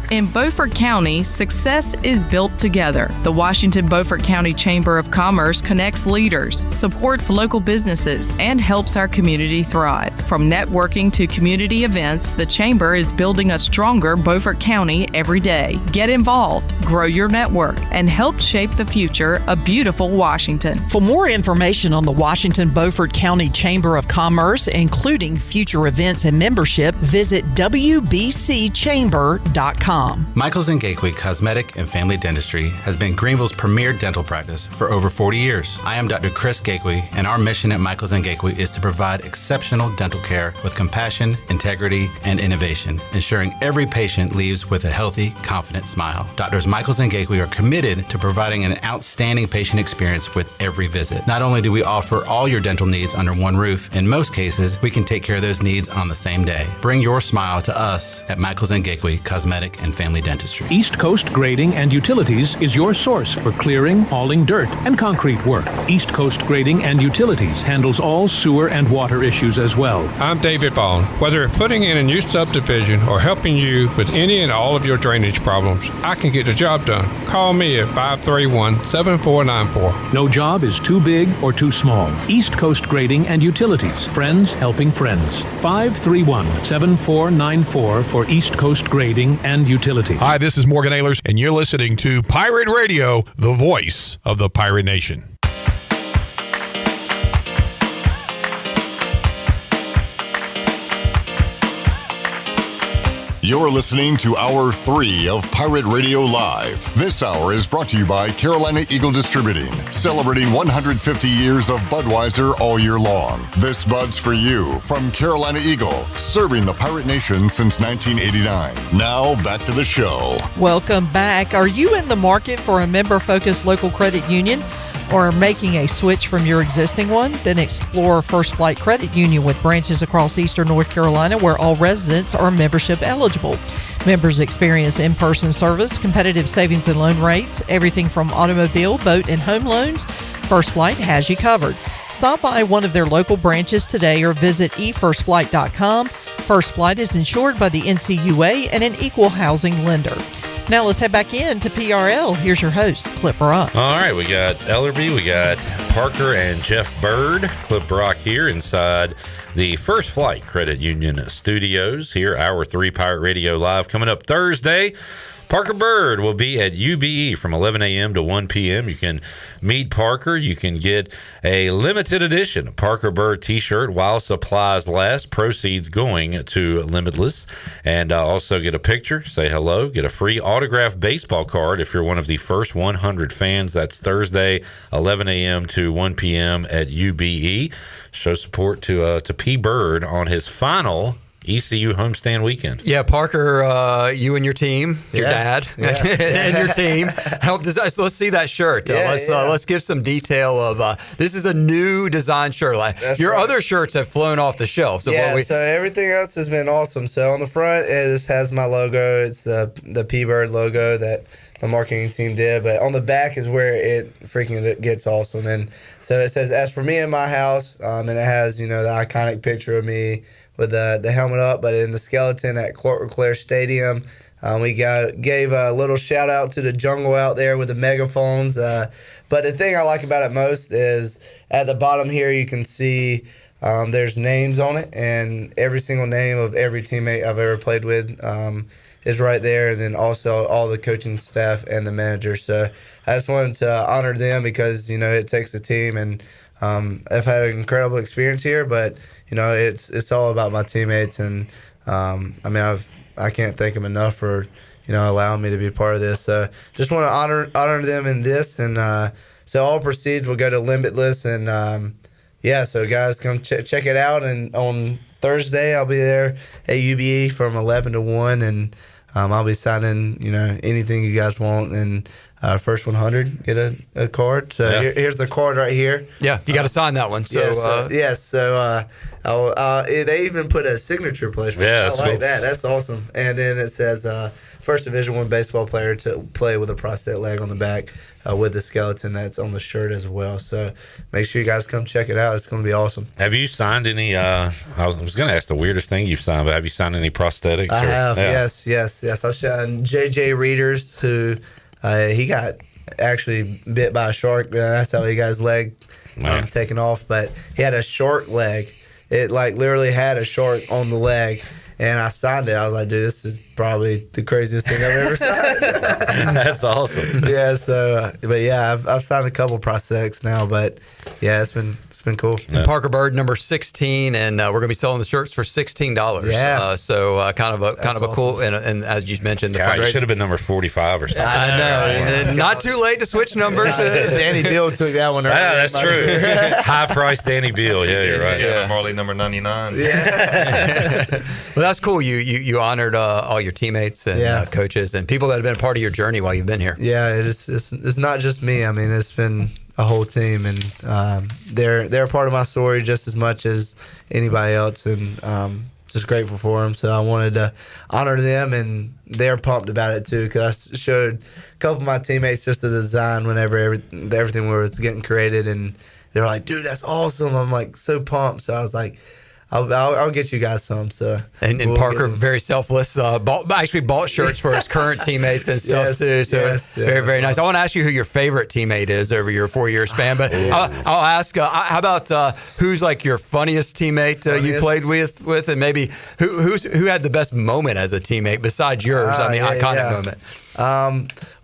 In Beaufort County, success is built together. The Washington Beaufort County Chamber of Commerce connects leaders, supports local businesses, and helps our community thrive. From networking to community events, the Chamber is building a stronger Beaufort County every day. Get involved, grow your network, and help shape the future of beautiful Washington. For more information on the Washington Beaufort County Chamber of Commerce, including future events and membership, visit wbcchamber.com. Michaels & Gateway Cosmetic and Family Dentistry has been Greenville's premier dental practice for over 40 years. I am Dr. Chris Gateway, and our mission at Michaels & Gateway is to provide exceptional dental care with compassion, integrity, and innovation, ensuring every patient leaves with a healthy, confident smile. Doctors Michaels & Gateway are committed to providing an outstanding patient experience with every visit. Not only do we offer all your dental needs under one roof, in most cases, we can take care of those needs on the same day. Bring your smile to us at Michaels & Gateway Cosmetic and Family Dentistry. East Coast Grading and Utilities is your source for clearing, hauling dirt, and concrete work. East Coast Grading and Utilities handles all sewer and water issues as well. I'm David Vaughn. Whether putting in a new subdivision or helping you with any and all of your drainage problems, I can get the job done. Call me at 531-7494. No job is too big or too small. East Coast Grading and Utilities. Friends helping friends. 531-7494 for East Coast Grading and Utilities. Hi, this is Morgan Ehlers, and you're listening to Pirate Radio, the voice of the Pirate Nation. You're listening to Hour 3 of Pirate Radio Live. This hour is brought to you by Carolina Eagle Distributing, celebrating 150 years of Budweiser all year long. This Bud's for you from Carolina Eagle, serving the Pirate Nation since 1989. Now, back to the show. Welcome back. Are you in the market for a member-focused local credit union or making a switch from your existing one? Then explore First Flight Credit Union with branches across Eastern North Carolina where all residents are membership eligible. Members experience in-person service, competitive savings and loan rates, everything from automobile, boat, and home loans. First Flight has you covered. Stop by one of their local branches today or visit efirstflight.com. First Flight is insured by the NCUA and an equal housing lender. Now let's head back in to PRL. Here's your host, Clip Rock. All right, we got Ellerby, we got Parker and Jeff Byrd. Clip Rock here inside the First Flight Credit Union Studios. Here, Hour 3 Pirate Radio Live coming up Thursday. Parker Byrd will be at UBE from 11 a.m. to 1 p.m. You can meet Parker. You can get a limited edition Parker Byrd t-shirt while supplies last. Proceeds going to Limitless. And also get a picture, say hello, get a free autographed baseball card if you're one of the first 100 fans. That's Thursday, 11 a.m. to 1 p.m. at UBE. Show support to P. Byrd on his final ECU homestand weekend. Yeah, Parker, you and your team, your dad, and your team helped design. So let's see that shirt. Let's give some detail of this is a new design shirt. Like your other shirts have flown off the shelf. So so everything else has been awesome. So on the front, it just has my logo. It's the P-Bird logo that my marketing team did. But on the back is where it freaking gets awesome. And so it says, "As for me and my house," and it has the iconic picture of me with the helmet up, but in the skeleton at Clark LeClaire Stadium. We gave a little shout out to the jungle out there with the megaphones. But the thing I like about it most is at the bottom here you can see there's names on it, and every single name of every teammate I've ever played with is right there, and then also all the coaching staff and the manager. So I just wanted to honor them because it takes a team, and I've had an incredible experience here, but it's all about my teammates, and I can't thank them enough for allowing me to be a part of this. So just want to honor them in this, and so all proceeds will go to Limitless, and so guys, come check it out. And on Thursday I'll be there at UBE from 11 to 1, and I'll be signing anything you guys want, and first 100 get a card. So here's the card right here. Yeah, you got to sign that one. So they even put a signature place for me. I like cool. that. That's awesome. And then it says first Division I baseball player to play with a prosthetic leg on the back with the skeleton that's on the shirt as well. So make sure you guys come check it out. It's going to be awesome. Have you signed any? I was going to ask the weirdest thing you've signed, but have you signed any prosthetics? I have. Yes. I signed JJ Readers, who he got actually bit by a shark. That's how he got his leg taken off. But he had a shark leg. It literally had a shark on the leg, and I signed it. I was like, dude, this is probably the craziest thing I've ever signed. That's awesome. Yeah. So, but yeah, I've signed a couple prosthetics now, but yeah, it's been cool. And Parker Byrd, number 16, and we're going to be selling the shirts for $16. Yeah. So kind of a cool, and as you mentioned, the it should have been number 45 or something. I know. Not too late to switch numbers. Danny Beal took that one. Yeah, that's true. High price Danny Beal. Yeah, you're right. Yeah, Mully number 99. Yeah. Well, that's cool. You honored all your teammates and coaches and people that have been a part of your journey while you've been here. Yeah, it's not just me. I mean, it's been a whole team, and they're a part of my story just as much as anybody else, and just grateful for them. So I wanted to honor them, and they're pumped about it too, because I showed a couple of my teammates just the design whenever everything was getting created, and they're like, dude, that's awesome. I'm like so pumped. So I was like, I'll get you guys some. So and Parker, very selfless, bought shirts for his current teammates and stuff too. So very, very nice. I want to ask you who your favorite teammate is over your 4-year span, but I'll ask, how about who's like your funniest teammate you played with, and maybe who had the best moment as a teammate besides yours? Iconic moment.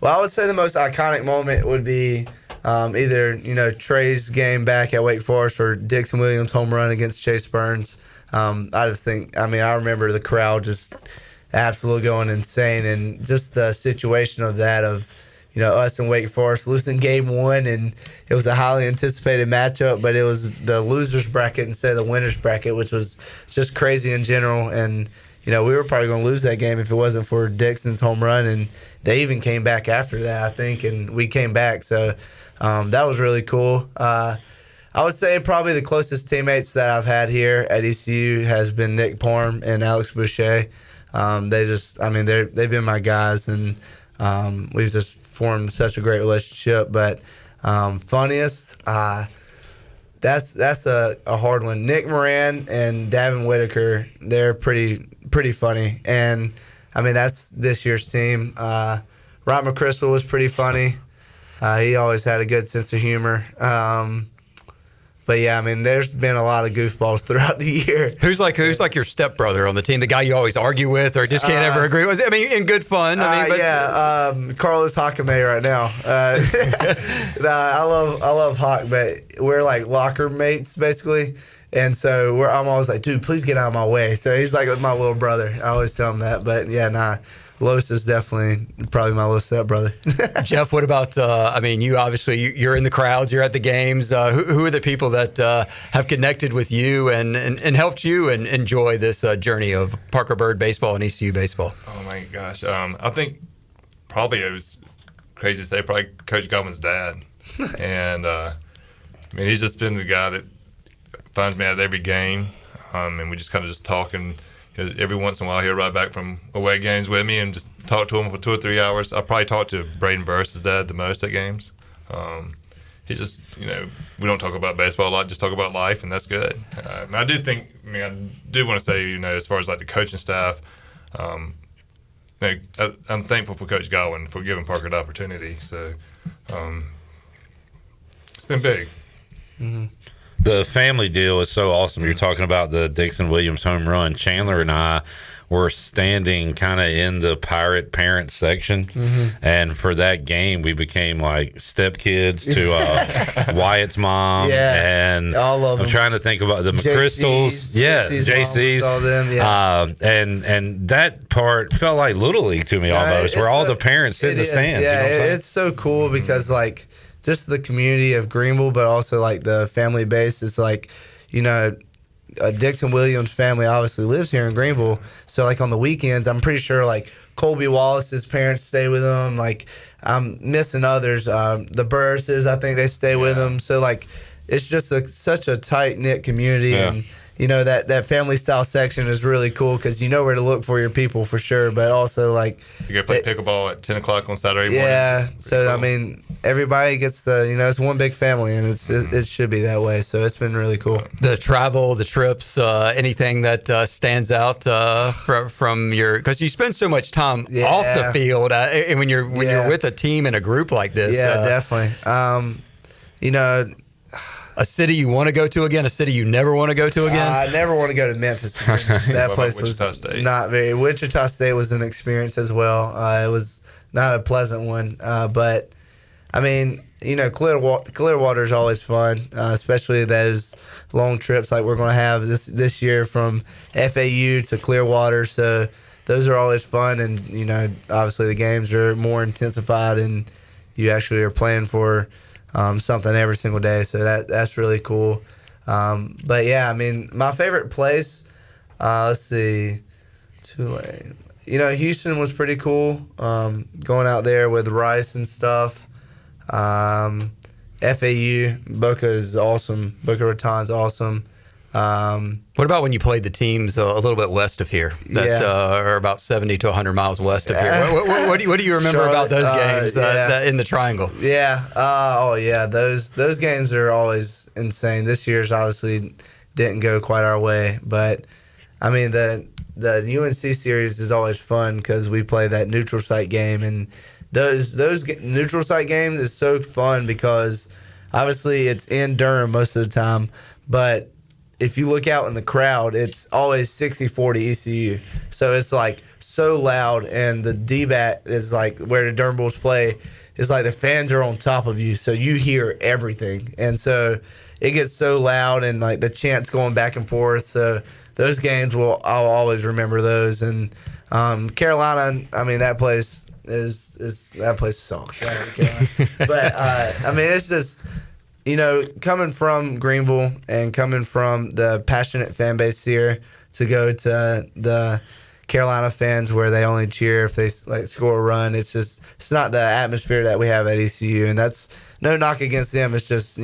Well, I would say the most iconic moment would be either Trey's game back at Wake Forest or Dixon Williams' home run against Chase Burns. I just think, I remember the crowd just absolutely going insane, and just the situation of that, of us and Wake Forest losing game 1, and it was a highly anticipated matchup, but it was the losers bracket instead of the winners bracket, which was just crazy in general. And we were probably going to lose that game if it wasn't for Dixon's home run, and they even came back after that, I think, and we came back. So that was really cool. I would say probably the closest teammates that I've had here at ECU has been Nick Parm and Alex Boucher. They've been my guys, and we've just formed such a great relationship. But funniest, that's a hard one. Nick Moran and Davin Whitaker, they're pretty funny, and that's this year's team. Ryan McChrystal was pretty funny. He always had a good sense of humor. But yeah, I mean, there's been a lot of goofballs throughout the year. Who's like your stepbrother on the team? The guy you always argue with or just can't ever agree with? I mean, in good fun. Carlos Hakame right now. I love Hawk, but we're like locker mates basically, and so I'm always like, dude, please get out of my way. So he's like my little brother. I always tell him that. But yeah, Los is definitely probably my little stepbrother. Jeff, what about, you obviously, you're in the crowds, you're at the games. Who are the people that have connected with you and helped you and enjoy this journey of Parker Byrd baseball and ECU baseball? Oh, my gosh. I think probably it was crazy to say, probably Coach Godwin's dad. And, he's just been the guy that finds me at every game. And we just kind of just talk, and every once in a while he'll ride back from away games with me and just talk to him for 2 or 3 hours. I probably talk to Braden Burris' dad the most at games. He's just, we don't talk about baseball a lot, just talk about life, and that's good. And I do want to say, as far as like the coaching staff, I'm thankful for Coach Godwin for giving Parker the opportunity. So it's been big. Mm-hmm. The family deal is so awesome. You're talking about the Dixon Williams home run. Chandler and I were standing kind of in the Pirate parents section, and for that game, we became like stepkids to Wyatt's mom. Yeah, and all of them. I'm trying to think about the McChrystals. JC's. All them. Yeah. And that part felt like Little League to me almost, where all the parents sit in the stands. Yeah, you know what I'm saying? it's so cool because like just the community of Greenville, but also like the family base is like, Dixon Williams family obviously lives here in Greenville. So like on the weekends, I'm pretty sure like Colby Wallace's parents stay with them. Like I'm missing others. The Burrises, I think they stay with them. So like it's just such a tight knit community. Yeah. And that family style section is really cool because you know where to look for your people for sure. But also like you go play pickleball at 10 o'clock on Saturday morning. Yeah. So cool. Everybody gets it's one big family, and it should be that way. So it's been really cool. The travel, the trips, anything that stands out from your, because you spend so much time off the field, and when you're with a team and a group like this. Yeah, definitely. A city you want to go to again, a city you never want to go to again? I never want to go to Memphis again. That place was not very. Wichita State was an experience as well. It was not a pleasant one, but Clearwater is always fun, especially those long trips like we're going to have this year from FAU to Clearwater. So those are always fun, and obviously the games are more intensified, and you actually are playing for something every single day. So that's really cool. But yeah, my favorite place, let's see, Tulane. Houston was pretty cool. Going out there with Rice and stuff. FAU, Boca is awesome. Boca Raton's awesome. What about when you played the teams a little bit west of here that are about 70 to 100 miles west of here? What do you remember Charlotte, about those games that in the Triangle? Yeah. Those games are always insane. This year's obviously didn't go quite our way, but the UNC series is always fun because we play that neutral site game, and those neutral site games is so fun because obviously it's in Durham most of the time, but if you look out in the crowd, it's always 60-40 ECU. So it's like so loud, and the D-bat is like where the Durham Bulls play is like the fans are on top of you, so you hear everything. And so it gets so loud, and like the chants going back and forth. So those games I'll always remember those. And Carolina, that place that place sucks. But it's just, coming from Greenville and coming from the passionate fan base here to go to the Carolina fans where they only cheer if they score a run. It's not the atmosphere that we have at ECU, and that's no knock against them. It's just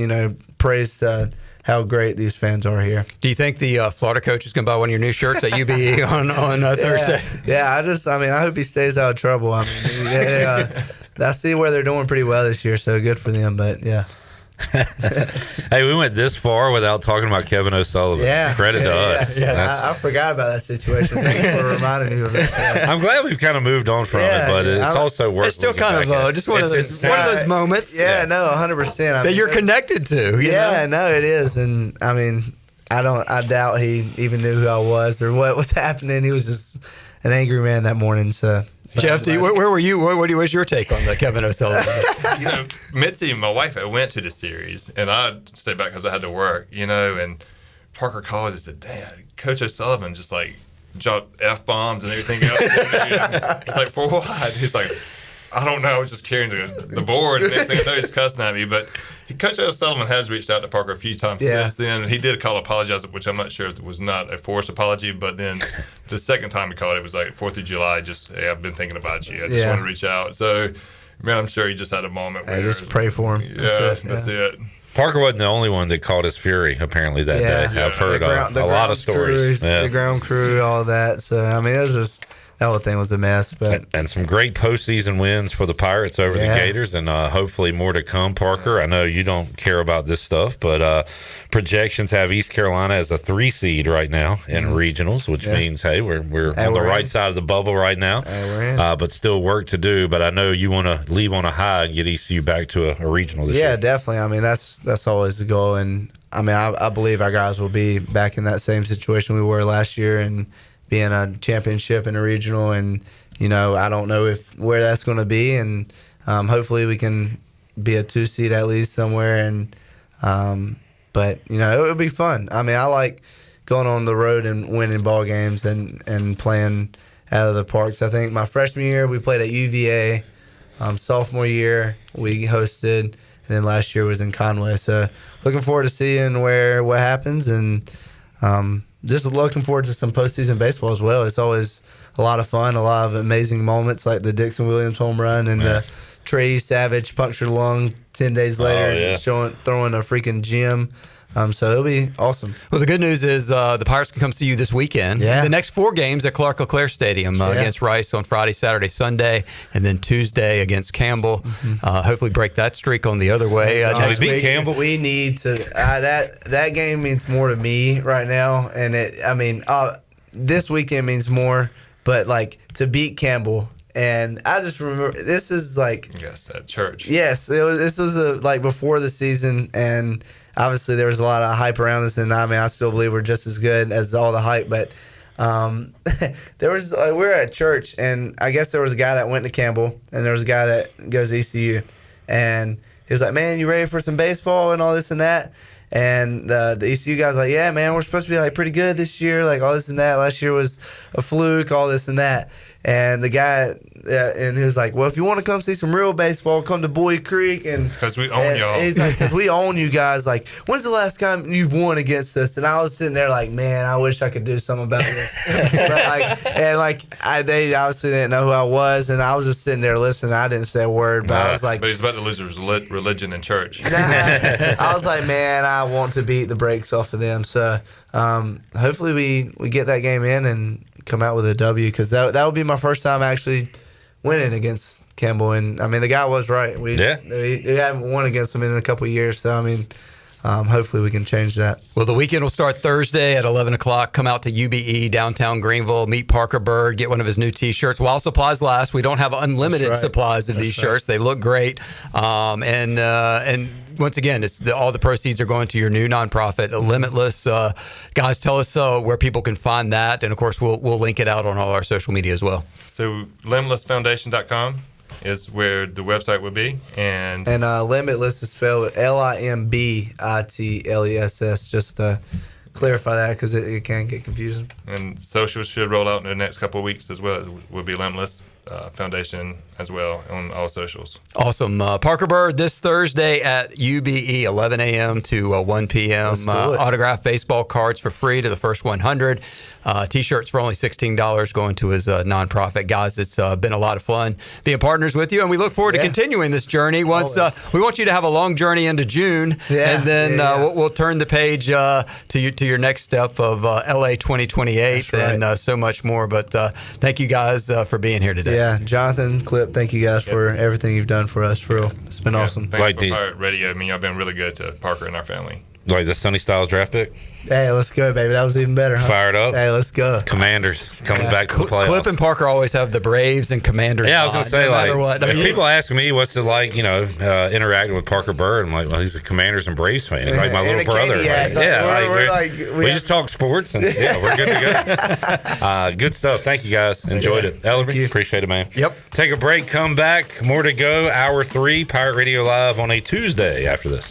praise to how great these fans are here. Do you think the Florida coach is going to buy one of your new shirts at UBE on Thursday? Yeah, I hope he stays out of trouble. I see where they're doing pretty well this year, so good for them. But yeah. Hey, we went this far without talking about Kevin O'Sullivan. Yeah. Credit to us. Yeah, I forgot about that situation. Thanks for reminding me of that. I'm glad we've kind of moved on from it, but it's also worth. It's still kind of just one of those moments. Yeah, no, 100%. That you're connected to. You know? No, it is, and I mean, I doubt he even knew who I was or what was happening. He was just an angry man that morning. So, Jeff, where were you? What was your take on the Kevin O'Sullivan? Mitzi, my wife, I went to the series, and I stayed back because I had to work, and Parker called and said, "Dad, Coach O'Sullivan just like dropped F-bombs and everything else." It's like, for what? He's like, I don't know. I was just carrying the board, and next thing I know, he's cussing at me. But Coach O'Sullivan has reached out to Parker a few times since then. He did call apologize, which I'm not sure if it was not a forced apology. But then the second time he called, it was like 4th of July. Just, hey, I've been thinking about you. I just want to reach out. So, man, I'm sure he just had a moment where just pray for him. Yeah, that's it. Parker wasn't the only one that caught his fury, apparently, that day. I've heard a lot of stories. The ground crew, all that. So, I mean, it was just, that whole thing was a mess. But and some great postseason wins for the Pirates over the Gators, and hopefully more to come, Parker. I know you don't care about this stuff, but projections have East Carolina as a 3 seed right now in regionals, which means, hey, we're on the right side of the bubble right now, but still work to do. But I know you want to leave on a high and get ECU back to a regional this year. Yeah, definitely. I mean, that's always the goal. And, I mean, I believe our guys will be back in that same situation we were last year and being a championship and a regional. And, I don't know where that's going to be. And hopefully we can be a 2 seed at least somewhere. And but, it would be fun. I mean, I like going on the road and winning ball games and playing out of the parks. I think my freshman year we played at UVA. Sophomore year we hosted, and then last year was in Conway. So looking forward to seeing what happens, and just looking forward to some postseason baseball as well. It's always a lot of fun, a lot of amazing moments like the Dixon Williams home run and the Trey Savage punctured lung 10 days later, throwing a freaking gem. So it'll be awesome. Well, the good news is the Pirates can come see you this weekend. Yeah. The next 4 games at Clark LeClaire Stadium against Rice on Friday, Saturday, Sunday, and then Tuesday against Campbell. Hopefully break that streak on the other way. We beat Campbell. We need to. That game means more to me right now, and this weekend means more. But like to beat Campbell. And I just remember, this is like... Yes, at church. Yes, this was like before the season, and obviously there was a lot of hype around us, and I still believe we're just as good as all the hype, but there was, we were at church, and I guess there was a guy that went to Campbell, and there was a guy that goes to ECU, and he was like, man, you ready for some baseball and all this and that? And the ECU guy's like, yeah, man, we're supposed to be like pretty good this year, like all this and that. Last year was a fluke, all this and that. And the guy, and he was like, well, if you want to come see some real baseball, come to Bowie Creek. And because we own y'all. He's like, because we own you guys. Like, when's the last time you've won against us? And I was sitting there like, man, I wish I could do something about this. They obviously didn't know who I was, and I was just sitting there listening. I didn't say a word, but I was like, but he's about to lose his religion in church. I was like, man, I want to beat the brakes off of them. So hopefully we get that game in and come out with a W, because that would be my first time actually winning against Campbell. And I mean, the guy was right. We haven't won against him in a couple of years, so I mean, hopefully we can change that. Well, the weekend will start Thursday at 11 o'clock. Come out to UBE, downtown Greenville, meet Parker Byrd, get one of his new T-shirts. While supplies last, we don't have unlimited supplies of these shirts. They look great. And once again, all the proceeds are going to your new nonprofit, Limitless. Guys, tell us where people can find that. And, of course, we'll link it out on all our social media as well. So limitlessfoundation.com is where the website would be. And Limitless is spelled Limbittless, just to clarify that, because it can get confusing. And socials should roll out in the next couple of weeks as well. It will be Limitless Foundation as well on all socials. Awesome. Parker Byrd this Thursday at UBE, 11 a.m. to 1 p.m. Autographed baseball cards for free to the first 100. T-shirts for only $16 going to his nonprofit. Guys, it's been a lot of fun being partners with you, and we look forward to continuing this journey. Once we want you to have a long journey into June, and then we'll turn the page to your next step of LA 2028 and so much more. But thank you guys for being here today. Yeah, Jonathan, Clip, thank you guys for everything you've done for us. For real, it's been awesome. Thanks for Pirate Radio. I mean, y'all been really good to Parker and our family. Like the Sonny Styles draft pick? Hey, let's go, baby. That was even better, huh? Fired up. Hey, let's go. Commanders coming back to the playoffs. Clip and Parker always have the Braves and Commanders. Yeah, I was going to say, no matter like, what. if people ask me what's it like, interacting with Parker Byrd, I'm like, well, he's a Commanders and Braves fan. He's like my little brother. We just talk sports, and we're good to go. Good stuff. Thank you, guys. Enjoyed it. Ellerby, appreciate it, man. Yep. Take a break, come back. More to go. Hour 3, Pirate Radio Live on a Tuesday after this.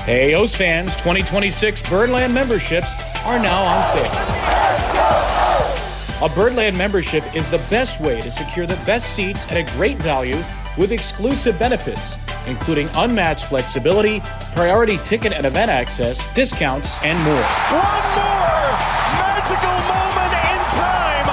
Hey, O's fans, 2026 Birdland memberships are now on sale. A Birdland membership is the best way to secure the best seats at a great value with exclusive benefits, including unmatched flexibility, priority ticket and event access, discounts, and more. One more magical moment in time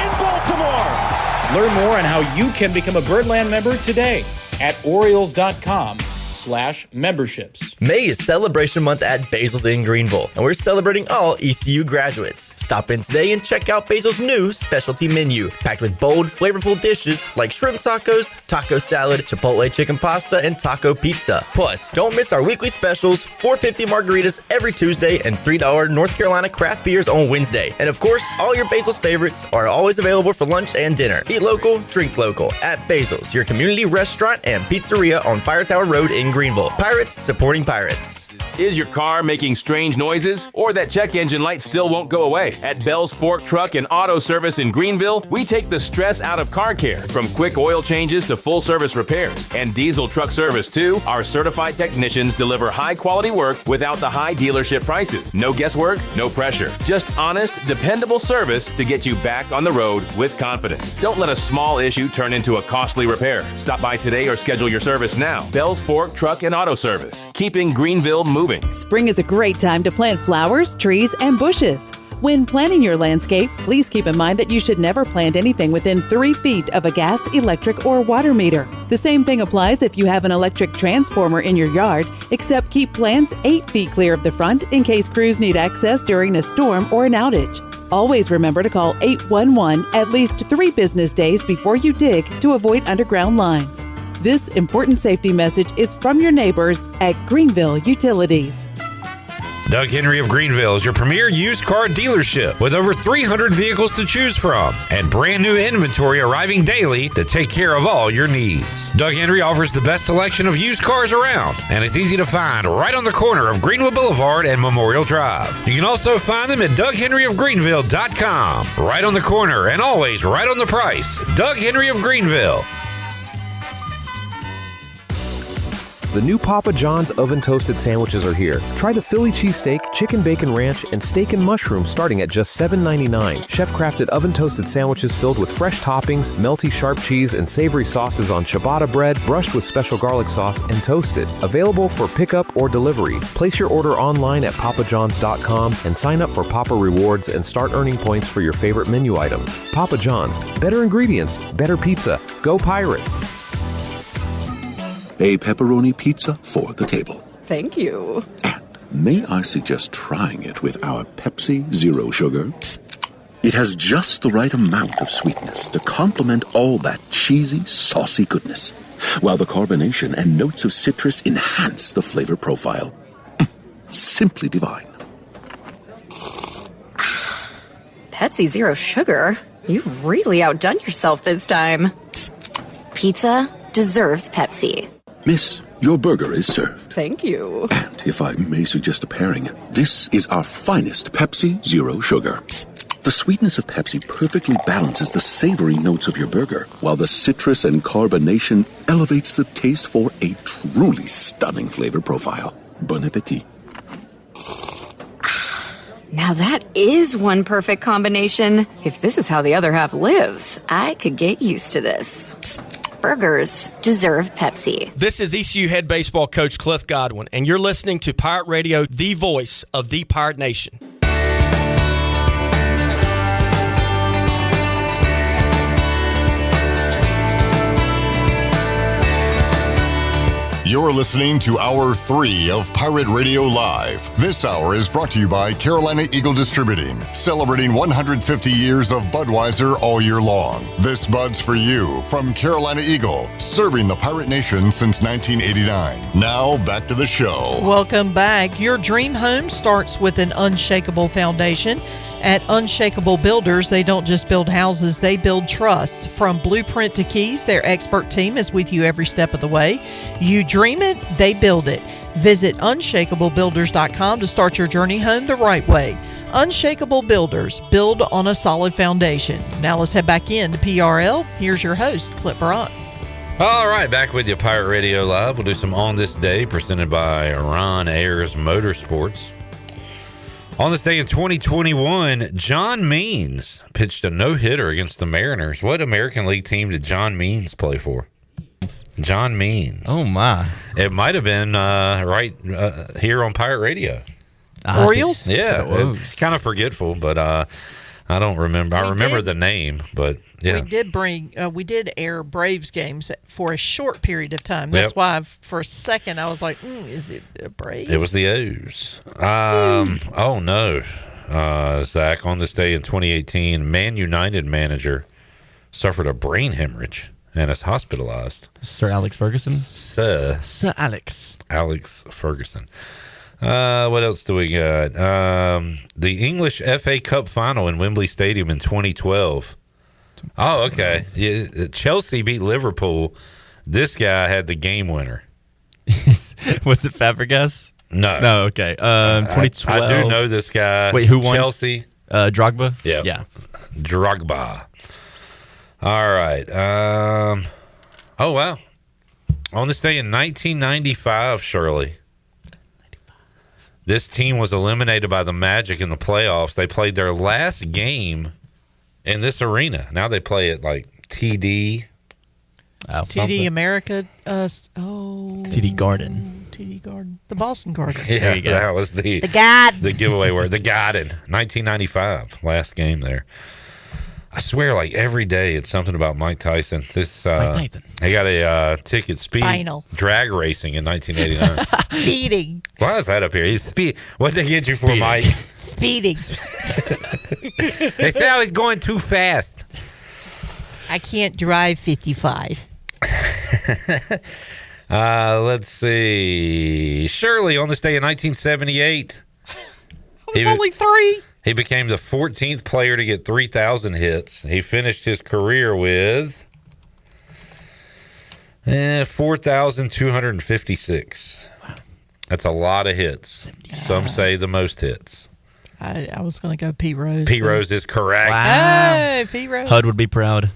in Baltimore. Learn more on how you can become a Birdland member today at Orioles.com/memberships. May is Celebration Month at Basil's in Greenville, and we're celebrating all ECU graduates. Stop in today and check out Basil's new specialty menu, packed with bold, flavorful dishes like shrimp tacos, taco salad, chipotle chicken pasta, and taco pizza. Plus, don't miss our weekly specials, $4.50 margaritas every Tuesday and $3 North Carolina craft beers on Wednesday. And of course, all your Basil's favorites are always available for lunch and dinner. Eat local, drink local at Basil's, your community restaurant and pizzeria on Fire Tower Road in Greenville. Pirates supporting pirates. Is your car making strange noises, or that check engine light still won't go away? At Bell's Fork Truck and Auto Service in Greenville, we take the stress out of car care, from quick oil changes to full service repairs. And diesel truck service too. Our certified technicians deliver high quality work without the high dealership prices. No guesswork, no pressure. Just honest, dependable service to get you back on the road with confidence. Don't let a small issue turn into a costly repair. Stop by today or schedule your service now. Bell's Fork Truck and Auto Service, keeping Greenville moving. Spring is a great time to plant flowers, trees, and bushes. When planning your landscape, please keep in mind that you should never plant anything within 3 feet of a gas, electric, or water meter. The same thing applies if you have an electric transformer in your yard, except keep plants 8 feet clear of the front in case crews need access during a storm or an outage. Always remember to call 811 at least 3 business days before you dig to avoid underground lines. This important safety message is from your neighbors at Greenville Utilities. Doug Henry of Greenville is your premier used car dealership with over 300 vehicles to choose from and brand new inventory arriving daily to take care of all your needs. Doug Henry offers the best selection of used cars around, and it's easy to find right on the corner of Greenwood Boulevard and Memorial Drive. You can also find them at DougHenryofGreenville.com. Right on the corner and always right on the price. Doug Henry of Greenville. The new Papa John's oven toasted sandwiches are here. Try the Philly cheesesteak, chicken bacon ranch, and steak and mushroom starting at just $7.99. Chef-crafted oven toasted sandwiches filled with fresh toppings, melty sharp cheese, and savory sauces on ciabatta bread, brushed with special garlic sauce, and toasted. Available for pickup or delivery. Place your order online at papajohns.com and sign up for Papa Rewards and start earning points for your favorite menu items. Papa John's. Better ingredients, better pizza. Go Pirates! A pepperoni pizza for the table. Thank you. May I suggest trying it with our Pepsi Zero Sugar? It has just the right amount of sweetness to complement all that cheesy, saucy goodness, while the carbonation and notes of citrus enhance the flavor profile. Simply divine. Pepsi Zero Sugar? You've really outdone yourself this time. Pizza deserves Pepsi. Miss, your burger is served. Thank you. And if I may suggest a pairing, this is our finest Pepsi Zero Sugar. The sweetness of Pepsi perfectly balances the savory notes of your burger, while the citrus and carbonation elevates the taste for a truly stunning flavor profile. Bon appetit. Now that is one perfect combination. If this is how the other half lives, I could get used to this. Burgers deserve Pepsi. This is ECU head baseball coach Cliff Godwin, and you're listening to Pirate Radio, the voice of the Pirate Nation. You're listening to Hour 3 of Pirate Radio Live. This hour is brought to you by Carolina Eagle Distributing, celebrating 150 years of Budweiser all year long. This Bud's for you from Carolina Eagle, serving the Pirate Nation since 1989. Now, back to the show. Welcome back. Your dream home starts with an unshakable foundation. At Unshakable Builders, they don't just build houses, they build trust. From blueprint to keys, their expert team is with you every step of the way. You dream it, they build it. Visit unshakablebuilders.com to start your journey home the right way. Unshakable Builders, build on a solid foundation. Now let's head back into PRL. Here's your host, Clip Brock. All right, back with you, Pirate Radio Live. We'll do some On This Day, presented by Ron Ayers Motorsports. On this day in 2021, John Means pitched a no-hitter against the Mariners. What American League team did John Means play for? John Means. Oh, my. It might have been here on Pirate Radio. Orioles? Yeah, it's kind of forgetful, but I don't remember. I remember the name, but yeah. We did air Braves games for a short period of time. That's why for a second I was like, is it a Braves? It was the O's. Oh, no. Zach, on this day in 2018, Man United manager suffered a brain hemorrhage and is hospitalized. Sir Alex Ferguson? Sir Alex. Alex Ferguson. What else do we got? The English FA Cup final in Wembley Stadium in 2012. Oh, okay. Yeah, Chelsea beat Liverpool. This guy had the game winner. Was it Fabregas? No. No, okay. 2012. I do know this guy. Wait, who won? Chelsea. Drogba? Yeah. Drogba. All right. Oh, wow. On this day in 1995, Shirley. This team was eliminated by the Magic in the playoffs. They played their last game in this arena. Now they play it like TD. TD America. TD Garden. TD Garden. The Boston Garden. Yeah, that was the giveaway word. The Garden. 1995. Last game there. I swear, like every day, it's something about Mike Tyson. Mike Tyson. He got a ticket drag racing in 1989. Speeding. Why is that up here? He's What'd they get you for, Mike? Speeding. They said I was going too fast. I can't drive 55. Let's see. Shirley, on this day in 1978. I was only 3. He became the 14th player to get 3,000 hits. He finished his career with 4,256. Wow. That's a lot of hits. Some say the most hits. I was going to go Pete Rose. Pete Rose is correct. Wow. Hey, Pete Rose. HUD would be proud.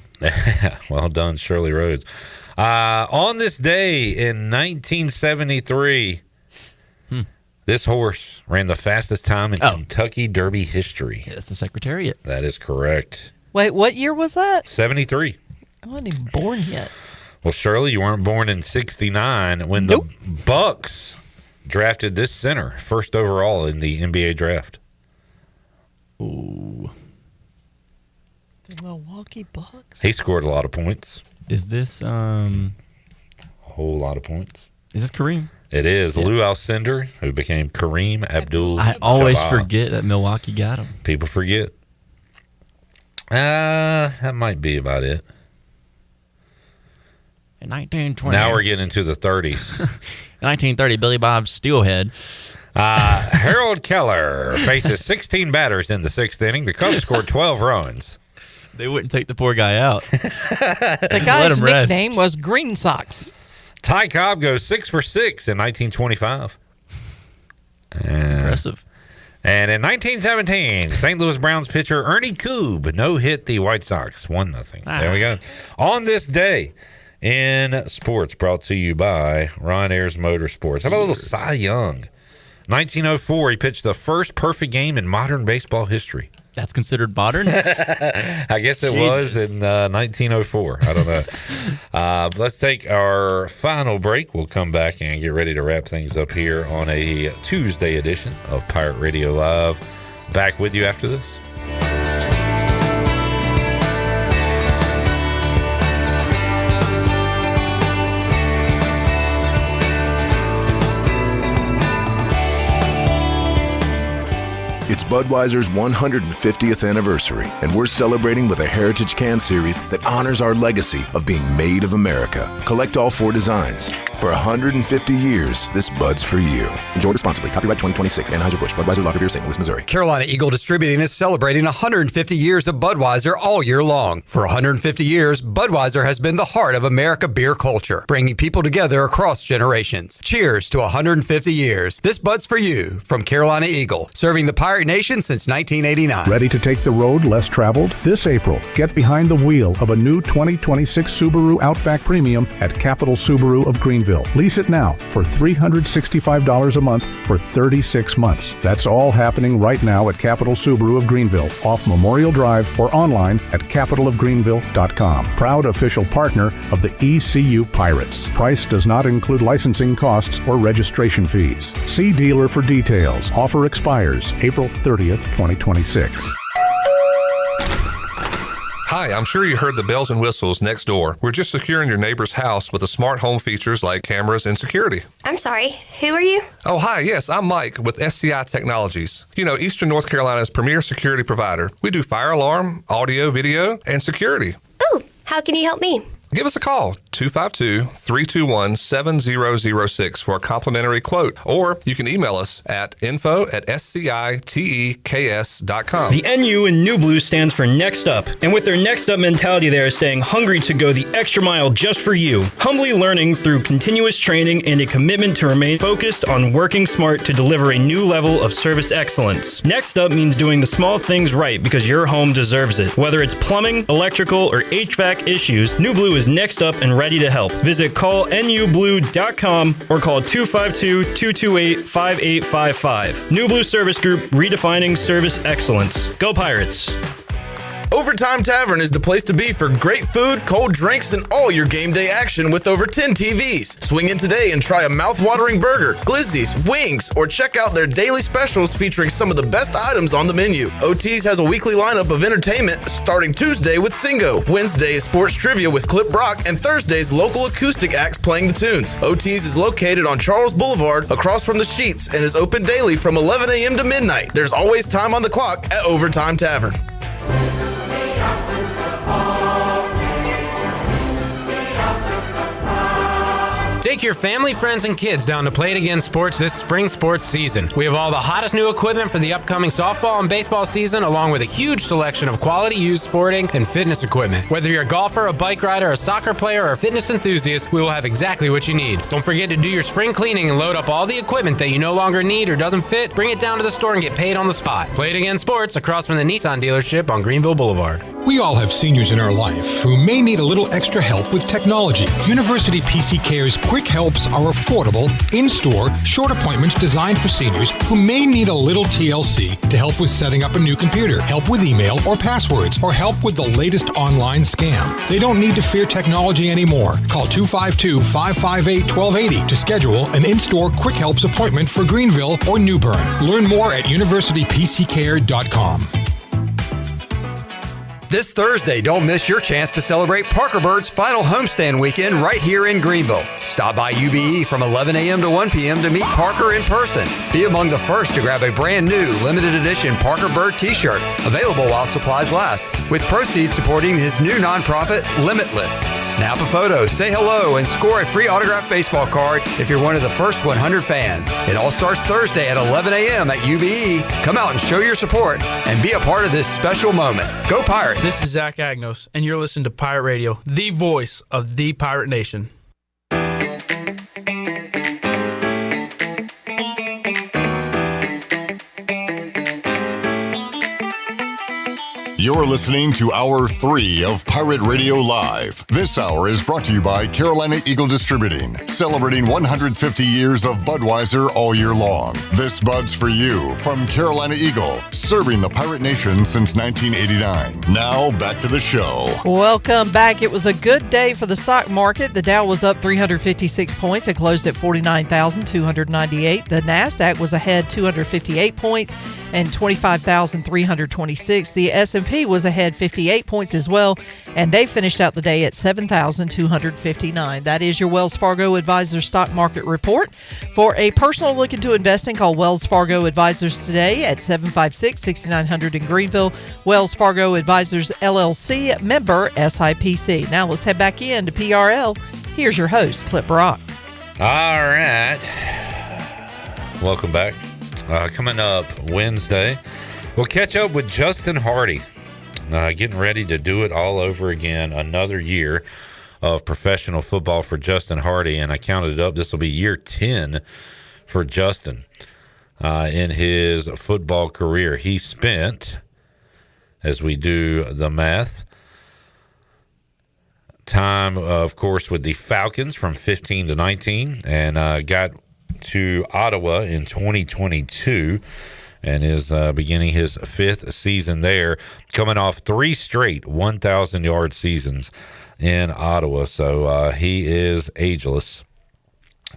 Well done, Shirley Rhodes. On this day in 1973... This horse ran the fastest time in Kentucky Derby history. Yeah, that's the Secretariat. That is correct. Wait, what year was that? 73. I wasn't even born yet. Well, Shirley, you weren't born in 69 when the Bucks drafted this center first overall in the NBA draft. Ooh. The Milwaukee Bucks? He scored a lot of points. Is this a whole lot of points? Is this Kareem? It is. Lou Alcindor, who became Kareem Abdul. I always forget that Milwaukee got him. People forget. That might be about it. In 1920. Now we're getting into the 30s. In 1930, Billy Bob Steelhead. Harold Keller faces 16 batters in the 6th inning. The Cubs scored 12 runs. They wouldn't take the poor guy out. The guy's nickname was Green Sox. Ty Cobb goes 6 for 6 in 1925. Impressive. And in 1917, St. Louis Browns pitcher Ernie Koob no-hit the White Sox 1-0. There we go. On this day in sports, brought to you by Ron Ayers Motorsports. How about a little Cy Young? 1904, he pitched the first perfect game in modern baseball history. That's considered modern? I guess it was in 1904. I don't know. Let's take our final break. We'll come back and get ready to wrap things up here on a Tuesday edition of Pirate Radio Live. Back with you after this. Budweiser's 150th anniversary, and we're celebrating with a Heritage Can Series that honors our legacy of being made of America. Collect all 4 designs. For 150 years, this Bud's for you. Enjoy responsibly. Copyright 2026. Anheuser-Busch. Budweiser Lager Beer, St. Louis, Missouri. Carolina Eagle Distributing is celebrating 150 years of Budweiser all year long. For 150 years, Budweiser has been the heart of America beer culture, bringing people together across generations. Cheers to 150 years. This Bud's for you from Carolina Eagle, serving the Pirate Nation since 1989. Ready to take the road less traveled? This April, get behind the wheel of a new 2026 Subaru Outback Premium at Capital Subaru of Greenville. Lease it now for $365 a month for 36 months. That's all happening right now at Capital Subaru of Greenville, off Memorial Drive, or online at capitalofgreenville.com. Proud official partner of the ECU Pirates. Price does not include licensing costs or registration fees. See dealer for details. Offer expires April 30th, 2026. Hi, I'm sure you heard the bells and whistles next door. We're just securing your neighbor's house with the smart home features like cameras and security. I'm sorry, who are you? Oh, hi, yes, I'm Mike with SCI Technologies. You know, Eastern North Carolina's premier security provider. We do fire alarm, audio, video, and security. Oh, how can you help me? Give us a call, 252-321-7006 for a complimentary quote, or you can email us at info@sciteks.com. The NU in New Blue stands for Next Up, and with their Next Up mentality, they are staying hungry to go the extra mile just for you, humbly learning through continuous training and a commitment to remain focused on working smart to deliver a new level of service excellence. Next Up means doing the small things right because your home deserves it. Whether it's plumbing, electrical, or HVAC issues, New Blue is next up and ready to help. Visit callnublue.com or call 252-228-5855. New Blue Service Group, redefining service excellence. Go Pirates! Overtime Tavern is the place to be for great food, cold drinks, and all your game day action with over 10 TVs. Swing in today and try a mouth-watering burger, glizzies, wings, or check out their daily specials featuring some of the best items on the menu. OT's has a weekly lineup of entertainment starting Tuesday with Singo, Wednesday is sports trivia with Clip Brock, and Thursday's local acoustic acts playing the tunes. OT's is located on Charles Boulevard across from the Sheets and is open daily from 11 a.m. to midnight. There's always time on the clock at Overtime Tavern. Take your family, friends, and kids down to Play It Again Sports this spring sports season. We have all the hottest new equipment for the upcoming softball and baseball season, along with a huge selection of quality used sporting and fitness equipment. Whether you're a golfer, a bike rider, a soccer player, or a fitness enthusiast, we will have exactly what you need. Don't forget to do your spring cleaning and load up all the equipment that you no longer need or doesn't fit. Bring it down to the store and get paid on the spot. Play It Again Sports across from the Nissan dealership on Greenville Boulevard. We all have seniors in our life who may need a little extra help with technology. University PC Care's Quick Helps are affordable, in-store, short appointments designed for seniors who may need a little TLC to help with setting up a new computer, help with email or passwords, or help with the latest online scam. They don't need to fear technology anymore. Call 252-558-1280 to schedule an in-store Quick Helps appointment for Greenville or New Bern. Learn more at universitypccare.com. This Thursday, don't miss your chance to celebrate Parker Bird's final homestand weekend right here in Greenville. Stop by UBE from 11 a.m. to 1 p.m. to meet Parker in person. Be among the first to grab a brand new limited edition Parker Bird t-shirt, available while supplies last, with proceeds supporting his new nonprofit, Limitless. Snap a photo, say hello, and score a free autographed baseball card if you're one of the first 100 fans. It all starts Thursday at 11 a.m. at UBE. Come out and show your support and be a part of this special moment. Go Pirates! This is Zach Agnos, and you're listening to Pirate Radio, the voice of the Pirate Nation. You're listening to Hour 3 of Pirate Radio Live. This hour is brought to you by Carolina Eagle Distributing, celebrating 150 years of Budweiser all year long. This Bud's for you from Carolina Eagle, serving the Pirate Nation since 1989. Now, back to the show. Welcome back. It was a good day for the stock market. The Dow was up 356 points and closed at 49,298. The NASDAQ was ahead 258 points and 25,326. The S&P SIP was ahead 58 points as well, and they finished out the day at 7,259. That is your Wells Fargo Advisors Stock Market Report. For a personal look into investing, call Wells Fargo Advisors today at 756-6900 in Greenville. Wells Fargo Advisors LLC, member SIPC. Now let's head back in to PRL. Here's your host, Clip Brock. All right. Welcome back. Coming up Wednesday, we'll catch up with Justin Hardy. Getting ready to do it all over again. Another year of professional football for Justin Hardy. And I counted it up. This will be year 10 for Justin in his football career. He spent, as we do the math, time, of course, with the Falcons from 15 to 19 and got to Ottawa in 2022 and is beginning his 5th season there, coming off 3 straight 1,000-yard seasons in Ottawa. So he is ageless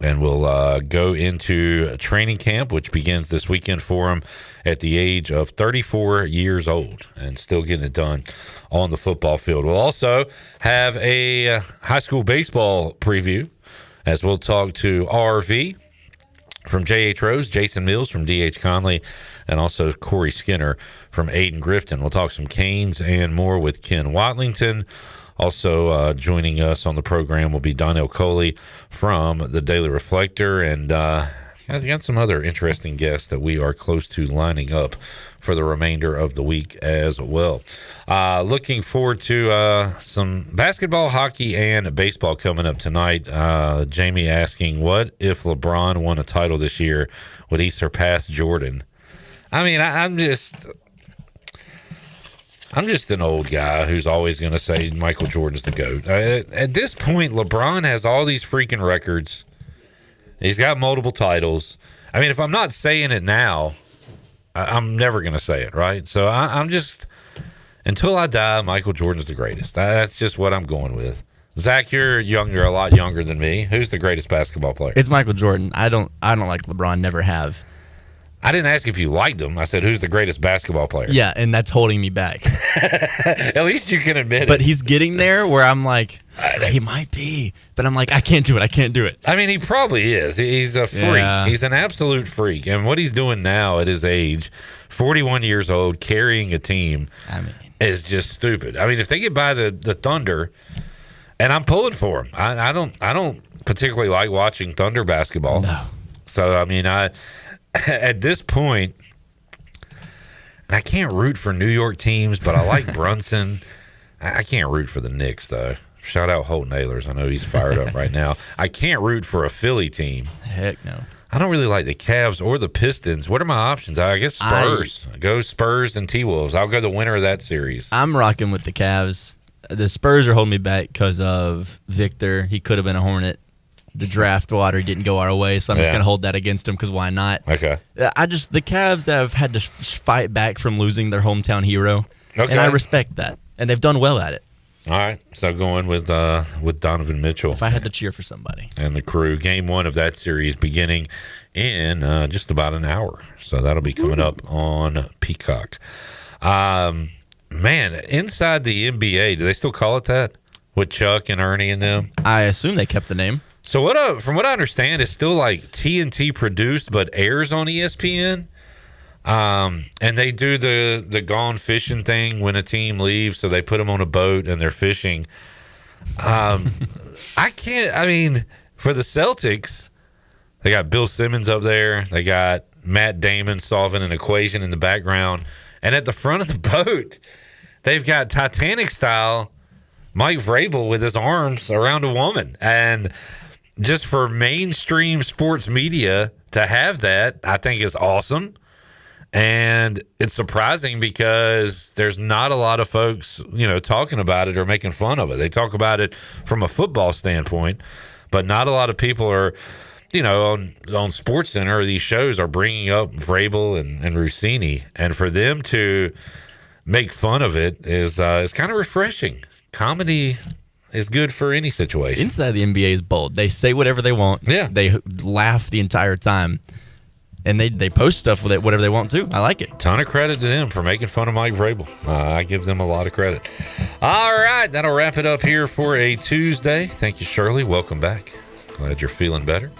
and will go into training camp, which begins this weekend for him at the age of 34 years old and still getting it done on the football field. We'll also have a high school baseball preview as we'll talk to RV from J.H. Rose, Jason Mills from D.H. Conley, and also Corey Skinner from Aiden Grifton. We'll talk some Canes and more with Ken Watlington. Also joining us on the program will be Donnell Coley from the Daily Reflector, and I've got some other interesting guests that we are close to lining up for the remainder of the week as well. Looking forward to some basketball, hockey, and baseball coming up tonight. Jamie asking, what if LeBron won a title this year? Would he surpass Jordan? I mean, I'm just an old guy who's always going to say Michael Jordan's the GOAT. At this point, LeBron has all these freaking records. He's got multiple titles. I mean, if I'm not saying it now, I'm never going to say it, right? So I'm just, until I die, Michael Jordan's the greatest. That's just what I'm going with. Zach, you're younger, a lot younger than me. Who's the greatest basketball player? It's Michael Jordan. I don't like LeBron, never have. I didn't ask if you liked him. I said, who's the greatest basketball player? Yeah, and that's holding me back. At least you can admit it. But he's getting there where I'm like, he might be. But I'm like, I can't do it. I mean, he probably is. He's a freak. Yeah. He's an absolute freak. And what he's doing now at his age, 41 years old, carrying a team, is just stupid. I mean, if they get by the Thunder, and I'm pulling for him. I don't particularly like watching Thunder basketball. No. So, I mean, at this point, I can't root for New York teams, but I like Brunson. I can't root for the Knicks, though. Shout out Holt Nailers. I know he's fired up right now. I can't root for a Philly team. Heck no. I don't really like the Cavs or the Pistons. What are my options? I guess Spurs. Go Spurs and T-Wolves. I'll go the winner of that series. I'm rocking with the Cavs. The Spurs are holding me back because of Victor. He could have been a Hornet. The draft lottery didn't go our way, so I'm just going to hold that against him because why not? Okay. The Cavs have had to fight back from losing their hometown hero, and I respect that, and they've done well at it. All right, so going with Donovan Mitchell. If I had to cheer for somebody. And the crew. Game 1 of that series beginning in just about an hour, so that'll be coming up on Peacock. Man, inside the NBA, do they still call it that? With Chuck and Ernie and them? I assume they kept the name. So from what I understand, it's still like TNT produced, but airs on ESPN. And they do the gone fishing thing when a team leaves, so they put them on a boat and they're fishing. For the Celtics, they got Bill Simmons up there. They got Matt Damon solving an equation in the background. And at the front of the boat, they've got Titanic style Mike Vrabel with his arms around a woman. And just for mainstream sports media to have that, I think is awesome. And it's surprising because there's not a lot of folks, talking about it or making fun of it. They talk about it from a football standpoint, but not a lot of people are, on SportsCenter or these shows are bringing up Vrabel and Rossini. And for them to make fun of it is kind of refreshing. Comedy is good for any situation. Inside the NBA is bold. They say whatever they want. Yeah. They laugh the entire time. And they post stuff with it, whatever they want to. I like it. Ton of credit to them for making fun of Mike Vrabel. I give them a lot of credit. All right, that'll wrap it up here for a Tuesday. Thank you, Shirley. Welcome back. Glad you're feeling better.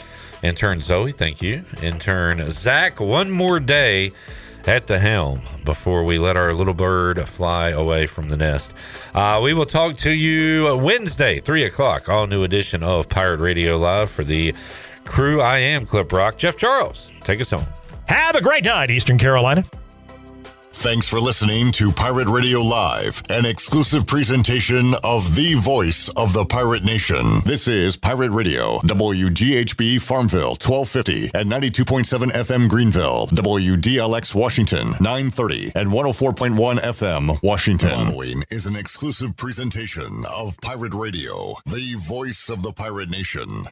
Intern Zoe, thank you. Intern Zach, one more day at the helm before we let our little bird fly away from the nest. We will talk to you Wednesday, 3 o'clock, all new edition of Pirate Radio Live. For the crew, I am Clip Rock. Jeff Charles, take us home. Have a great night, Eastern Carolina. Thanks for listening to Pirate Radio Live, an exclusive presentation of the voice of the Pirate Nation. This is Pirate Radio, WGHB Farmville, 1250 and 92.7 FM Greenville, WDLX Washington, 930 and 104.1 FM Washington. Following is an exclusive presentation of Pirate Radio, the voice of the Pirate Nation.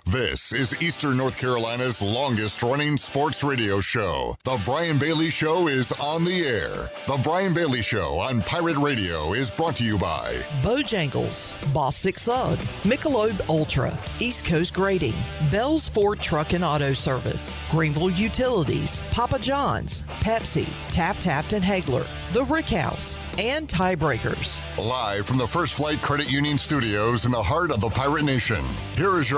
This is Eastern North Carolina's longest-running sports radio show. The Brian Bailey Show is on the air. The Brian Bailey Show on Pirate Radio is brought to you by Bojangles, Bostic Sugg, Michelob Ultra, East Coast Grading, Bell's Ford Truck and Auto Service, Greenville Utilities, Papa John's, Pepsi, Taft and Hagler, The Rick House, and Tiebreakers. Live from the First Flight Credit Union Studios in the heart of the Pirate Nation, here is your